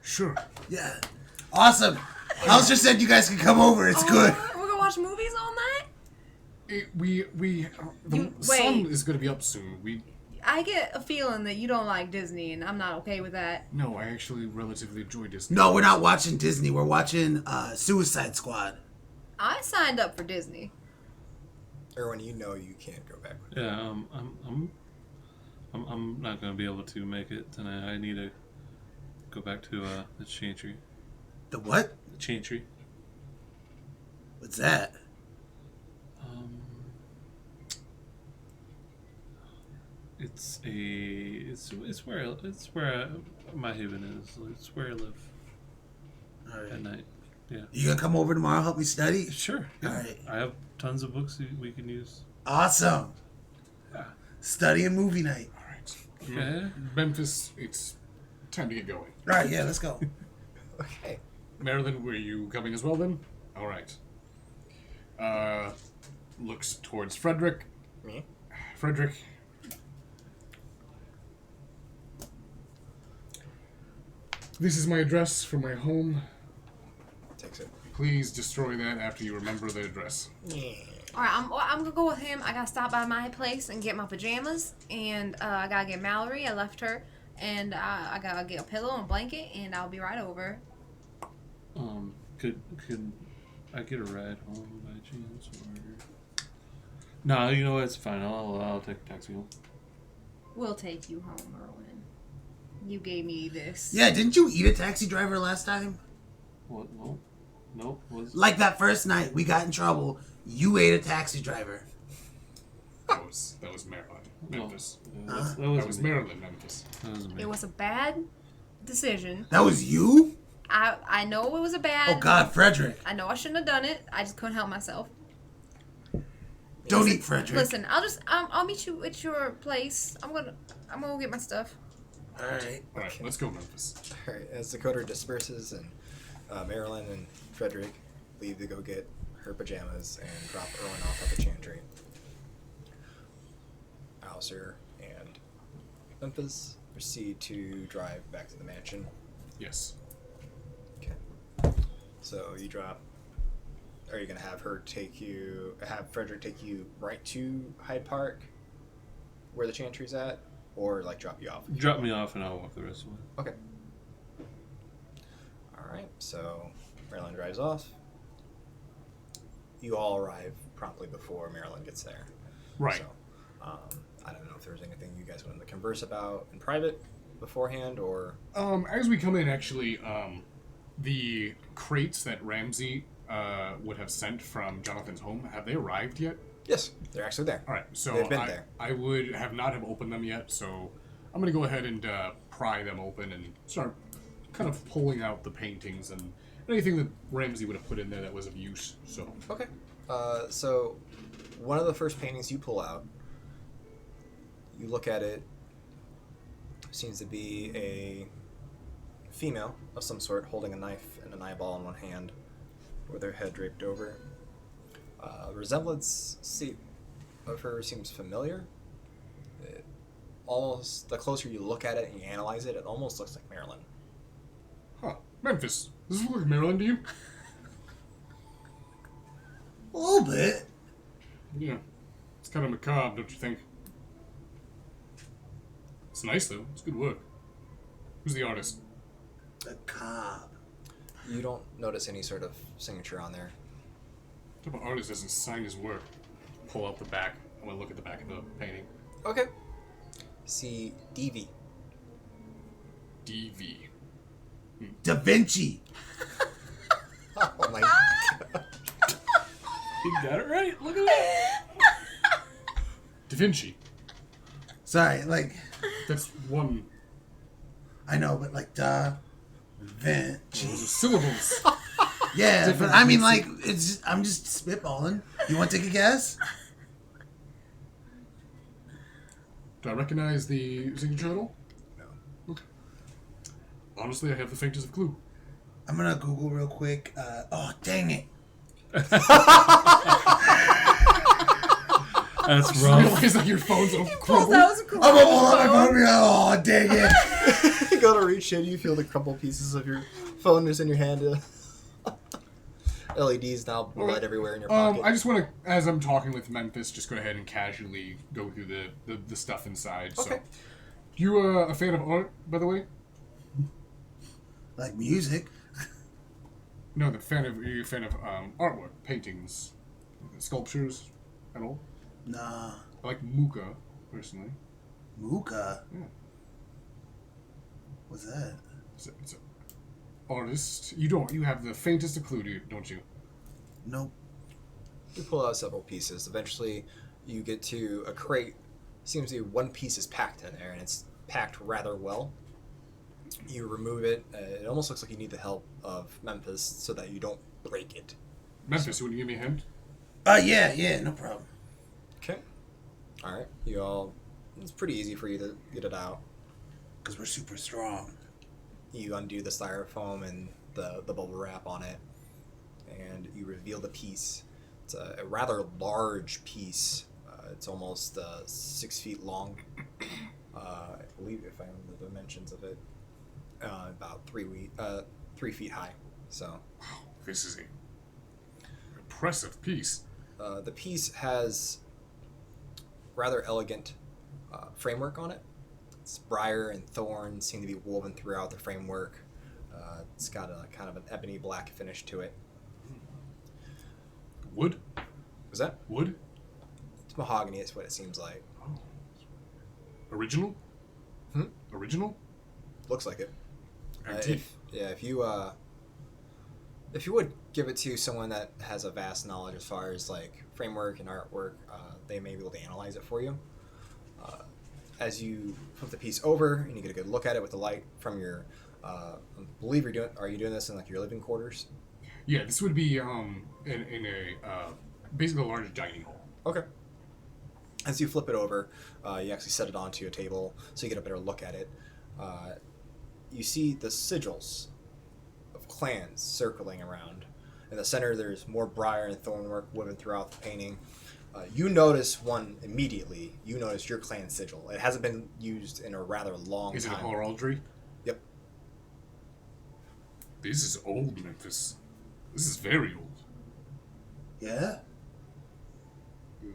B: Sure.
E: Yeah. Awesome. Alistair said you guys can come over. It's good.
C: We're gonna watch movies all night.
B: The sun is going to be up soon.
C: I get a feeling that you don't like Disney, and I'm not okay with that.
B: No, I actually relatively enjoy Disney.
E: No, we're not watching Disney. We're watching Suicide Squad.
C: I signed up for Disney.
A: Erwin, you know you can't go back.
D: Yeah, I'm not gonna be able to make it tonight. I need to go back to the Chantry.
E: The what?
D: The Chantry.
E: What's that?
D: It's where my haven is. It's where I live at night. Yeah.
E: You gonna come over tomorrow? Help me study?
D: Sure. Yeah.
E: All right.
D: I have tons of books we can use.
E: Awesome.
D: Yeah.
E: Study and movie night.
B: All right.
D: Okay.
B: Memphis, it's time to get going.
E: All right. Yeah. Let's go.
A: Okay.
B: Marilyn, were you coming as well then? All right. Looks towards Frederick.
A: Me?
B: Frederick. This is my address for my home.
A: Takes it.
B: Please destroy that after you remember the address.
A: Yeah.
C: All right, I'm gonna go with him. I gotta stop by my place and get my pajamas, and I gotta get Mallory. I left her, and I gotta get a pillow and a blanket, and I'll be right over.
D: Could I get a ride home by chance, or? No, you know what? It's fine. I'll take a taxi home.
C: We'll take you home, Erwin. You gave me this.
E: Yeah. Didn't you eat a taxi driver last time?
D: What? Nope.
E: Like that first night we got in trouble. You ate a taxi driver.
B: That was Maryland, Memphis.
D: That
B: was
D: me.
B: Maryland, Memphis.
D: That was me.
C: It was a bad decision.
E: That was you?
C: I know it was a bad.
E: Oh God, Frederick.
C: I know I shouldn't have done it. I just couldn't help myself.
E: Don't eat Frederick.
C: Listen, I'll meet you at your place. I'm gonna go get my stuff.
E: All right.
B: All right, let's go, Memphis.
A: All right. As Dakota disperses and Marilyn and Frederick leave to go get her pajamas and drop Erwin off at the Chantry, Alistair and Memphis proceed to drive back to the mansion.
B: Yes.
A: Okay. So you drop. Are you gonna have Frederick take you right to Hyde Park, where the Chantry's at, or like drop you off?
D: Drop me off and I'll walk the rest of the way.
A: Okay. All right. So Marilyn drives off. You all arrive promptly before Marilyn gets there.
B: Right.
A: So, I don't know if there's anything you guys wanted to converse about in private beforehand, or
B: As we come in, actually, the crates that Ramsey would have sent from Jonathan's home, have they arrived yet?
A: Yes, they're actually there.
B: All right, so
A: They've been there.
B: I would have not have opened them yet, so I'm going to go ahead and pry them open and start kind of pulling out the paintings and anything that Ramsey would have put in there that was of use. So
A: okay. So one of the first paintings you pull out, you look at it. Seems to be a female of some sort holding a knife and an eyeball in one hand, with her head draped over. Resemblance of her seems familiar. Almost, the closer you look at it and you analyze it, it almost looks like Marilyn.
B: Huh. Memphis, does this look like Maryland to you?
E: A little bit.
B: Yeah. It's kind of macabre, don't you think? It's nice, though. It's good work. Who's the artist?
E: A cob.
A: You don't notice any sort of signature on there.
B: What type of artist doesn't sign his work? Pull out the back. I'm going to look at the back of the painting.
A: Okay. See DV.
B: DV.
E: Da Vinci.
A: Oh my god.
D: You got it right. Look at that.
B: Da Vinci.
E: Sorry, like
B: That's one.
E: I know, but like Da Vinci.
B: Those are syllables.
E: Yeah, but
B: Different
E: I mean,
B: pieces.
E: like, I'm just spitballing. You want to take a guess?
B: Do I recognize the signature at all?
A: No.
B: Okay. Honestly, I have the faintest of clue.
E: I'm gonna Google real quick. Oh, dang it!
D: That's
B: I just
D: rough.
B: realized that your phone's all
O: Pulls
B: crumbled.
O: out his
E: I'm gonna pull out my phone. Oh, dang it!
A: You go to reach in, you feel the crumpled pieces of your phone just in your hand. LEDs now light everywhere in your pocket.
B: I just want to, as I'm talking with Memphis, just go ahead and casually go through the stuff inside.
A: Okay.
B: So, you a fan of art, by the way?
E: Like music.
B: No, are you a fan of artwork, paintings, sculptures, at all?
E: Nah.
B: I like Muka, personally.
E: Muka?
B: Yeah.
E: What's that?
B: It's an artist. You have the faintest of clue, don't you?
E: Nope.
A: You pull out several pieces. Eventually, you get to a crate. Seems to be one piece is packed in there, and it's packed rather well. You remove it. It almost looks like you need the help of Memphis so that you don't break it.
B: Memphis, you want to give me a hint?
E: Yeah, no problem.
A: Okay. All right. You all. It's pretty easy for you to get it out.
E: Because we're super strong.
A: You undo the styrofoam and the bubble wrap on it, and you reveal the piece. It's a rather large piece. It's almost 6 feet long. I believe, if I know the dimensions of it, about 3 feet high. So,
B: Wow, this is a impressive piece.
A: the piece has rather elegant framework on it. It's briar and thorn seem to be woven throughout the framework. It's got a kind of an ebony black finish to it.
B: Wood?
A: Was that?
B: Wood?
A: It's mahogany, it's what it seems like.
B: Oh. Original?
A: Hmm?
B: Original?
A: Looks like it.
B: Antique.
A: If you would give it to someone that has a vast knowledge as far as like framework and artwork, they may be able to analyze it for you. As you flip the piece over and you get a good look at it with the light from your, I believe are you doing this in like your living quarters?
B: Yeah, this would be in a basically a large dining hall.
A: Okay. As you flip it over, you actually set it onto a table so you get a better look at it. You see the sigils of clans circling around. In the center, there's more briar and thornwork woven throughout the painting. You notice one immediately. You notice your clan sigil. It hasn't been used in a rather long
B: Is it
A: time.
B: a heraldry?
A: Yep.
B: This is old, Memphis. This is very old.
E: Yeah?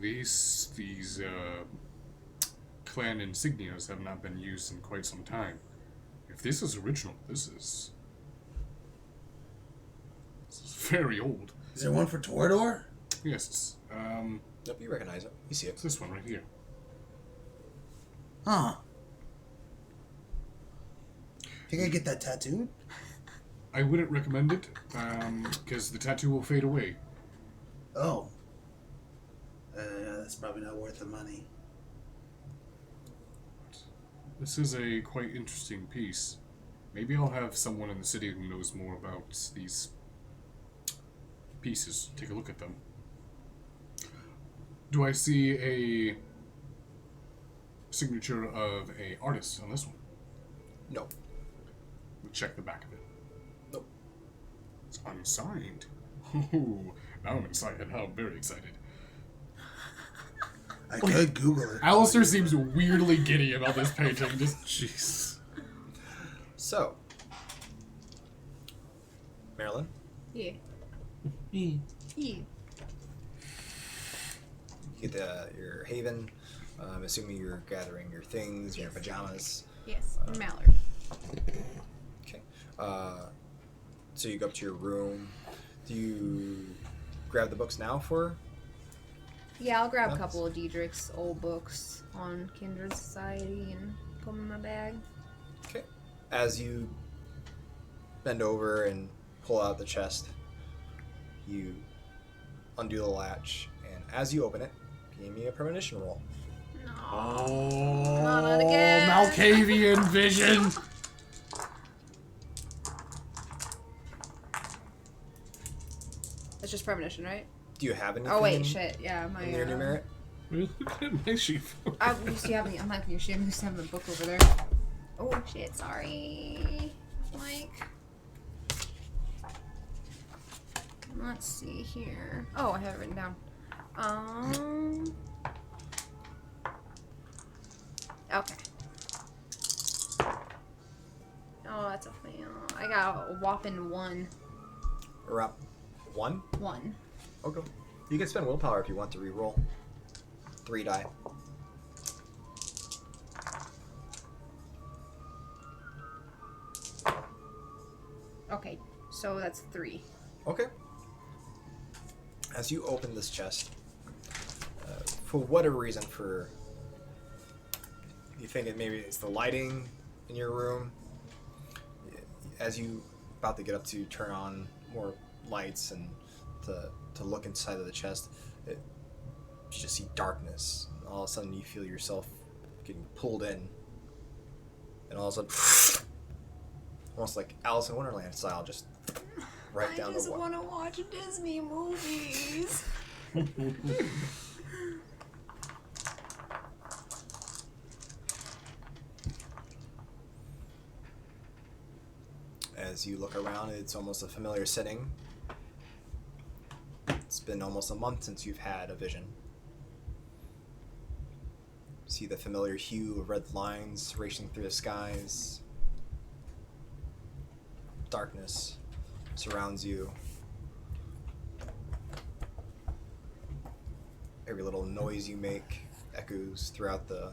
B: These clan insignias have not been used in quite some time. If this is original, this is very old.
E: Is there one for Torador?
B: Yes, it's,
A: Yep, you recognize it. You see it.
B: it's this one right here.
E: Huh. Think I get that tattooed?
B: I wouldn't recommend it, because the tattoo will fade away.
E: Oh. That's probably not worth the money.
B: This is a quite interesting piece. Maybe I'll have someone in the city who knows more about these pieces take a look at them. Do I see a signature of a artist on this one?
A: No.
B: We'll check the back of it.
A: Nope.
B: It's unsigned. Ooh, now I'm excited. Now I'm very excited.
E: I could Google it.
B: Alistair seems weirdly giddy about this painting. Just jeez.
A: So, Marilyn,
C: Yeah.
D: Yeah.
C: Yeah.
A: you get your haven. I'm assuming you're gathering your things, your pajamas.
C: Yes. Mallard.
A: Okay. So you go up to your room. Do you grab the books now for?
C: Yeah, I'll grab a
A: Nice.
C: couple of Diedrich's old books on Kindred Society and put them in my bag.
A: Okay. As you bend over and pull out the chest, you undo the latch, and as you open it, give me a premonition roll.
C: No.
B: Oh,
C: Not again.
B: Malkavian vision.
C: It's just premonition, right?
A: Do you have anything?
C: Oh wait, shit. Yeah, my.
A: In your new merit?
D: Look at my sheet.
C: I used to have the. I'm not gonna shit. I'm used to having the book over there. Oh shit! Sorry, Mike. Let's see here. Oh, I have it written down. Okay. Oh, that's a fail. I got a whopping 1.
A: We're up 1?
C: 1.
A: Okay. You can spend willpower if you want to re-roll. 3 die.
C: Okay, so that's 3.
A: Okay. As you open this chest, for whatever reason, you think it maybe it's the lighting in your room. As you about to get up to turn on more lights and to look inside of the chest, you just see darkness. And all of a sudden, you feel yourself getting pulled in, and all of a sudden, almost like Alice in Wonderland style, just right down the wall.
O: I just want to watch Disney movies.
A: As you look around, it's almost a familiar setting. It's been almost a month since you've had a vision. See the familiar hue of red lines racing through the skies. Darkness surrounds you. Every little noise you make echoes throughout the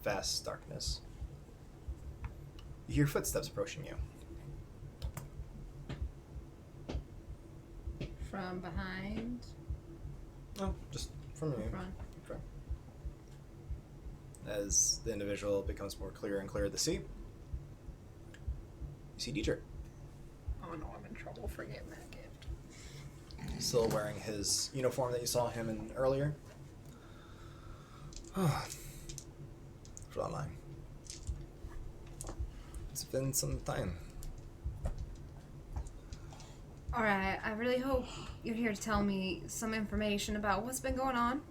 A: vast darkness. You hear footsteps approaching you.
C: From behind.
A: Oh, just from you.
C: Front.
A: Okay. As the individual becomes more clear and clear to see, you see Dietrich.
O: Oh no, I'm in trouble for getting that gift.
A: Still wearing his uniform that you saw him in earlier. Fräulein. It's been some time.
C: Alright, I really hope you're here to tell me some information about what's been going on.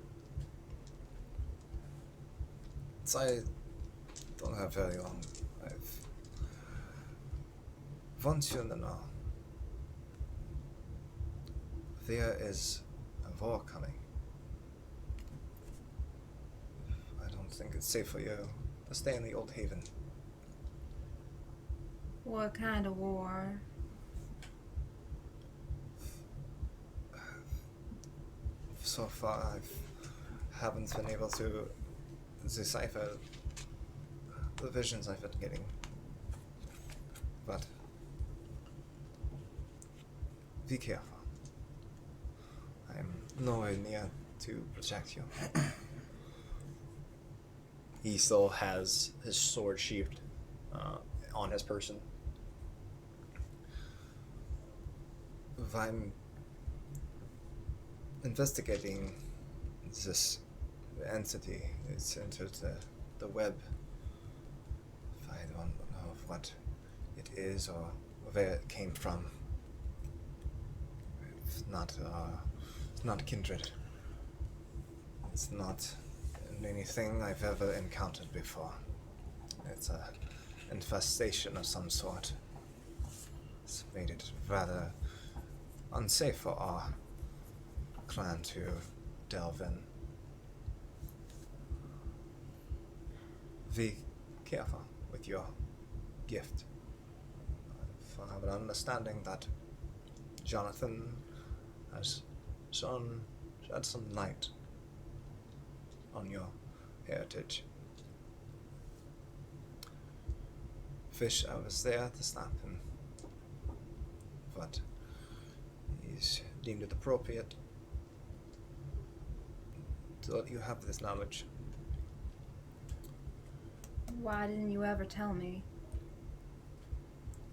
A: I don't have very long. Want you to know, there is a war coming. I don't think it's safe for you to stay in the old haven.
C: What kind of war?
A: So far, I haven't been able to decipher the visions I've been getting. But be careful. I'm nowhere near to protect you. He still has his sword sheathed on his person. I'm investigating this entity. It's entered the web. I don't know what it is or where it came from. It's not kindred. It's not anything I've ever encountered before. It's a infestation of some sort. It's made it rather unsafe for our clan to delve in. Be careful with your gift. I have an understanding that Jonathan has shed some light on your heritage. Fish, I was there to stop him, but he's deemed it appropriate to let you have this knowledge.
C: Why didn't you ever tell me?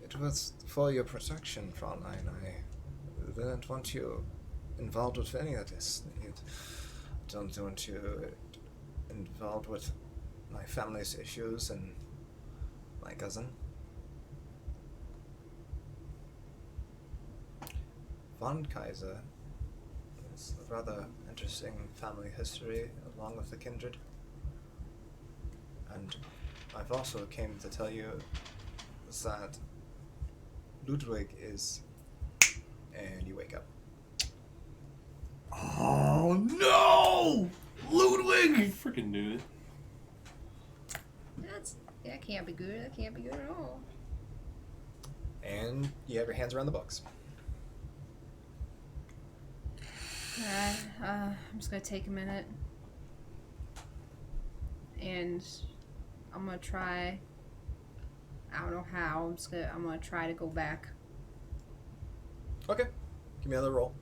A: It was for your protection, Fräulein. I didn't want you involved with any of this. I don't want you involved with my family's issues and my cousin. Von Kaiser is a rather interesting family history along with the kindred. And I've also came to tell you that Ludwig is... And you wake up.
E: Oh no! Ludwig!
D: I freaking knew it.
C: That can't be good. That can't be good at all.
A: And you have your hands around the books.
C: Alright, I'm just gonna take a minute. And I'm gonna try. I don't know how. I'm gonna try to go back.
A: Okay. Give me another roll.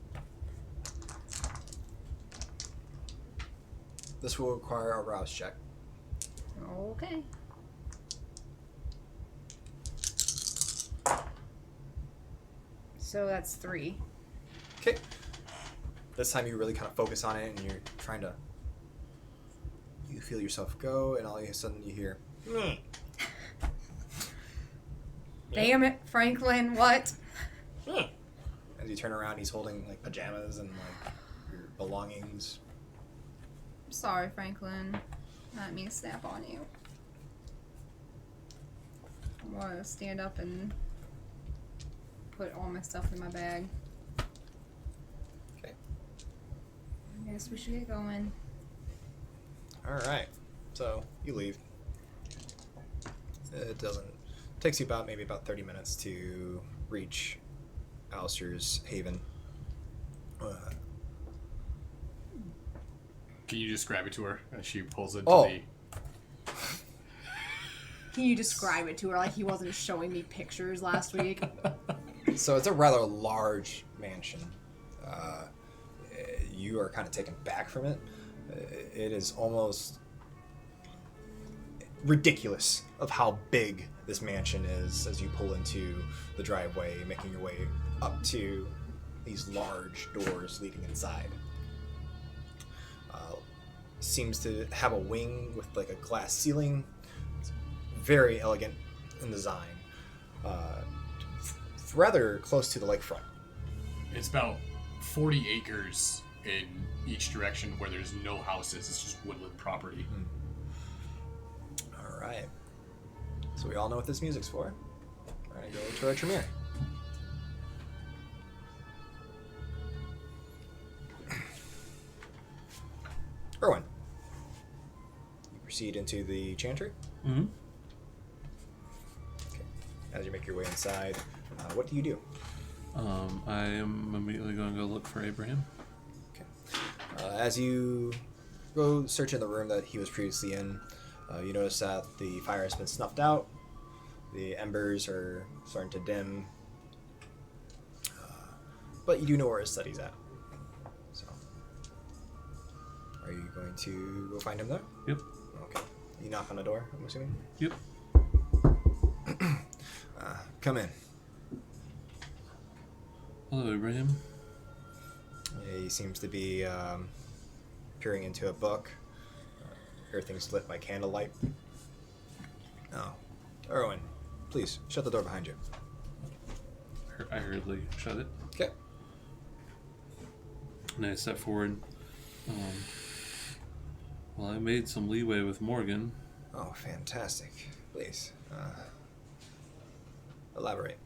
A: This will require a rouse check.
C: Okay. So that's 3.
A: Okay. This time you really kind of focus on it and you're trying to... You feel yourself go and all of a sudden you hear...
C: Damn it, Franklin, what?
A: As you turn around, he's holding like pajamas and like your belongings.
C: I'm sorry, Franklin. I didn't mean to snap on you. I'm gonna stand up and put all my stuff in my bag.
A: Okay.
C: I guess we should get going.
A: Alright. So, you leave. It takes you maybe about 30 minutes to reach Alistair's haven.
B: Can you describe it to her as she pulls into
A: Oh.
B: the...
O: Can you describe it to her like he wasn't showing me pictures last week?
A: So it's a rather large mansion. You are kind of taken back from it. It is almost ridiculous of how big this mansion is as you pull into the driveway, making your way up to these large doors leading inside. Seems to have a wing with like a glass ceiling. It's very elegant in design. Rather close to the lakefront.
B: It's about 40 acres in each direction where there's no houses. It's just woodland property.
A: All right. So we all know what this music's for. We're gonna go to our Tremere. Erwin, you proceed into the chantry.
D: Mm-hmm.
A: Okay. As you make your way inside, what do you do?
D: I am immediately going to go look for Abraham.
A: As you go search in the room that he was previously in, you notice that the fire has been snuffed out. The embers are starting to dim. But you do know where his study's at. So, are you going to go find him there?
D: Yep.
A: Okay. You knock on the door, I'm assuming?
D: Yep.
A: Come in.
D: Hello, Abraham.
A: He seems to be peering into a book. Everything's lit by candlelight. Oh. Erwin, please, shut the door behind you.
D: I hurriedly shut it.
A: Okay.
D: And I step forward. Well, I made some leeway with Morgan.
A: Oh, fantastic. Please, elaborate.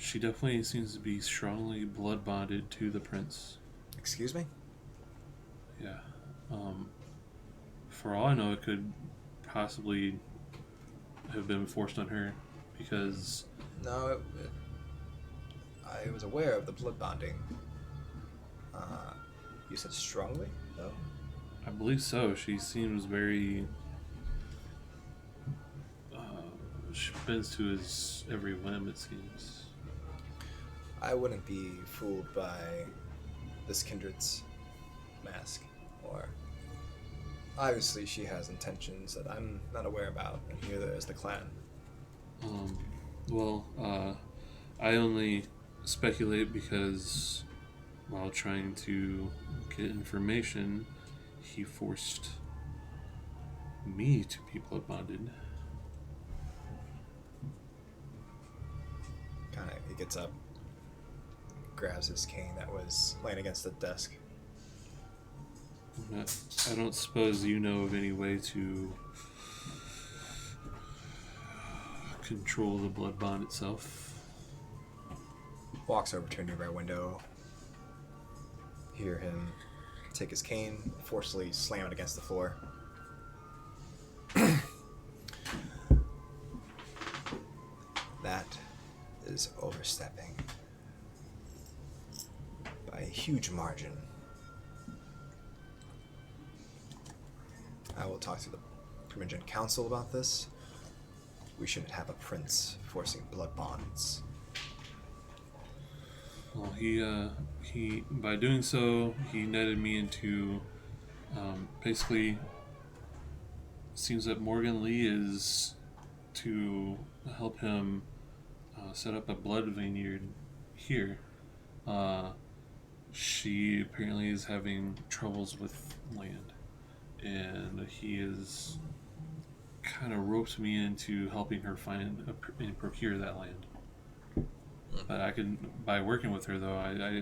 D: She definitely seems to be strongly blood bonded to the prince.
A: Excuse me?
D: Yeah. For all I know, it could possibly have been forced on her because...
A: No, I was aware of the blood bonding. You said strongly, though?
D: I believe so. She seems very... she bends to his every whim, it seems.
A: I wouldn't be fooled by this kindred's mask, or... Obviously she has intentions that I'm not aware about, and neither is the clan.
D: I only speculate because while trying to get information, he forced me to be blood bonded.
A: He gets up, grabs his cane that was laying against the desk.
D: I don't suppose you know of any way to control the blood bond itself.
A: Walks over to a nearby window. Hear him take his cane, forcefully slam it against the floor. That is overstepping by a huge margin. I will talk to the Primogen Council about this. We shouldn't have a prince forcing blood bonds.
D: Well, he by doing so, he netted me into basically. Seems that Morgan Lee is to help him set up a blood vineyard here. She apparently is having troubles with land, and he is kind of roped me into helping her find and procure that land. But I can, by working with her though, I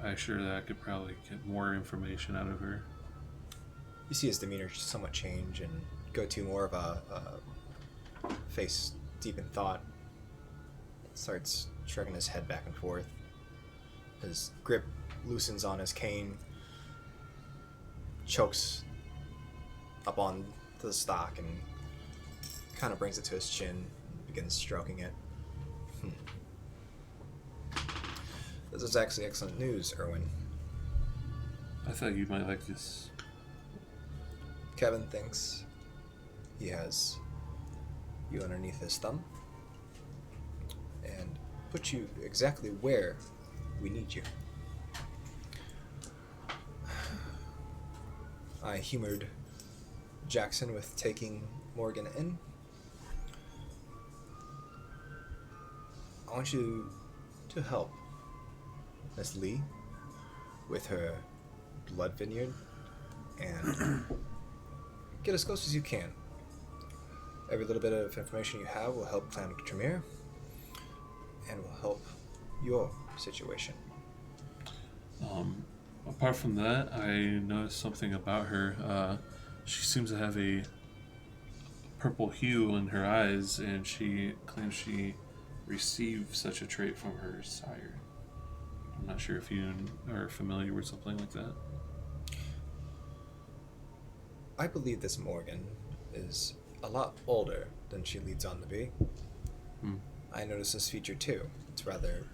D: assure that I could probably get more information out of her.
A: You see his demeanor somewhat change and go to more of a face deep in thought. Starts shrugging his head back and forth. His grip loosens on his cane, chokes up on the stock, and kind of brings it to his chin and begins stroking it. This is actually excellent news, Erwin.
D: I thought you might like this.
A: Kevin thinks he has you underneath his thumb and put you exactly where we need you. I humored Jackson with taking Morgan in. I want you to help Miss Lee with her blood vineyard and get as close as you can. Every little bit of information you have will help plan Tremere and will help your situation.
D: Apart from that, I noticed something about her. She seems to have a purple hue in her eyes, and she claims she received such a trait from her sire. I'm not sure if you are familiar with something like that.
A: I believe this Morgan is a lot older than she leads on to be. I noticed this feature too. It's rather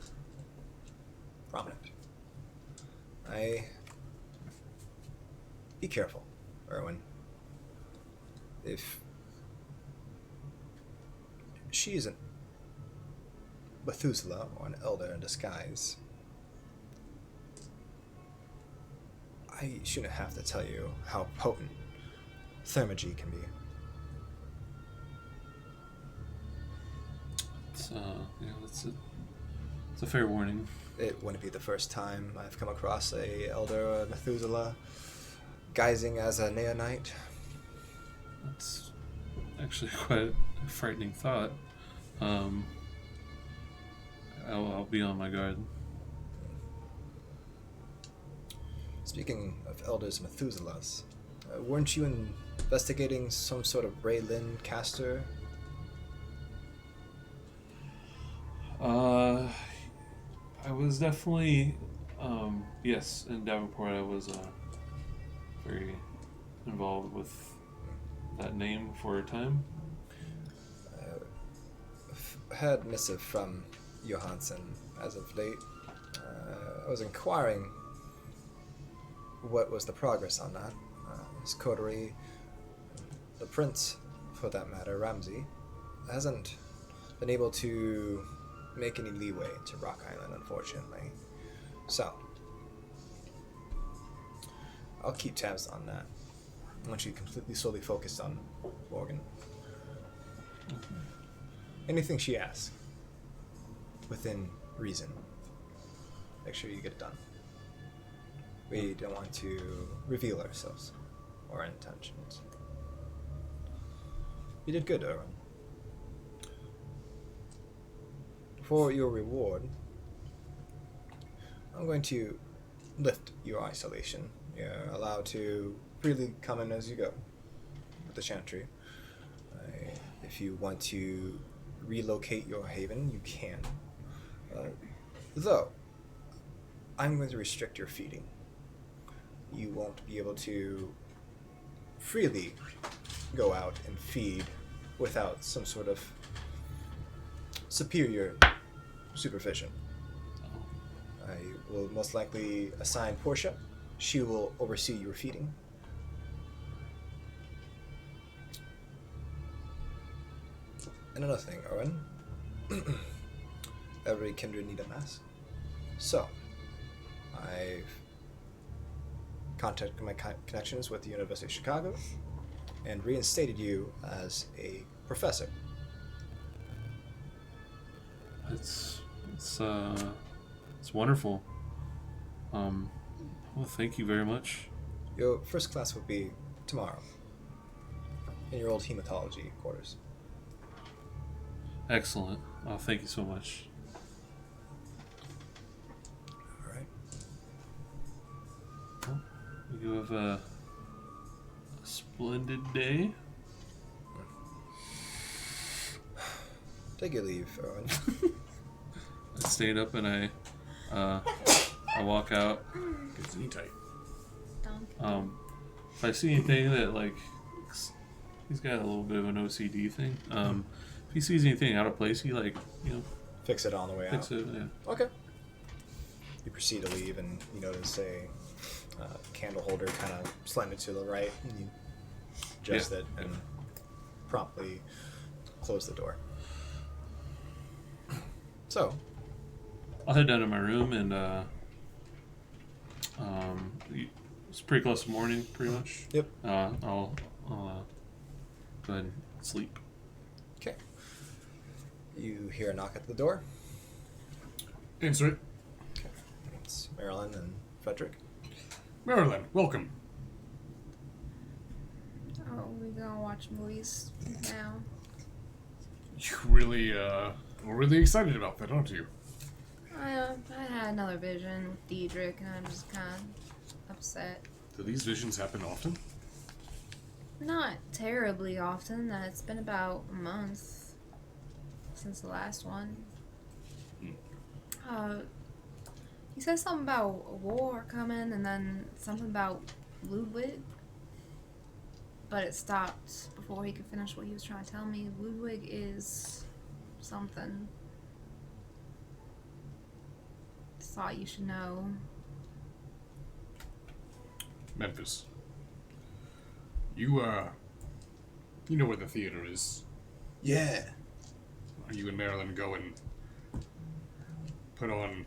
A: prominent. Be careful, Erwin. If she isn't Methuselah or an elder in disguise, I shouldn't have to tell you how potent thermagy can be.
D: It's a fair warning.
A: It wouldn't be the first time I've come across a elder or Methuselah guising as a Neonite.
D: That's actually quite a frightening thought. I'll be on my guard.
A: Speaking of elders Methuselahs, weren't you investigating some sort of Braylin caster?
D: I was definitely, yes, in Davenport I was very involved with that name for a time.
A: Had missive from Johansson as of late. I was inquiring what was the progress on that. His coterie, the prince, for that matter, Ramsey, hasn't been able to make any leeway to Rock Island, unfortunately. So, I'll keep tabs on that. I want you completely solely focused on Morgan. Anything she asks, within reason, make sure you get it done. We don't want to reveal ourselves or intentions. You did good, Erwin. For your reward, I'm going to lift your isolation. You're allowed to freely come in as you go with the chantry. If you want to relocate your haven, you can. Though, I'm going to restrict your feeding. You won't be able to freely go out and feed without some sort of superior supervision. I will most likely assign Portia. She will oversee your feeding. And another thing, Owen. Every kindred need a mass. So, I've contacted my connections with the University of Chicago and reinstated you as a professor.
D: It's wonderful. Well, thank you very much.
A: Your first class will be tomorrow in your old hematology quarters.
D: Excellent. Oh, thank you so much.
A: All right.
D: Well, you have a splendid day.
A: Take your leave, Owen.
D: I stand up and I walk out.
B: Gets knee tight.
D: If I see anything that like, he's got a little bit of an OCD thing. If he sees anything out of place, he
A: fix it on the way
D: fix
A: out.
D: it. Yeah.
A: Okay. You proceed to leave, and you notice a candle holder kind of slanted to the right, and you adjust it and promptly close the door. So,
D: I'll head down to my room and it's pretty close to morning, pretty much.
A: Yep.
D: I'll go ahead and sleep.
A: Okay. You hear a knock at the door.
B: Answer it.
A: Okay. It's Marilyn and Frederick.
B: Marilyn, welcome.
C: Oh, we gonna watch movies now?
B: You really, were really excited about that, aren't you?
C: I had another vision with Diedrich, and I'm just kind of upset.
B: Do these visions happen often?
C: Not terribly often. It's been about a month since the last one. He said something about a war coming, and then something about Ludwig. But it stopped before he could finish what he was trying to tell me. Ludwig is something. Thought you should know.
B: Memphis. You know where the theater is.
E: Yeah.
B: You and Marilyn go and put on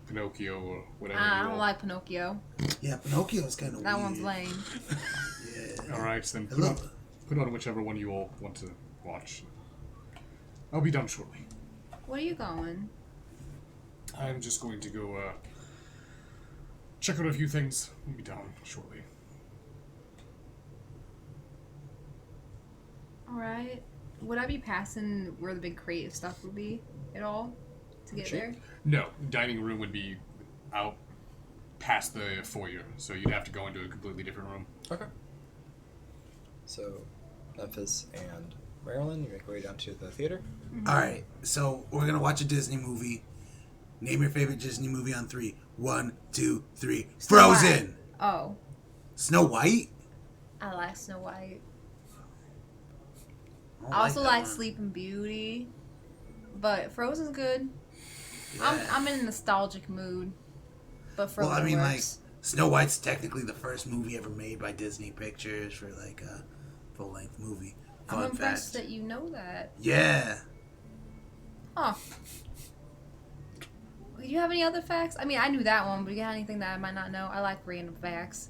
B: Pinocchio or whatever.
C: I don't like Pinocchio.
E: Yeah, Pinocchio's kind of weird.
C: That one's lame.
B: All right, then put on whichever one you all want to watch. I'll be done shortly.
C: Where are you going?
B: I'm just going to go check out a few things. I'll be down shortly.
C: Alright. Would I be passing where the big creative stuff would be at all to get there?
B: No, dining room would be out past the foyer, so you'd have to go into a completely different room.
A: Okay. So, Memphis and Marilyn, you make your way down to the theater.
E: All right, so we're gonna watch a Disney movie. Name your favorite Disney movie on 3. 1, 2, 3. Frozen.
C: Oh.
E: Snow White.
C: I like Snow White.
E: don't
C: I also
E: like that
C: like
E: one.
C: Sleeping Beauty, but Frozen's good.
E: Yeah.
C: I'm in a nostalgic mood, but Frozen
E: Well, I mean,
C: works.
E: like, Snow White's technically the first movie ever made by Disney Pictures for, like, a full-length movie.
C: I'm
E: Fun
C: impressed
E: fact.
C: that you know that.
E: Yeah.
C: Huh. Do you have any other facts? I mean, I knew that one, but do you have anything that I might not know? I like random facts.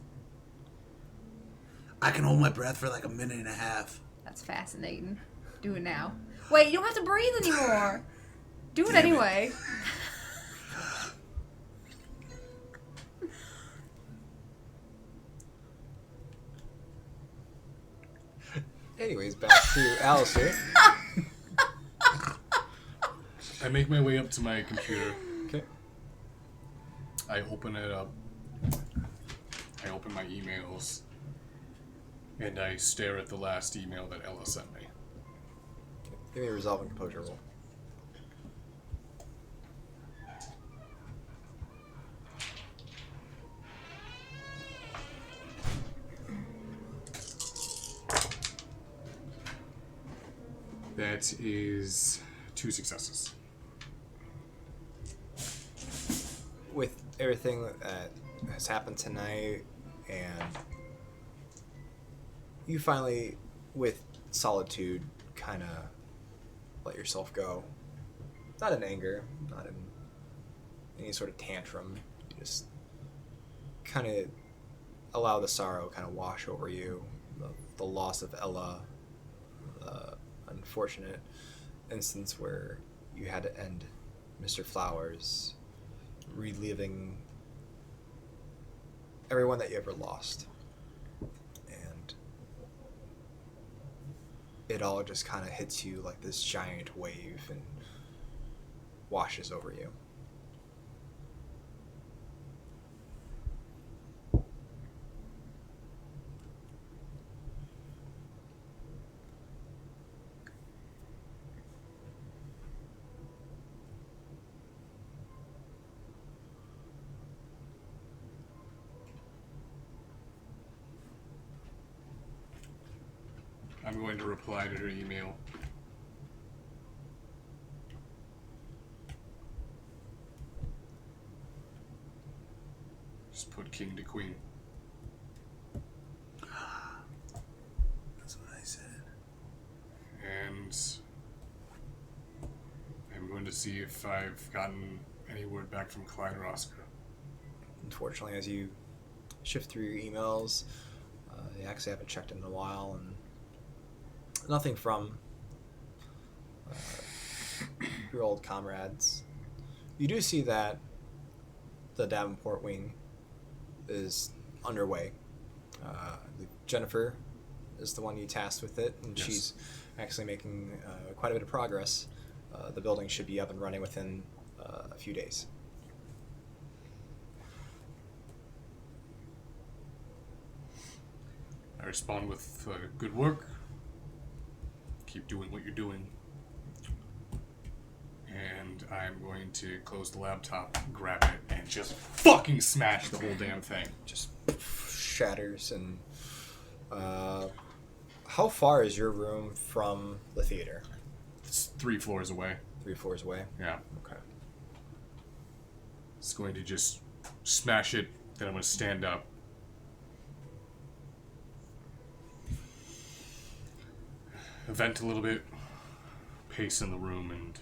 E: I can hold my breath for, like, a minute and a half.
C: That's fascinating. Do it now. Wait, you don't have to breathe anymore. Do it
E: Damn it.
C: anyway.
A: Anyways, back to Alistair.
B: I make my way up to my computer.
A: Okay.
B: I open it up. I open my emails. And I stare at the last email that Ella sent me.
A: Give me a resolve and composure roll.
B: That is 2 successes.
A: With everything that has happened tonight, and you finally, with solitude, kind of let yourself go. Not in anger, not in any sort of tantrum. You just kind of allow the sorrow kind of wash over you. The loss of Ella, the unfortunate instance where you had to end Mr. Flowers, reliving everyone that you ever lost. And it all just kind of hits you like this giant wave and washes over you.
B: I'm going to reply to her email. Just put king to queen.
E: That's what I said.
B: And I'm going to see if I've gotten any word back from Clyde or Oscar.
A: Unfortunately, as you shift through your emails, you actually haven't checked in a while, and nothing from your old comrades. You do see that the Davenport wing is underway. Jennifer is the one you tasked with it, and
B: Yes.
A: she's actually making quite a bit of progress. The building should be up and running within a few days.
B: I respond with good work. Keep doing what you're doing. And I'm going to close the laptop, grab it, and just fucking smash the whole damn thing.
A: Just shatters. And how far is your room from the theater?
B: It's 3 floors away.
A: 3 floors away?
B: Yeah.
A: Okay.
B: It's going to just smash it, then I'm going to stand up. Vent a little bit, pace in the room, and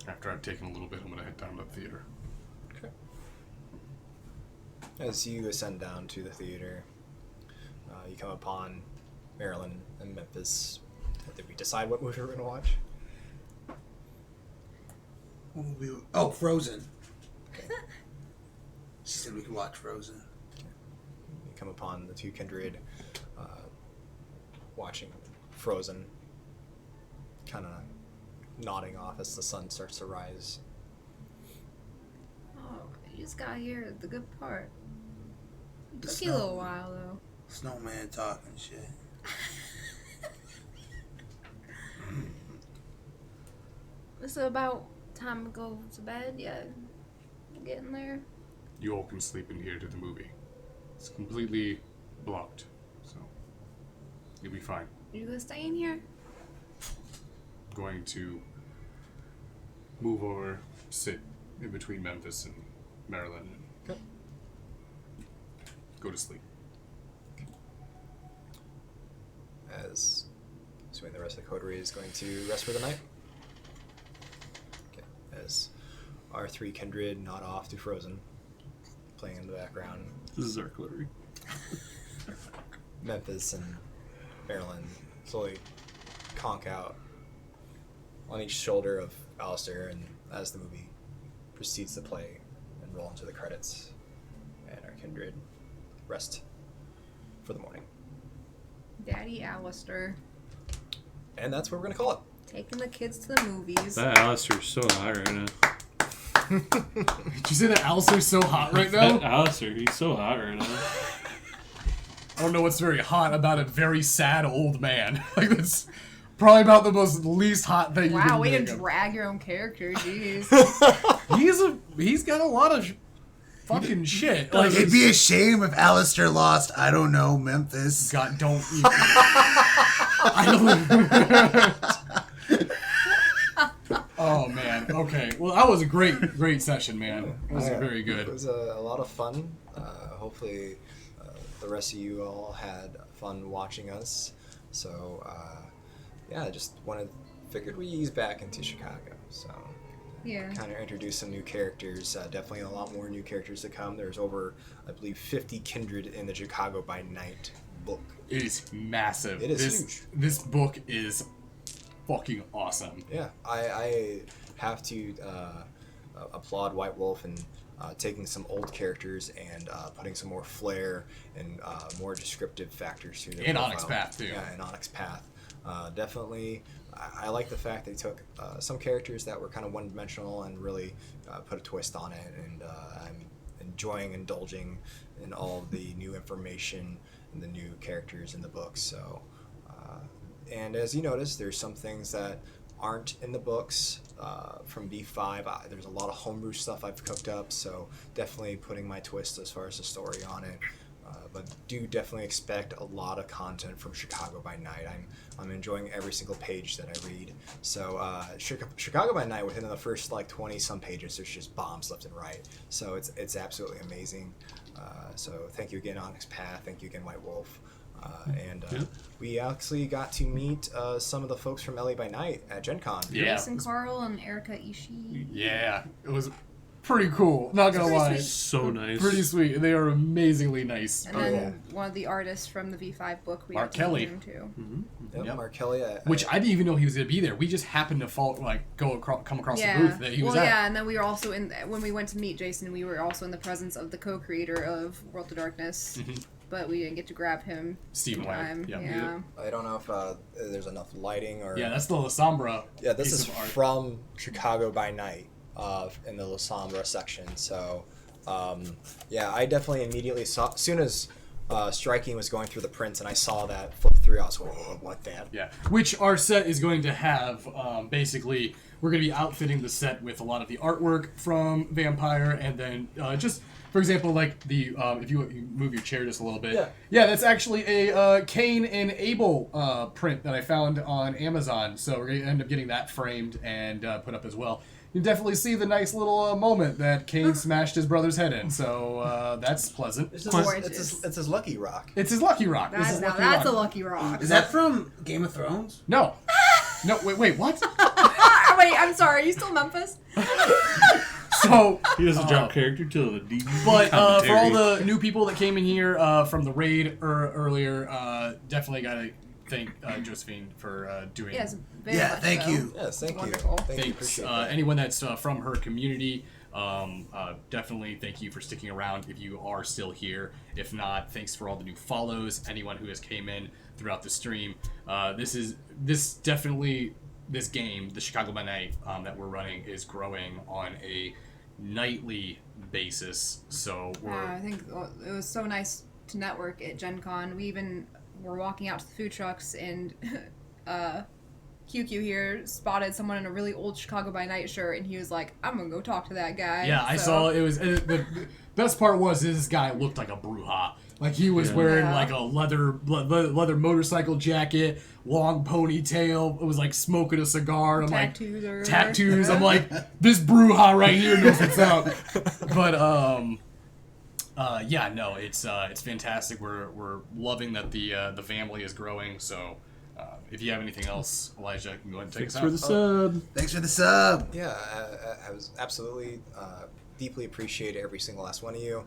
B: after I've taken a little bit, I'm going to head down to the theater.
A: Okay. As you ascend down to the theater, you come upon Maryland and Memphis. Did we decide what movie we're going to watch?
E: Oh, Frozen. Okay. She said we could watch Frozen.
A: You come upon the two kindred watching Frozen, kind of nodding off as the sun starts to rise.
C: Oh, you just got here at the good part. It
E: The
C: took you a little
E: snow.
C: while, though.
E: Snowman talking shit.
C: It's about time to go to bed yet. Getting there.
B: You all can sleep in here to the movie. It's completely blocked, so you'll be fine.
C: You gonna stay in here?
B: I'm going to move over, sit in between Memphis and Maryland, and go to sleep.
A: As assuming the rest of the coterie is going to rest for the night. Okay. As our three kindred nod off to Frozen, playing in the background.
D: This is our coterie.
A: Memphis and Maryland slowly conk out on each shoulder of Alistair, and as the movie proceeds to play and roll into the credits, and our kindred rest for the morning.
C: Daddy Alistair.
A: And that's what we're going to call it.
C: Taking the kids to the movies.
D: That Alistair's so hot right now.
B: Did you say that Alistair's so hot right now?
D: That Alistair, he's so hot right now.
B: I don't know what's very hot about a very sad old man. Like, that's probably about the most least hot thing you
C: Wow,
B: can
C: way to
B: think of.
C: drag your own character, jeez.
B: He's got a lot of fucking shit.
E: Like, it'd be a shame if Alistair lost, I don't know, Memphis.
B: God, don't. Oh man. Okay. Well, that was a great session, man. It was very good.
A: It was a lot of fun. Hopefully, the rest of you all had fun watching us. So, figured we ease back into Chicago. So,
C: yeah,
A: kind of introduce some new characters. Definitely a lot more new characters to come. There's over, I believe, 50 kindred in the Chicago by Night book.
B: It is massive.
A: It is huge.
B: This book is fucking awesome.
A: Yeah, I have to applaud White Wolf and taking some old characters and putting some more flair and more descriptive factors to their
B: And
A: profile.
B: Onyx Path, too.
A: Yeah, and Onyx Path. Definitely, I like the fact they took some characters that were kind of one-dimensional and really put a twist on it, and I'm indulging in all the new information and the new characters in the book. So, and as you notice, there's some things that aren't in the books from B5. There's a lot of homebrew stuff I've cooked up, so definitely putting my twist as far as the story on it. But do definitely expect a lot of content from Chicago by Night. I'm enjoying every single page that I read. So Chicago by Night, within the first like 20 some pages, there's just bombs left and right. So it's absolutely amazing. So thank you again, Onyx Path. Thank you again, White Wolf. We actually got to meet some of the folks from LA by Night at Gen Con.
B: Yeah.
C: Jason Carl and Erica Ishii.
B: Yeah, it was pretty cool. Not gonna lie.
D: So nice.
B: Pretty sweet. They are amazingly nice.
C: And then one of the artists from the V5 book, we
B: Mark
C: got to
B: Kelly.
C: meet him too.
A: Mm-hmm. Yep. Mark Kelly.
B: Which I didn't even know he was gonna be there. We just happened to come across the booth that he was at.
C: Yeah, and then we were also when we went to meet Jason, we were also in the presence of the co-creator of World of Darkness. But we didn't get to grab him.
B: Stephen Webb.
C: Yeah.
A: I don't know if there's enough lighting or.
B: Yeah, that's the La Sombra.
A: Yeah, this is from Chicago by Night, in the La Sombra section. So, I definitely immediately saw, as soon as Striking was going through the prints and I saw that flip through, I was like, oh, what that?
B: Yeah, which our set is going to have. Basically, we're going to be outfitting the set with a lot of the artwork from Vampire, and then just. For example, like the if you move your chair just a little bit, yeah, that's actually a Cain and Abel print that I found on Amazon. So we're gonna end up getting that framed and put up as well. You definitely see the nice little moment that Cain smashed his brother's head in. So that's pleasant.
A: It's his lucky rock.
B: It's his lucky rock.
C: That's a lucky rock.
E: Is that from Game of Thrones?
B: No. No, wait, what?
C: Wait, I'm sorry. Are you still Memphis?
B: So
D: he doesn't drop character till the D.
B: But for all the new people that came in here from the raid earlier, definitely gotta thank Josephine for doing.
C: Yes,
E: thank you.
A: Yes, thank
C: Wonderful.
A: you. Thank you. Appreciate that.
B: Anyone that's from her community, definitely thank you for sticking around if you are still here. If not, thanks for all the new follows. Anyone who has came in throughout the stream. This game, the Chicago by Night that we're running, is growing on a nightly basis. So
C: I think it was so nice to network at Gen Con. We even were walking out to the food trucks, and QQ here spotted someone in a really old Chicago by Night shirt, and he was like, I'm gonna go talk to that guy.
B: Yeah, I saw it. Was the best part was this guy looked like a Bruja. Like he was wearing like a leather motorcycle jacket, long ponytail. It was like smoking a cigar. I'm tattoos. I'm like, this Bruja right here knows what's up. But it's fantastic. We're loving that the family is growing. So if you have anything else, Elijah, can go ahead and take us out.
D: Thanks for the sub.
E: Thanks for the sub.
A: Yeah, I was absolutely deeply appreciate every single last one of you.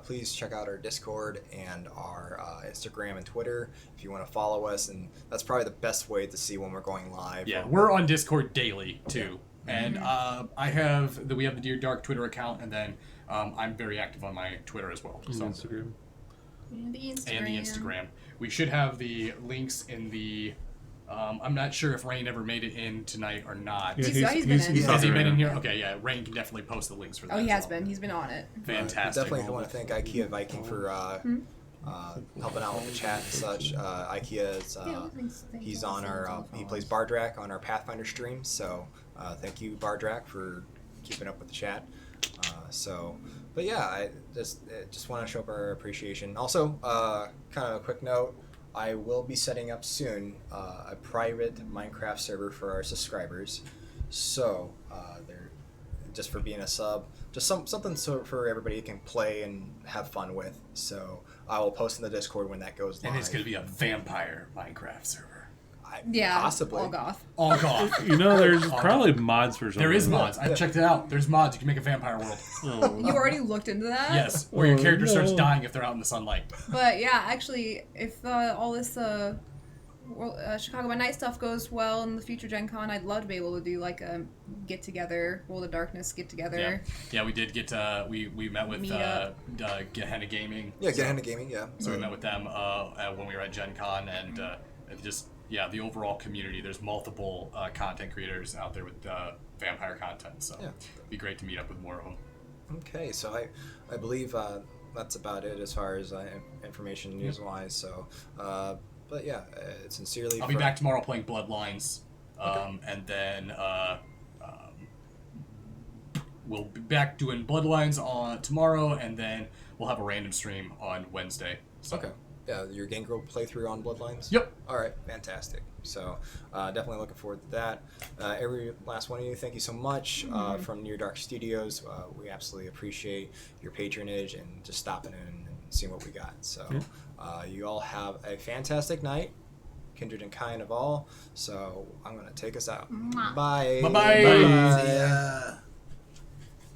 A: Please check out our Discord and our Instagram and Twitter if you want to follow us, and that's probably the best way to see when we're going live.
B: Yeah, we're on Discord daily too, and we have the Dear Dark Twitter account, and then I'm very active on my Twitter as well. So.
D: Instagram.
C: And the Instagram.
M: And the Instagram. We should have the links in the. I'm not sure if Rain ever made it in tonight or not.
C: Yeah, he's been in.
M: Has he been in here? Okay, yeah. Rain can definitely post the links for that.
C: Oh, he has been. He's been on it.
M: Fantastic.
A: Definitely want to thank IKEA Viking for helping out with the chat and such. IKEA is he's on our he plays Bardrak on our Pathfinder stream. So thank you Bardrak for keeping up with the chat. But yeah, I just want to show up our appreciation. Also, kind of a quick note. I will be setting up soon a private Minecraft server for our subscribers. So they're just for being a sub, just something so for everybody can play and have fun with. So I will post in the Discord when that goes live.
M: And it's going to be a vampire Minecraft server.
C: Yeah,
A: possibly.
C: all goth.
M: All goth.
D: There's probably mods for something.
M: There is mods. I've checked it out. There's mods. You can make a vampire world.
C: You already looked into that?
M: Yes, where your character starts dying if they're out in the sunlight.
C: But yeah, actually, if all this Chicago by Night stuff goes well in the future Gen Con, I'd love to be able to do like a get together, World of Darkness get together.
M: Yeah, we did get we met with Gehenna Gaming.
A: Yeah, Gehenna Gaming. Yeah.
M: So we met with them when we were at Gen Con, and just the overall community. There's multiple content creators out there with vampire content, so it'd be great to meet up with more of them.
A: Okay, so I believe that's about it as far as information news wise. So. But yeah, sincerely.
M: I'll be back tomorrow playing Bloodlines, and then we'll be back doing Bloodlines on tomorrow, and then we'll have a random stream on Wednesday. So.
A: Okay. Yeah, your Gangrel playthrough on Bloodlines?
M: Yep.
A: All right, fantastic. So definitely looking forward to that. Every last one of you, thank you so much from Near Dark Studios. We absolutely appreciate your patronage and just stopping in and seeing what we got. So you all have a fantastic night, kindred and kind of all. So I'm going to take us out.
C: Mwah.
A: Bye.
M: Bye-bye.
A: Bye.
E: See ya.